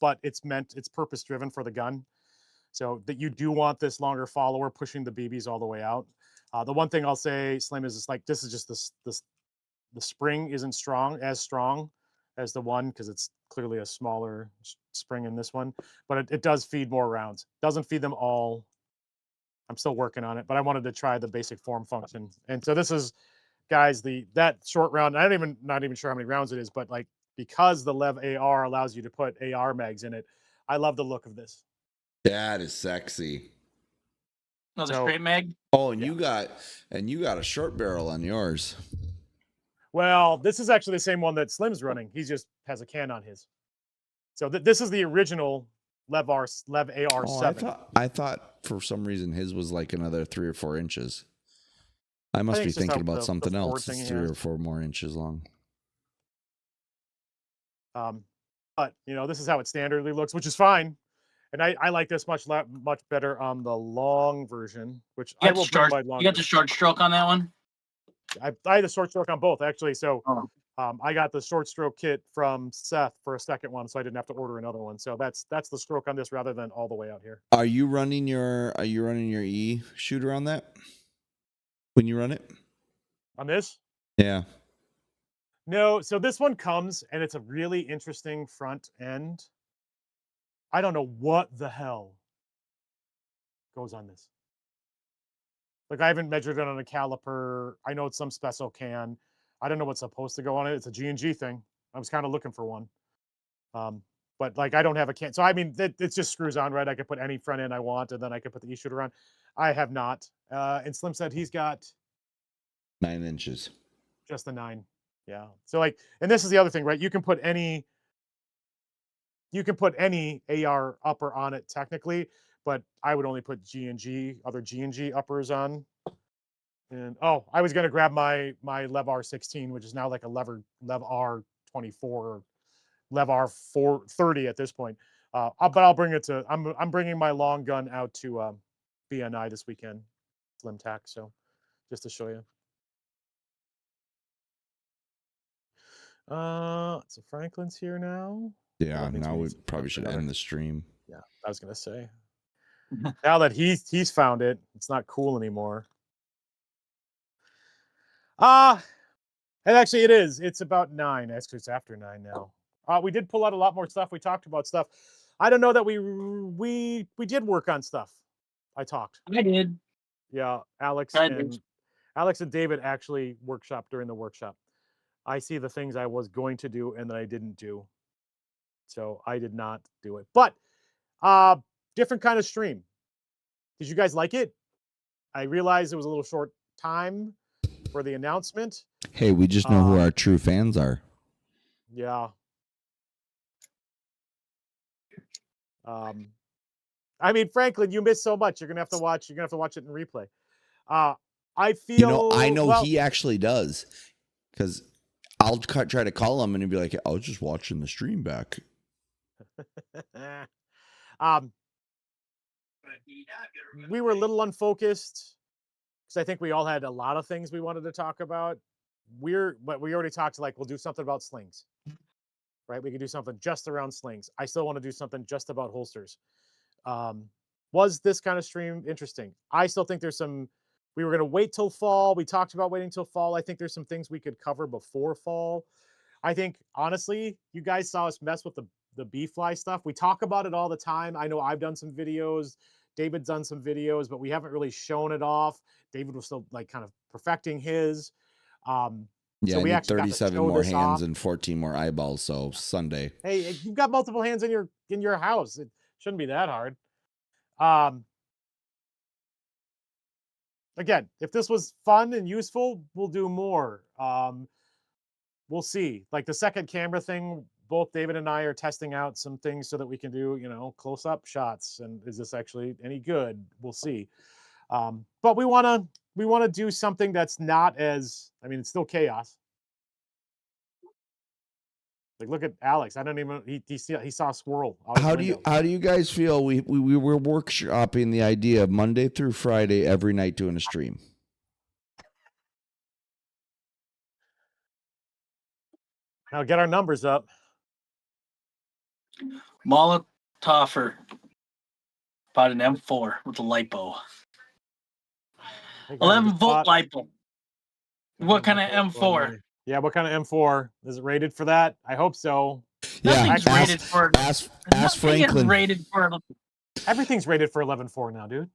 but it's purpose driven for the gun. So that you do want this longer follower pushing the BBs all the way out. The one thing I'll say, Slim, is this is just the spring isn't as strong as the one, because it's clearly a smaller spring in this one, but it does feed more rounds. Doesn't feed them all. I'm still working on it, but I wanted to try the basic form function. And so this is, guys, that short round. Not even sure how many rounds it is, but like, because the Lev AR allows you to put AR mags in it, I love the look of this. That is sexy. Another straight mag. Oh, and you got a short barrel on yours. Well, this is actually the same one that Slim's running. He just has a can on his. So this is the original Lev AR7. I thought for some reason his was like another 3 or 4 inches. I must be thinking about something else. It's 3 or 4 more inches long. But this is how it standardly looks, which is fine. And I like this much better on the long version, which I will bring my long. You got the short stroke on that one? I had the short stroke on both, actually. So I got the short stroke kit from Seth for a second one, so I didn't have to order another one. So that's the stroke on this rather than all the way out here. Are you running your E shooter on that when you run it? On this? Yeah. No, so this one comes and it's a really interesting front end. I don't know what the hell goes on this. Like, I haven't measured it on a caliper. I know it's some special can. I don't know what's supposed to go on it. It's a G&G thing. I was kind of looking for one. But like, I don't have a can. So I mean, it just screws on, right? I could put any front end I want, and then I could put the E-shooter on. I have not. And Slim said he's got 9 inches. Just the 9. Yeah. So like, and this is the other thing, right? You can put any AR upper on it technically, but I would only put other G&G uppers on. And I was gonna grab my Lev R16, which is now like a Lev R24, or Lev R430 at this point. But I'll bring it to. I'm bringing my long gun out to BNI this weekend, Slim Tack. So just to show you. So Franklin's here now. Yeah, now we probably should end the stream. Yeah, I was gonna say. Now that he's found it, it's not cool anymore. And actually it is. It's about 9. Actually, it's after 9 now. We did pull out a lot more stuff. We talked about stuff. I don't know that we did work on stuff. I did. Yeah, Alex and David actually workshopped during the workshop. I see the things I was going to do and that I didn't do. So I did not do it. But different kind of stream. Did you guys like it? I realized it was a little short time for the announcement. Hey, we just know who our true fans are. Yeah. I mean, Franklin, you missed so much. You're gonna have to watch it in replay. I feel I know he actually does, because I'll try to call him and he'll be like, I was just watching the stream back. We were a little unfocused because I think we all had a lot of things we wanted to talk about. But we already talked, like, we'll do something about slings, right? We could do something just around slings. I still want to do something just about holsters. Was this kind of stream interesting? I still think there's some. We were going to wait till fall. We talked about waiting till fall. I think there's some things we could cover before fall. I think, honestly, you guys saw us mess with the B-fly stuff. We talk about it all the time. I know I've done some videos. David's done some videos, but we haven't really shown it off. David was still like kind of perfecting his. Yeah, so we actually 37 more hands and 14 more eyeballs. So Sunday. Hey, you've got multiple hands in your house. It shouldn't be that hard. Again, if this was fun and useful, we'll do more. We'll see. Like the second camera thing, both David and I are testing out some things so that we can do, close-up shots. And is this actually any good? We'll see. But we want to do something that's not as, I mean, it's still chaos. Like, look at Alex. I don't even. He saw a squirrel. How do you guys feel? We were workshopping the idea of Monday through Friday every night doing a stream. Now get our numbers up. Molotoffer bought an M4 with a lipo. 11-volt lipo. What kind of M4? Yeah, what kind of M4? Is it rated for that? I hope so. Nothing's rated for. Ask Franklin. Rated for. Everything's rated for 11.4 now, dude.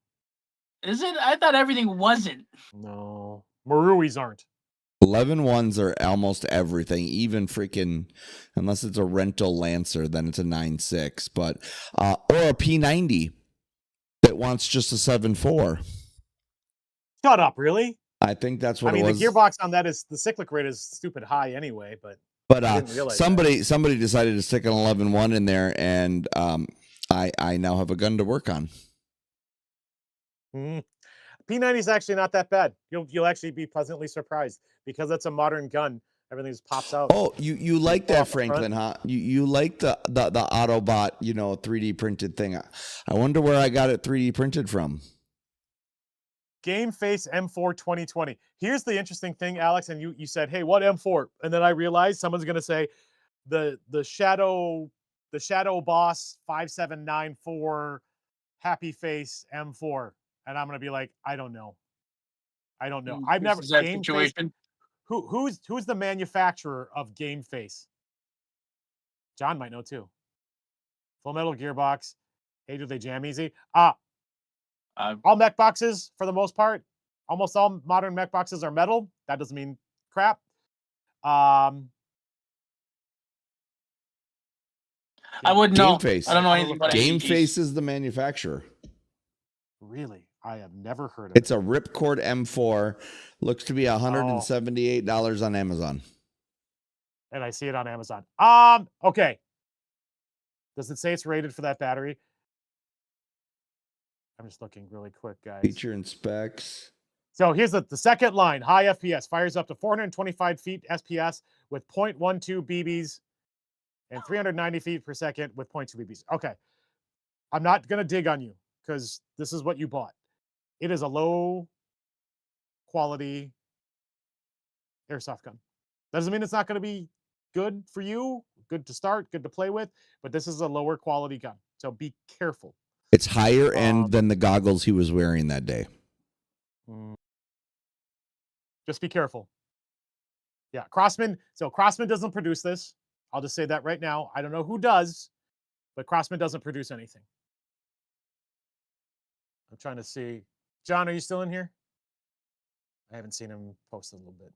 Is it? I thought everything wasn't. No, Maruis aren't. 11.1s are almost everything, even freaking, unless it's a rental Lancer, then it's a 9.6, but or a P90 that wants just a 7.4. Shut up, really? I think that's what I mean, it was. the gearbox on that is the cyclic rate is stupid high anyway, but somebody decided to stick an 11.1 in there, and I now have a gun to work on. P90 is actually not that bad. You'll actually be pleasantly surprised because it's a modern gun. Everything just pops out. Oh, you like that, Franklin, huh? You like the Autobot, 3D printed thing. I wonder where I got it 3D printed from. Game Face M4 2020. Here's the interesting thing, Alex, and you said, "Hey, what M4?" And then I realized someone's going to say the Shadow Boss 5794 Happy Face M4, and I'm going to be like, "I don't know. I've never Game Face. Who's the manufacturer of Game Face? John might know too. Full metal gearbox. Hey, do they jam easy? All mech boxes, for the most part, almost all modern mech boxes are metal. That doesn't mean crap. I wouldn't know. I don't know anything about Game Face is the manufacturer. Really? I have never heard of it. It's a Ripcord M4. Looks to be $178 on Amazon. And I see it on Amazon. Okay. Does it say it's rated for that battery? I'm just looking really quick, guys. Feature and specs. So here's the second line. High FPS. Fires up to 425 feet SPS with 0.12 BBs and 390 feet per second with 0.2 BBs. Okay. I'm not going to dig on you because this is what you bought. It is a low quality airsoft gun. Doesn't mean it's not going to be good for you, good to start, good to play with, but this is a lower quality gun. So be careful. It's higher end than the goggles he was wearing that day. Just be careful. Yeah, Crossman. So Crossman doesn't produce this. I'll just say that right now. I don't know who does, but Crossman doesn't produce anything. I'm trying to see. John, are you still in here? I haven't seen him post a little bit.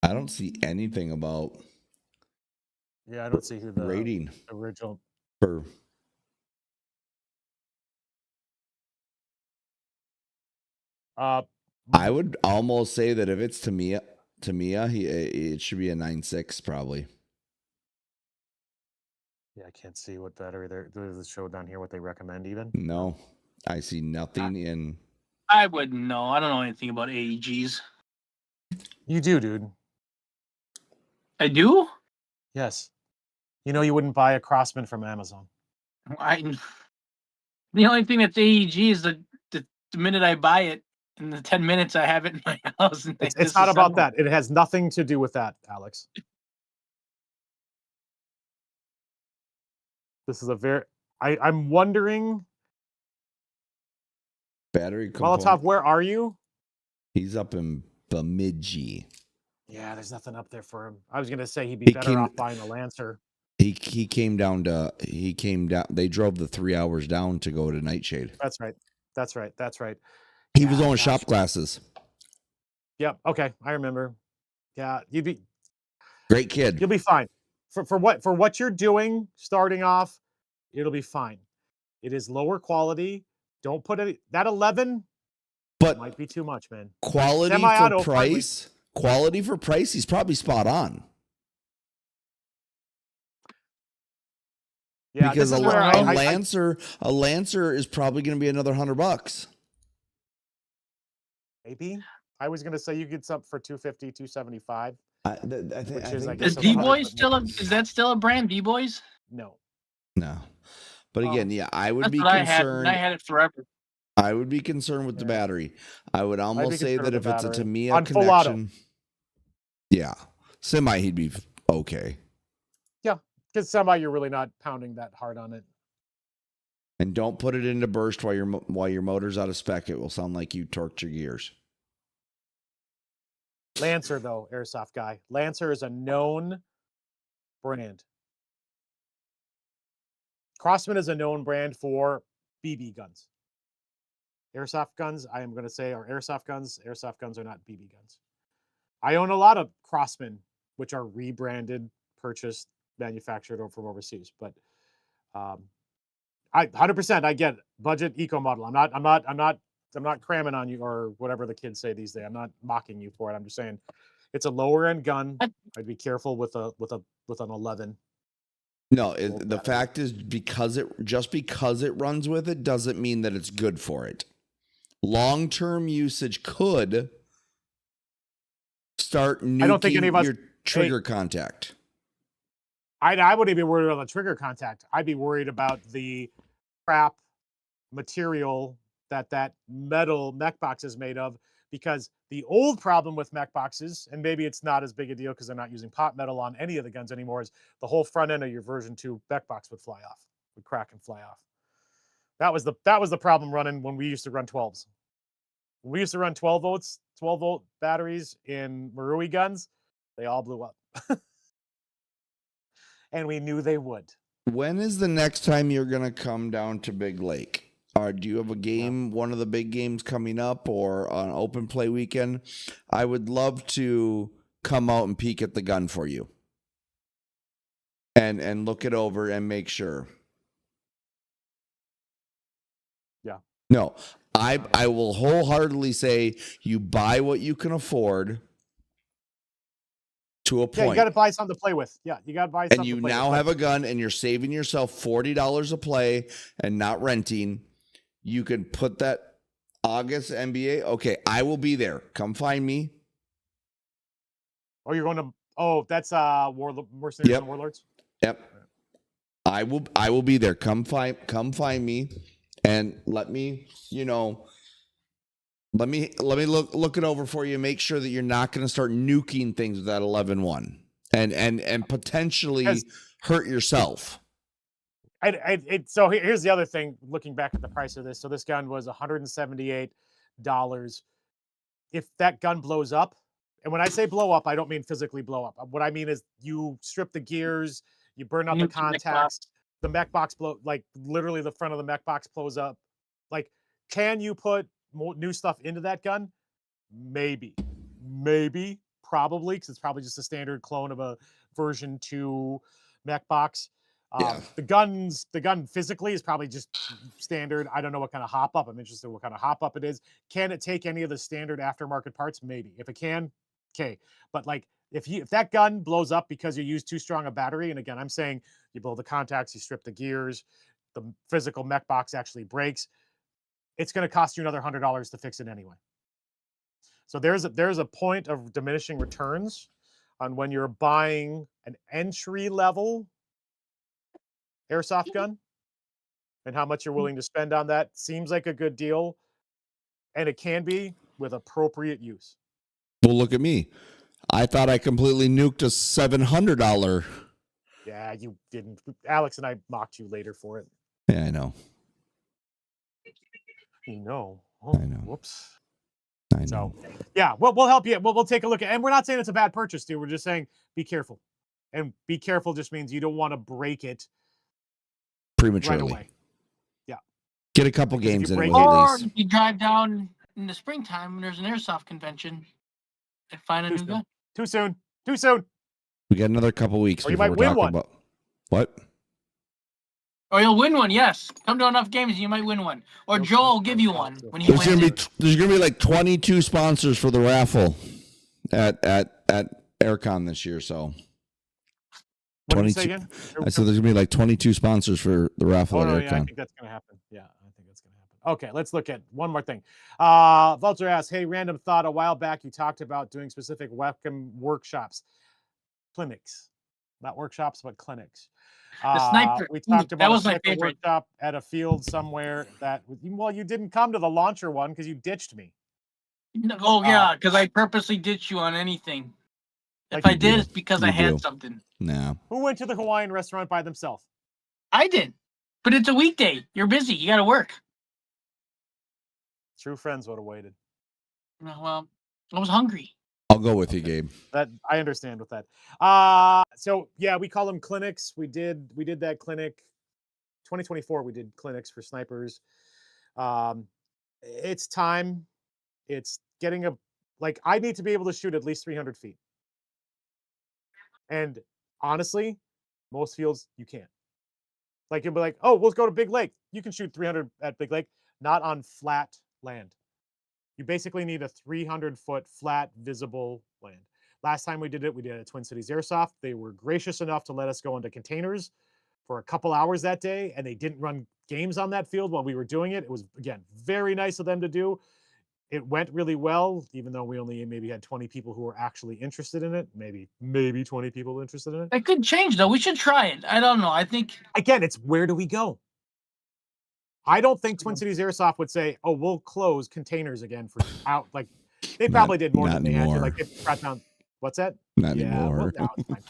I don't see anything about. Yeah, I don't see who the rating original. For I would almost say that if it's Tamiya, it should be a 9.6 probably. Yeah, I can't see what battery there's a show down here. What they recommend even? No, I see nothing in. I wouldn't know. I don't know anything about AEGs. You do, dude. I do? Yes. You know you wouldn't buy a Crossman from Amazon. The only thing that's AEG is the minute I buy it, in the 10 minutes I have it in my house. And it's not about that. It has nothing to do with that, Alex. This is a very... I'm wondering... Battery component. Molotov, where are you? He's up in Bemidji. Yeah, there's nothing up there for him. I was going to say he'd be better off buying a Lancer. He came down. They drove the 3 hours down to go to Nightshade. That's right. He was on shop classes. Yep. Okay. I remember. Yeah. You'd be great kid. You'll be fine. For what you're doing, starting off, it'll be fine. It is lower quality. Don't put it that 11, but might be too much, man. Quality for price. Quality for price, he's probably spot on. Yeah, because a Lancer is probably going to be another $100. Maybe. I was going to say you get something for $250, $275. Is D-Boys still is that still a brand, D-Boys? No. But again, yeah, I would be concerned. I had it forever. I would be concerned with the battery. I would almost say that if it's a Tamiya connection, yeah, semi, he'd be okay. Yeah, because somehow you're really not pounding that hard on it. And don't put it into burst while your motor's out of spec. It will sound like you torqued your gears. Lancer, though, Airsoft guy. Lancer is a known brand. Crossman is a known brand for BB guns. Airsoft guns, I am going to say, are Airsoft guns. Airsoft guns are not BB guns. I own a lot of Crossman, which are rebranded, purchased, manufactured from overseas. But I 100%, I get it. Budget eco model. I'm not cramming on you or whatever the kids say these days. I'm not mocking you for it. I'm just saying it's a lower end gun. I'd be careful with an 11. No, the fact is because it runs with it doesn't mean that it's good for it. Long-term usage could start nuking I don't think any of us, your trigger contact. I wouldn't be worried about the trigger contact. I'd be worried about the crap material that metal mech box is made of, because the old problem with mech boxes, and maybe it's not as big a deal because they're not using pot metal on any of the guns anymore, is the whole front end of your version 2 mech box would fly off, would crack and fly off. That was the problem running when we used to run 12s. When we used to run 12 volt batteries in Marui guns, they all blew up. And we knew they would. When is the next time you're going to come down to Big Lake? Do you have a game, one of the big games coming up, or an open play weekend? I would love to come out and peek at the gun for you. And look it over and make sure. Yeah. No, I will wholeheartedly say you buy what you can afford to a point. Yeah, you got to buy something to play with. Yeah, you got to buy something. And you now have a gun and you're saving yourself $40 a play and not renting. You can put that August NBA. Okay, I will be there. Come find me. Oh, you're going to, that's Mercenaries and Warlords? Yep. I will be there. Come find me and let me look it over for you. Make sure that you're not going to start nuking things with that 11-1 and potentially hurt yourself. So here's the other thing, looking back at the price of this. So this gun was $178. If that gun blows up, and when I say blow up, I don't mean physically blow up. What I mean is you strip the gears, you burn out the contacts, the mech box like literally the front of the mech box blows up. Like, can you put more new stuff into that gun? Maybe, probably, because it's probably just a standard clone of a version 2 mech box. The gun physically is probably just standard. I don't know what kind of hop up. I'm interested in what kind of hop up it is. Can it take any of the standard aftermarket parts? Maybe. If it can, okay. But like if that gun blows up because you use too strong a battery, and again, I'm saying you blow the contacts, you strip the gears, the physical mech box actually breaks, it's going to cost you another $100 to fix it anyway. So there's a point of diminishing returns on when you're buying an entry level airsoft gun and how much you're willing to spend on that. Seems like a good deal, and it can be with appropriate use. Well, look at me. I thought I completely nuked a $700. Yeah, you didn't. Alex and I mocked you later for it. Yeah, I know. You know. Oh, I know. Whoops. I know. So, yeah, we'll help you. We'll take a look at, and we're not saying it's a bad purchase, dude. We're just saying be careful. And be careful just means you don't want to break it prematurely. Right away. Yeah. Get a couple games in it. Or if you drive down in the springtime when there's an airsoft convention and find a new gun. Too soon. We got another couple weeks. Or you might win one. About what? Or you'll win one, yes. Come to enough games, you might win one. Or Joel will give you one when he wins. There's gonna be like 22 sponsors for the raffle at Aircon this year. So. What did you say again? I said there's gonna be like 22 sponsors for the raffle at Aircon. Yeah, I think that's gonna happen. Yeah, I think that's gonna happen. Okay, let's look at one more thing. Vulture asks, hey, random thought. A while back, you talked about doing specific weapon workshops, clinics, not workshops, but clinics. The sniper. We talked about that was a my favorite workshop at a field somewhere. You didn't come to the launcher one because you ditched me. Oh yeah, because I purposely ditched you on anything. If I did, it's because I had something. No. Who went to the Hawaiian restaurant by themselves? I did. But it's a weekday. You're busy. You got to work. True friends would have waited. Well, I was hungry. I'll go with you, Gabe. That I understand with that. So yeah, we call them clinics. We did that clinic 2024. We did clinics for snipers. It's time. It's getting I need to be able to shoot at least 300 feet. And honestly, most fields you can't. Like you'll be like, oh, let's go to Big Lake. You can shoot 300 at Big Lake, not on flat land. You basically need a 300-foot flat, visible land. Last time we did it at Twin Cities Airsoft. They were gracious enough to let us go into containers for a couple hours that day, and they didn't run games on that field while we were doing it. It was, again, very nice of them to do. It went really well, even though we only maybe had 20 people who were actually interested in it. Maybe 20 people interested in it. It could change, though. We should try it. I don't know. I think... Again, it's where do we go? I don't think Twin Cities Airsoft would say, "Oh, we'll close containers again for out." Like they probably did more than they had to. Like they brought down. What's that? Not anymore. Well, no, it's fine.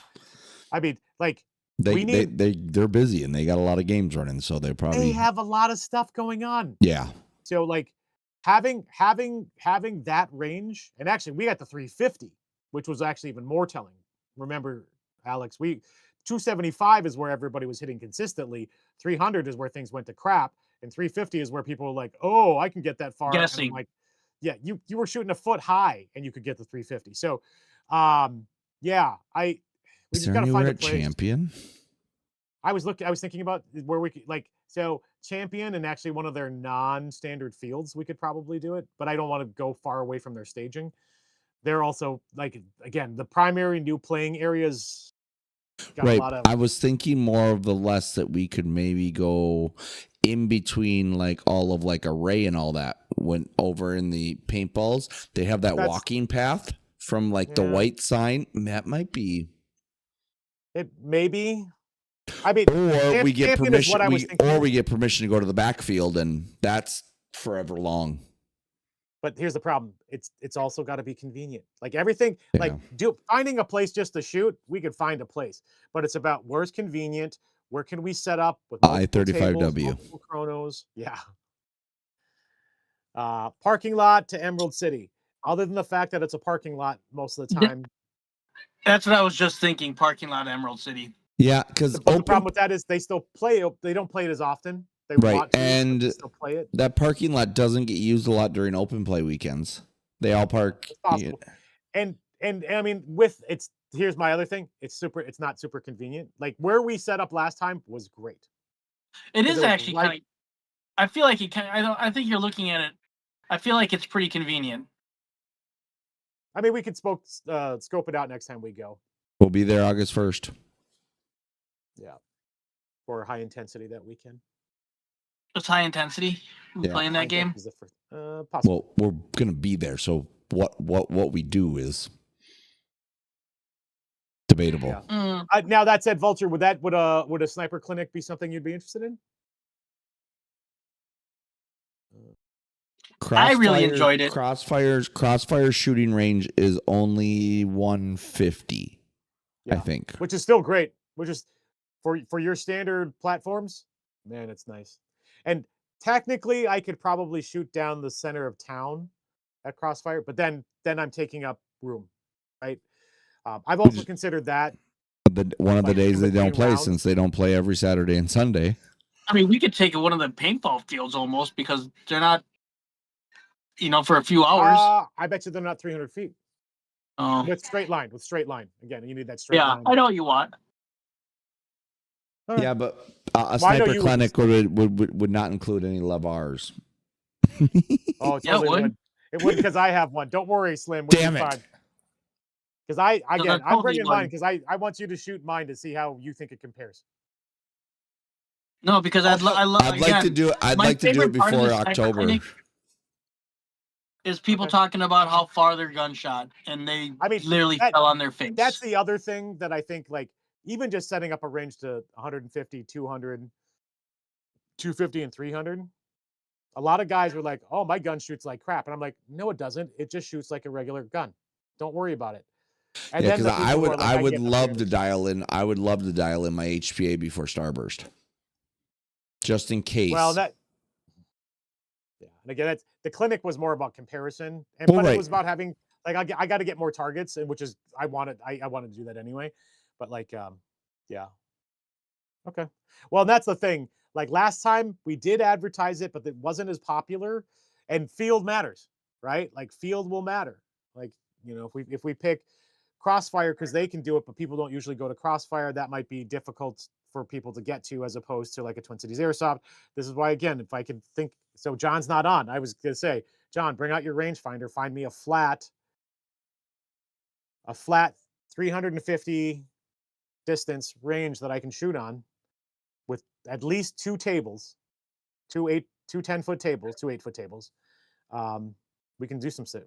I mean, like they're busy and they got a lot of games running, so they have a lot of stuff going on. Yeah. So like having that range, and actually we got the 350, which was actually even more telling. Remember, Alex, 275 is where everybody was hitting consistently. 300 is where things went to crap. And 350 is where people were like, oh, I can get that far. Guessing. Like, yeah, you were shooting a foot high and you could get the 350. So, yeah, we just gotta find a place. Champion? I was thinking about where we could Champion and actually one of their non-standard fields, we could probably do it, but I don't want to go far away from their staging. They're also again, the primary new playing areas. Right. I was thinking more of the less that we could maybe go in between all of Array and all that. When over in the paintballs, they have that walking path from the white sign. That might be it. Maybe. I mean, or we get permission. We get permission to go to the backfield, and that's forever long. But here's the problem. It's also got to be convenient. Like everything, finding a place just to shoot, we could find a place. But it's about where's convenient, where can we set up with I-35W chronos. Yeah. Parking lot to Emerald City. Other than the fact that it's a parking lot most of the time. That's what I was just thinking. Parking lot Emerald City. Yeah, because the problem with that is they still play. They don't play it as often. They want to, and still play it. That parking lot doesn't get used a lot during open play weekends. They all park. Yeah. And I mean, here's my other thing. It's not super convenient. Like where we set up last time was great. It is actually kind of. I feel like I think you're looking at it. I feel like it's pretty convenient. I mean, we could scope it out next time we go. We'll be there August 1st. Yeah, for high intensity that weekend. It's high intensity. Playing that game. Well, we're gonna be there, so what we do is debatable. Yeah. Now that said, Vulture, would a sniper clinic be something you'd be interested in? I really enjoyed it. Crossfire's shooting range is only 150, I think, which is still great. Which is for your standard platforms, man, it's nice. And technically, I could probably shoot down the center of town at Crossfire, but then I'm taking up room, right? I've also considered that. One of the days they don't play, since they don't play every Saturday and Sunday. I mean, we could take one of the paintball fields almost because they're not, for a few hours. I bet you they're not 300 feet. Oh. With straight line. Again, you need that straight line. Yeah, I know what you want. Yeah, but a sniper clinic would not include any Levars. Oh, it totally would. It would because I have one. Don't worry, Slim. Damn it. Because I'm bringing mine because I want you to shoot mine to see how you think it compares. No, because I'd like to do it. I'd like to do it before October. Is people talking about how far their gun shot, and they literally fell on their face. That's the other thing that I think, even just setting up a range to 150, 200, 250, and 300. A lot of guys were like, "Oh, my gun shoots like crap," and I'm like, "No, it doesn't. It just shoots like a regular gun. Don't worry about it." And Yeah, then because I would love to dial in. I would love to dial in my HPA before Starburst, just in case. Well, and again, that's the clinic was more about comparison, but it was about having like I got to get more targets, and which is I wanted to do that anyway, but like yeah, okay. Well, that's the thing. Like last time we did advertise it, but it wasn't as popular, and field matters, right? Like field will matter. Like if we pick Crossfire because they can do it, but people don't usually go to Crossfire. That might be difficult for people to get to as opposed to like a Twin Cities Airsoft. This is why, again, if I could think, so John's not on. I was going to say, John, bring out your rangefinder. Find me a flat 350 distance range that I can shoot on with at least two tables, two 10-foot tables, two 8-foot tables. We can do some stuff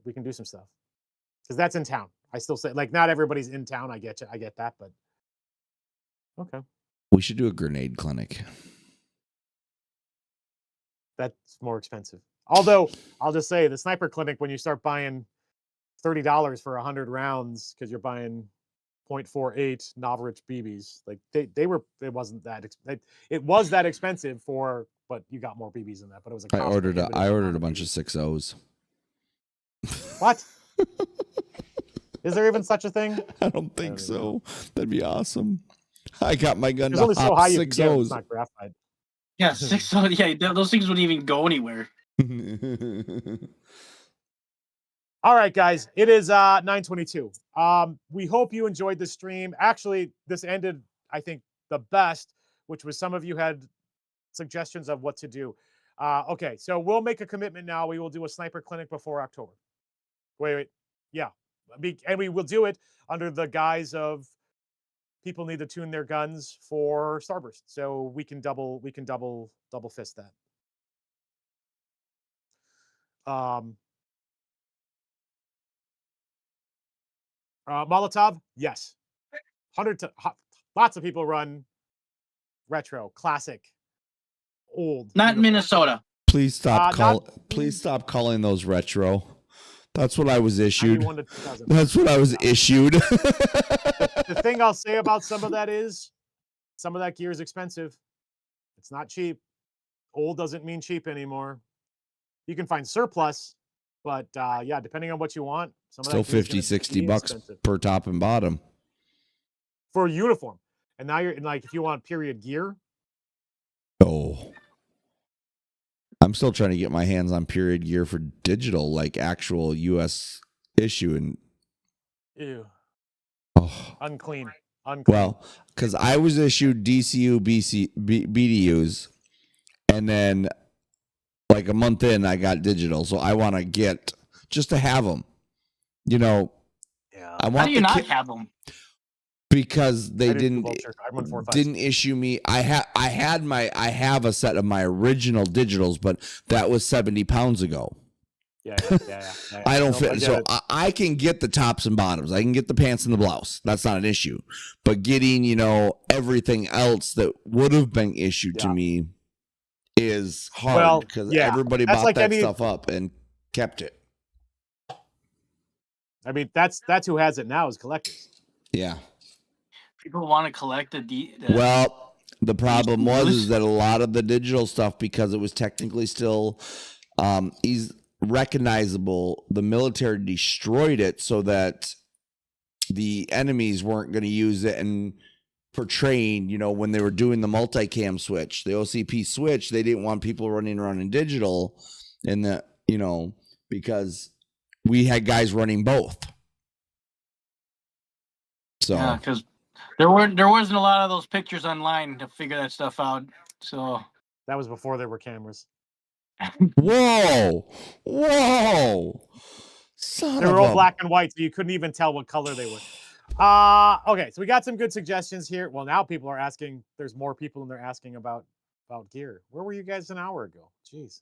because that's in town. I still say like not everybody's in town. I get you. I get that, but okay. We should do a grenade clinic. That's more expensive. Although I'll just say the sniper clinic, when you start buying $30 for 100 rounds because you're buying 0.48 Novrich BBs, like it wasn't that it was that expensive but you got more BBs in that. But it was I ordered a bunch of 6.0s. What? Is there even such a thing? I don't think so. That'd be awesome. I got my gun There's to only so high 6.0s. it's not graphite. Yeah, 6.0. Yeah, those things wouldn't even go anywhere. All right, guys, it is 9:22. We hope you enjoyed the stream. Actually, this ended, I think, the best, which was some of you had suggestions of what to do. Okay, so we'll make a commitment now. We will do a sniper clinic before October. Wait. Yeah. And we will do it under the guise of people need to tune their guns for Starburst. So we can double fist that. Molotov, yes. Lots of people run retro, classic, old. Not in Minnesota. Please stop calling those retro. That's what I was issued. That's what I was issued. The thing I'll say about some of that is some of that gear is expensive. It's not cheap. Old doesn't mean cheap anymore. You can find surplus, but yeah, depending on what you want, still 50, 60 bucks per top and bottom for a uniform. And now you're like, if you want period gear. Oh, I'm still trying to get my hands on period gear for digital, like actual US issue. And ew. Oh, unclean. Well, because I was issued DCU BDUs, and then like a month in, I got digital. So I want to get just to have them. Yeah. I want. How do you not have them? Because they didn't issue me. I have a set of my original digitals, but that was 70 pounds ago. Yeah. I don't fit. So I can get the tops and bottoms. I can get the pants and the blouse. That's not an issue. But getting, everything else that would have been issued to me is hard because everybody bought that stuff up and kept it. I mean, that's who has it now is collectors. Yeah. People want to collect the well, the problem is that a lot of the digital stuff, because it was technically still recognizable, the military destroyed it so that the enemies weren't going to use it and portraying, when they were doing the multicam switch, the OCP switch, they didn't want people running around in digital and that, because we had guys running both. So yeah, because there wasn't a lot of those pictures online to figure that stuff out. So that was before there were cameras. Whoa! They were all black and white, so you couldn't even tell what color they were. Okay, so we got some good suggestions here. Well, now people are asking. There's more people and they're asking about gear. Where were you guys an hour ago? Jeez.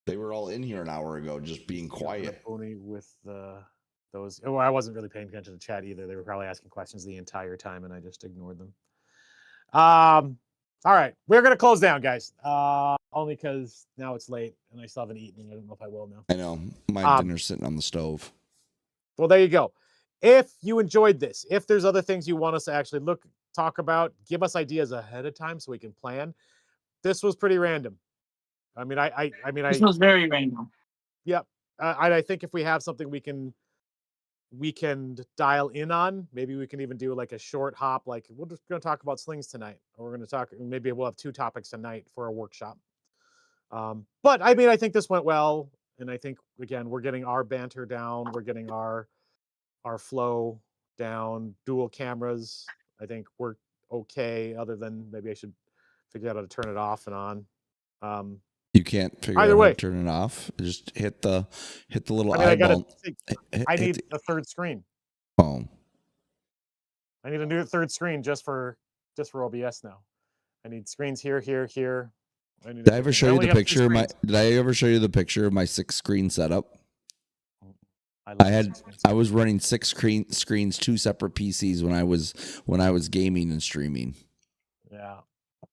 They were all in here an hour ago, just being quiet. Pony with those. Oh, I wasn't really paying attention to chat either. They were probably asking questions the entire time, and I just ignored them. All right, we're gonna close down, guys. Only because now it's late and I still haven't eaten. I don't know if I will now. I know my dinner's sitting on the stove. Well, there you go. If you enjoyed this, if there's other things you want us to actually talk about, give us ideas ahead of time so we can plan. This was pretty random. I mean, this was very random. Yep. I think if we have something we can dial in on, maybe we can even do like a short hop. Like we're just going to talk about slings tonight, or we're going to talk. Maybe we'll have 2 topics tonight for a workshop. But I mean, I think this went well, and I think again we're getting our banter down. We're getting our flow down. Dual cameras. I think we're okay. Other than maybe I should figure out how to turn it off and on. You can't figure out how to turn it off. Just hit the little eyeball. I need a third screen. Oh. I need a new third screen just for OBS now. I need screens here. Did I ever show you the picture of my? Did I ever show you the picture of my 6-screen setup? I was running 6 screens, 2 separate PCs when I was gaming and streaming. Yeah,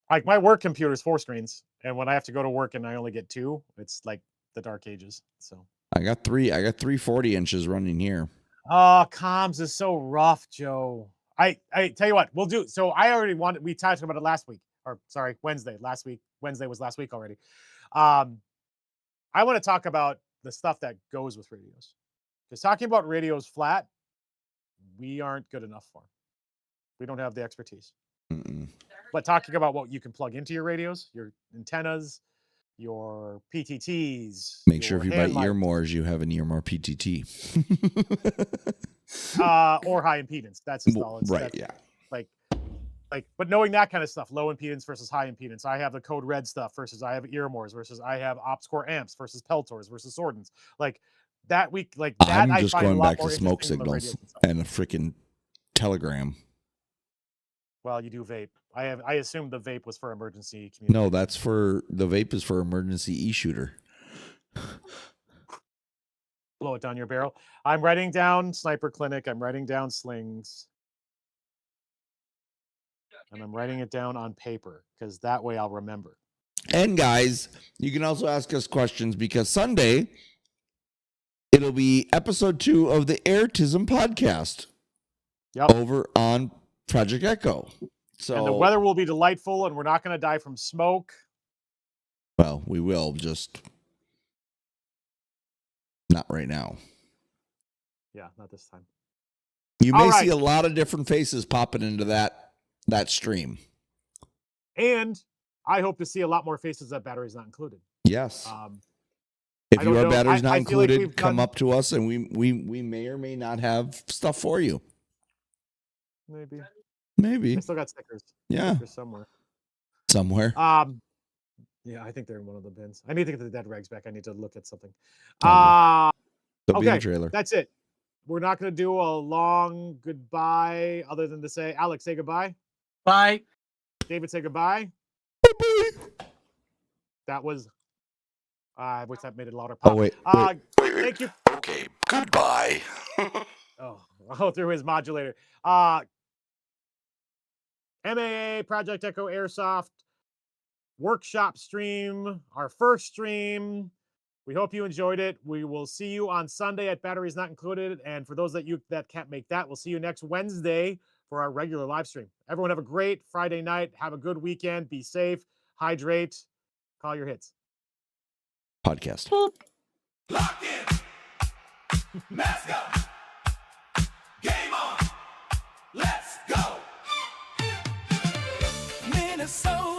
like my work computer is 4 screens, and when I have to go to work and I only get 2, it's like the dark ages. So I got 3 40 inches running here. Oh, comms is so rough, Joe. I tell you what, we'll do. So I already wanted. We talked about it last week, or sorry, Wednesday. Last week, Wednesday was last week already. I want to talk about the stuff that goes with radios. Because talking about radios flat, we aren't good enough for. We don't have the expertise. But talking about what you can plug into your radios, your antennas, your PTTs. Make sure if you buy earmores, you have an earmore PTT. Or high impedance. That's all. Right. Yeah. But knowing that kind of stuff, low impedance versus high impedance. I have the code red stuff versus I have earmores versus I have OpsCore amps versus Peltors versus Sordens. Like that week, like that. I'm just going back to smoke signals and a freaking telegram. Well, you do vape. I assumed the vape was for emergency communication. No, the vape is for emergency e-shooter. Blow it down your barrel. I'm writing down Sniper Clinic. I'm writing down slings. And I'm writing it down on paper because that way I'll remember. And guys, you can also ask us questions because Sunday it'll be episode 2 of the Airtism podcast. Yep. Over on Project Echo. So, and the weather will be delightful, and we're not going to die from smoke. Well, we will, just not right now. Yeah, not this time. You may see a lot of different faces popping into that stream. And I hope to see a lot more faces that battery's not included. Yes. If your battery's not included, come up to us, and we may or may not have stuff for you. Maybe. I still got stickers. Yeah. Stickers somewhere. Yeah, I think they're in one of the bins. I need to get the dead rags back. I need to look at something. They'll be in the trailer. That's it. We're not going to do a long goodbye other than to say, Alex, say goodbye. Bye. David, say goodbye. That was, I wish that made it louder. Oh, wait. Thank you. Okay, goodbye. Through his modulator. MAA, Project Echo Airsoft, workshop stream, our first stream. We hope you enjoyed it. We will see you on Sunday at Batteries Not Included. And for those that can't make that, we'll see you next Wednesday for our regular live stream. Everyone have a great Friday night. Have a good weekend. Be safe. Hydrate. Call your hits. Podcast. Locked in. Mask up. Game on. Let's go. Minnesota.